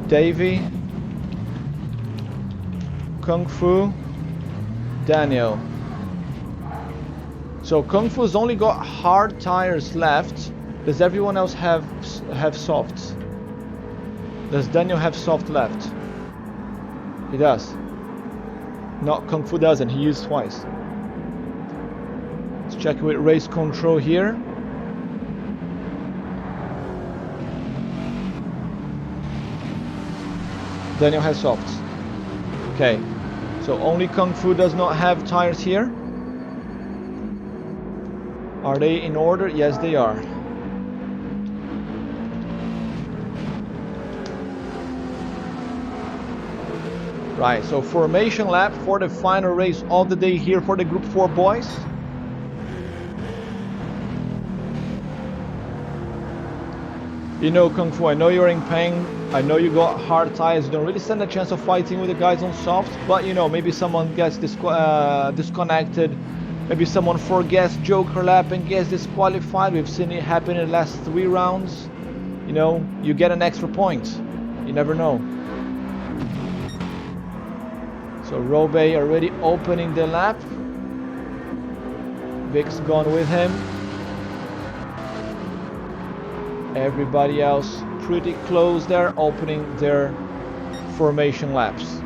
Davey, Kung Fu, Daniel. So Kung Fu's only got hard tires left. Does everyone else have softs? Does Daniel have soft left? He does. No, Kung Fu doesn't. He used twice. Let's check with race control here. Daniel has softs. Okay. So only Kung Fu does not have tires here. Are they in order? Yes, they are. Right, so formation lap for the final race of the day here for the Group 4 boys. You know, Kung Fu, I know you're in pain. I know you got hard tires. You don't really stand a chance of fighting with the guys on soft. But, you know, maybe someone gets disconnected. Maybe someone forgets Joker lap and gets disqualified. We've seen it happen in the last 3 rounds. You know, you get an extra point. You never know. So Robe already opening the lap. Vic's gone with him. Everybody else pretty close there, opening their formation laps.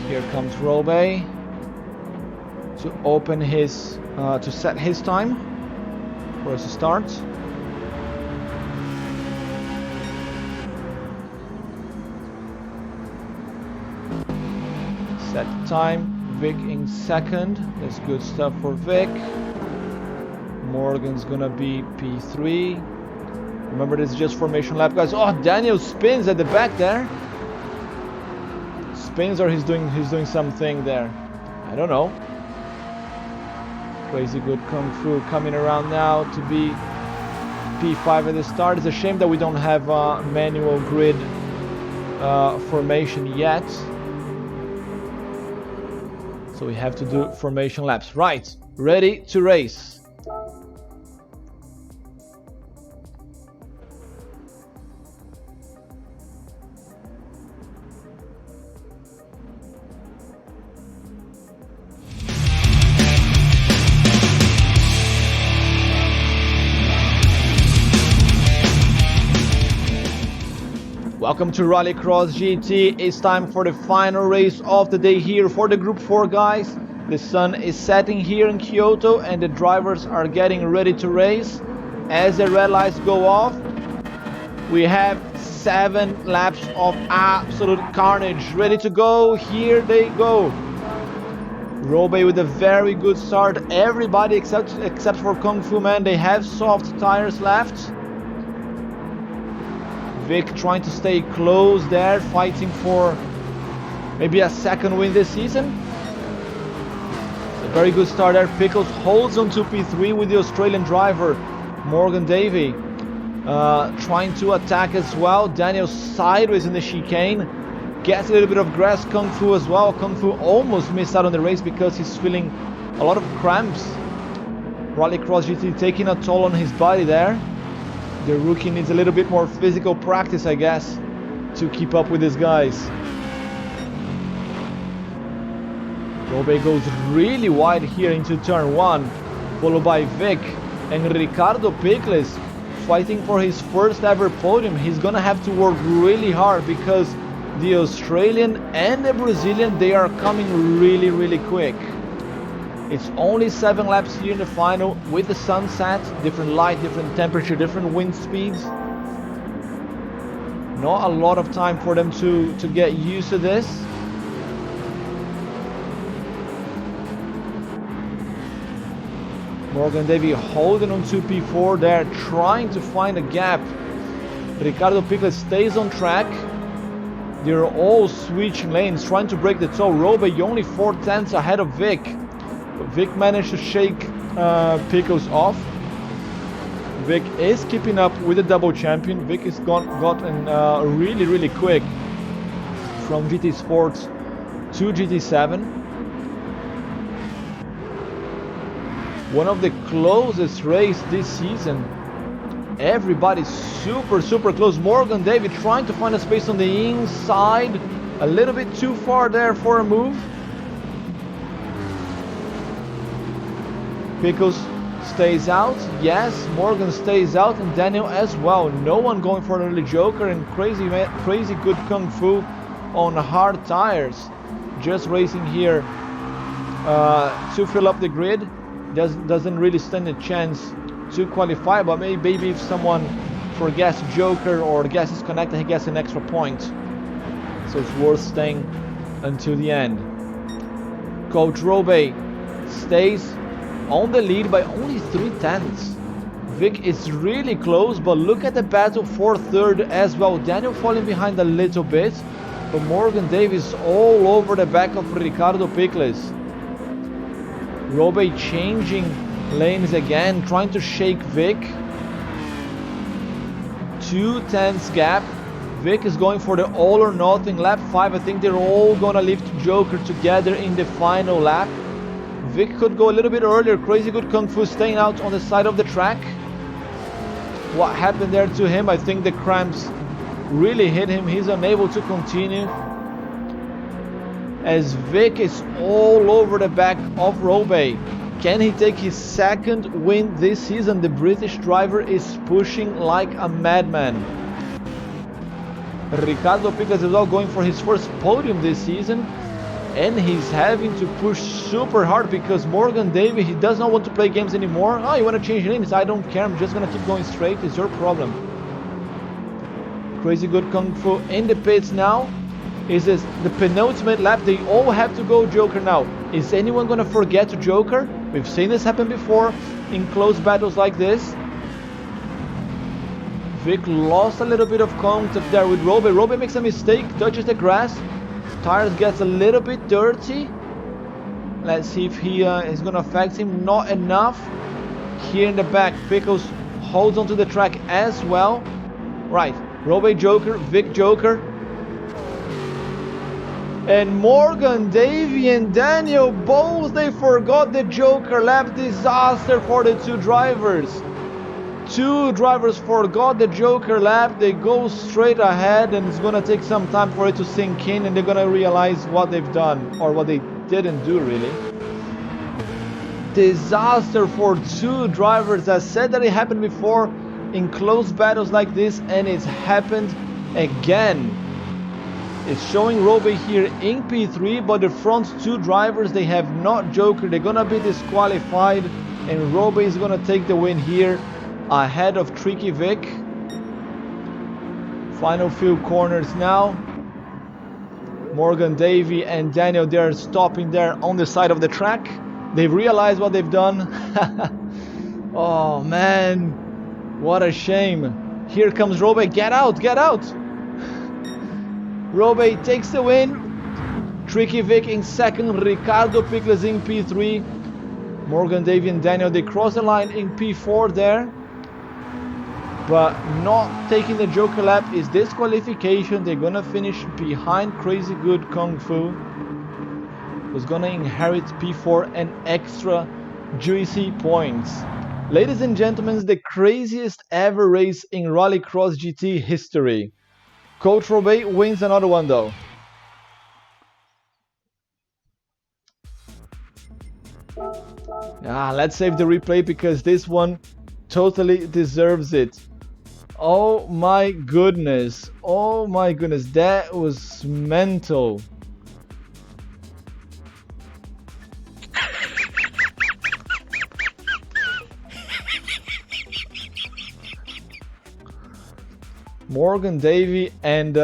Here comes Robe to open his, to set his time for us to start. Set time. Vic in second. That's good stuff for Vic. Morgan's gonna be P3. Remember, this is just formation lap, guys. Oh, Daniel spins at the back there. Spins, or he's doing something there. I don't know. Crazy good Kung Fu coming around now to be P5 at the start. It's a shame that we don't have manual grid formation yet. So we have to do formation laps. Right, ready to race. Welcome to Rallycross GT. It's time for the final race of the day here for the Group 4 guys. The sun is setting here in Kyoto and the drivers are getting ready to race. As the red lights go off, we have 7 laps of absolute carnage ready to go. Here they go. Robe with a very good start. Everybody except for Kung Fu, man, they have soft tires left. Vic trying to stay close there, fighting for maybe a second win this season. A very good start there. Pickles holds on to P3 with the Australian driver, Morgan Davey. Trying to attack as well. Daniel sideways in the chicane. Gets a little bit of grass. Kung Fu as well. Kung Fu almost missed out on the race because he's feeling a lot of cramps. Rallycross GT taking a toll on his body there. The rookie needs a little bit more physical practice, I guess, to keep up with these guys. Robe goes really wide here into turn 1, followed by Vic and Ricardo Pickles fighting for his first ever podium. He's gonna have to work really hard because the Australian and the Brazilian, they are coming really quick. It's only 7 laps here in the final with the sunset, different light, different temperature, different wind speeds. Not a lot of time for them to get used to this. Morgan Davey holding on to P4 there, trying to find a gap Ricardo Pickles stays on track. They're all switching lanes, trying to break the toe. Robe only 4/10 ahead of Vic. But Vic managed to shake Pickles off. Vic is keeping up with the double champion. Vic has gotten really quick from GT Sports to GT7. One of the closest races this season. Everybody's super close. Morgan David trying to find a space on the inside. A little bit too far there for a move. Pickles stays out. Yes, Morgan stays out, and Daniel as well. No one going for an early Joker, and crazy good Kung Fu on hard tires. Just racing here to fill up the grid. Doesn't really stand a chance to qualify, but maybe if someone forgets Joker or gas is connected, he gets an extra point. So it's worth staying until the end. Coach Robe stays on the lead by only 3/10. Vic is really close, but look at the battle for third as well. Daniel falling behind a little bit, but Morgan Davis all over the back of Ricardo Pickles. Robe changing lanes again, trying to shake Vic. 2/10 gap. Vic is going for the all or nothing lap 5. I think they're all gonna lift Joker together in the final lap. Vic could go a little bit earlier. Crazy good Kung Fu staying out on the side of the track. What happened there to him? I think the cramps really hit him. He's unable to continue, as Vic is all over the back of Robe. Can he take his second win this season? The British driver is pushing like a madman. Ricardo Pickles is all going for his first podium this season, and he's having to push super hard because Morgan Davey, he does not want to play games anymore. Oh, you want to change lanes? I don't care, I'm just gonna keep going straight. It's your problem. Crazy good Kung Fu in the pits now. Is this the penultimate lap? They all have to go Joker now. Is anyone gonna forget to Joker? We've seen this happen before in close battles like this. Vic lost a little bit of contact there with Robe. Robe makes a mistake, touches the grass. Tires gets a little bit dirty. Let's see if he is gonna affect him. Not enough. Here in the back, Pickles holds onto the track as well. Right, Robe Joker, Vic Joker. And Morgan, Davey and Daniel, both they forgot the Joker lap. Disaster for the two drivers. Two drivers forgot the Joker lap. They go straight ahead, and it's gonna take some time for it to sink in, and they're gonna realize what they've done, or what they didn't do really. Disaster for two drivers. I said that it happened before in close battles like this, and it's happened again. It's showing Robe here in P3, but the front two drivers, they have not Joker. They're gonna be disqualified, and Robe is gonna take the win here ahead of Tricky Vic. Final few corners now. Morgan Davey and Daniel, they're stopping there on the side of the track. They've realized what they've done. Oh man, what a shame. Here comes Robe. Get out, get out. Robe takes the win. Tricky Vic in second. Ricardo Pickles in P3. Morgan Davey and Daniel, they cross the line in P4 there. But not taking the Joker lap is disqualification. They're gonna finish behind Crazy Good Kung Fu, who's gonna inherit P4 and extra juicy points. Ladies and gentlemen, the craziest ever race in Rallycross GT history. Coach Robe wins another one though. Let's save the replay because this one totally deserves it. Oh my goodness, that was mental. Morgan Davey and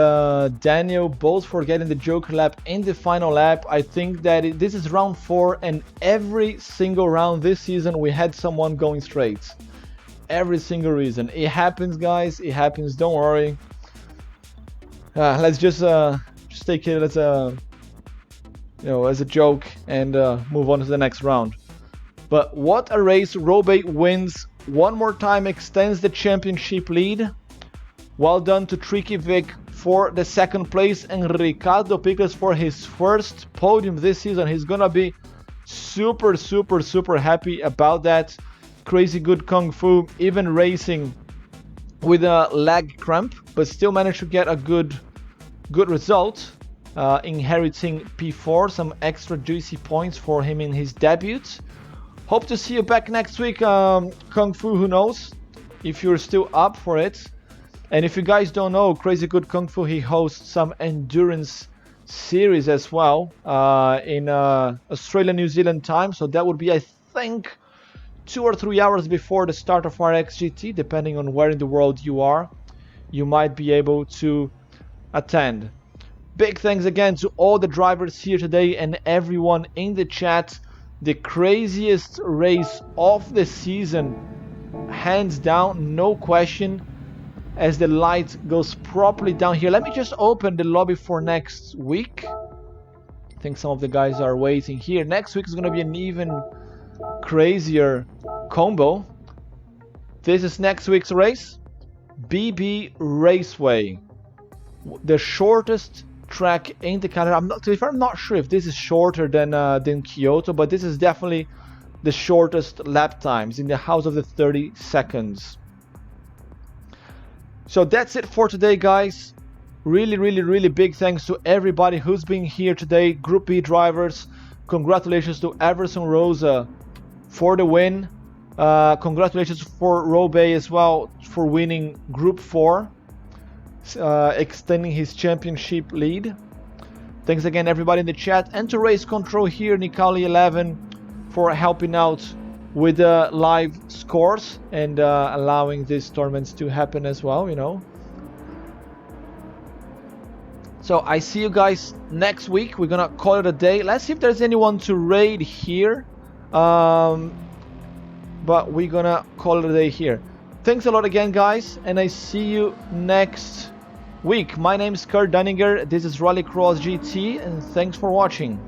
Daniel both forgetting the Joker lap in the final lap. I think that this is round 4, and every single round this season we had someone going straight. every single reason. It happens, guys. It happens. Don't worry. Let's just take it as a, you know, as a joke and move on to the next round. But what a race! Roubaix wins one more time, extends the championship lead. Well done to Tricky Vic for the second place, and Ricardo Pickles for his first podium this season. He's gonna be super happy about that. Crazy good kung fu, even racing with a leg cramp, but still managed to get a good result, inheriting P4, some extra juicy points for him in his debut. Hope to see you back next week, Kung Fu, who knows, if you're still up for it. And if you guys don't know, Crazy Good Kung Fu, he hosts some endurance series as well in Australia, New Zealand time. So that would be, I think, 2 or 3 hours before the start of RXGT, depending on where in the world you are. You might be able to attend. Big thanks again to all the drivers here today and everyone in the chat. The craziest race of the season, hands down, no question, as the light goes properly down here. Let me just open the lobby for next week. I think some of the guys are waiting here. Next week is going to be an even crazier combo. This is next week's race, BB Raceway, the shortest track in the calendar. I'm not sure if this is shorter than Kyoto, but this is definitely the shortest lap times, in the house of the 30 seconds. So that's it for today, guys. Really big thanks to everybody who's been here today. Group B drivers, congratulations to Everson Rosa for the win. Congratulations for Roubaix as well for winning Group 4. Extending his championship lead. Thanks again everybody in the chat, and to Race Control here, Nicali11, for helping out with the live scores and allowing these tournaments to happen as well, you know. So I see you guys next week. We're gonna call it a day. Let's see if there's anyone to raid here, but we're gonna call it a day here. Thanks a lot again, guys, and I see you next week. My name is Kurt Dunninger. This is Rallycross GT, and thanks for watching.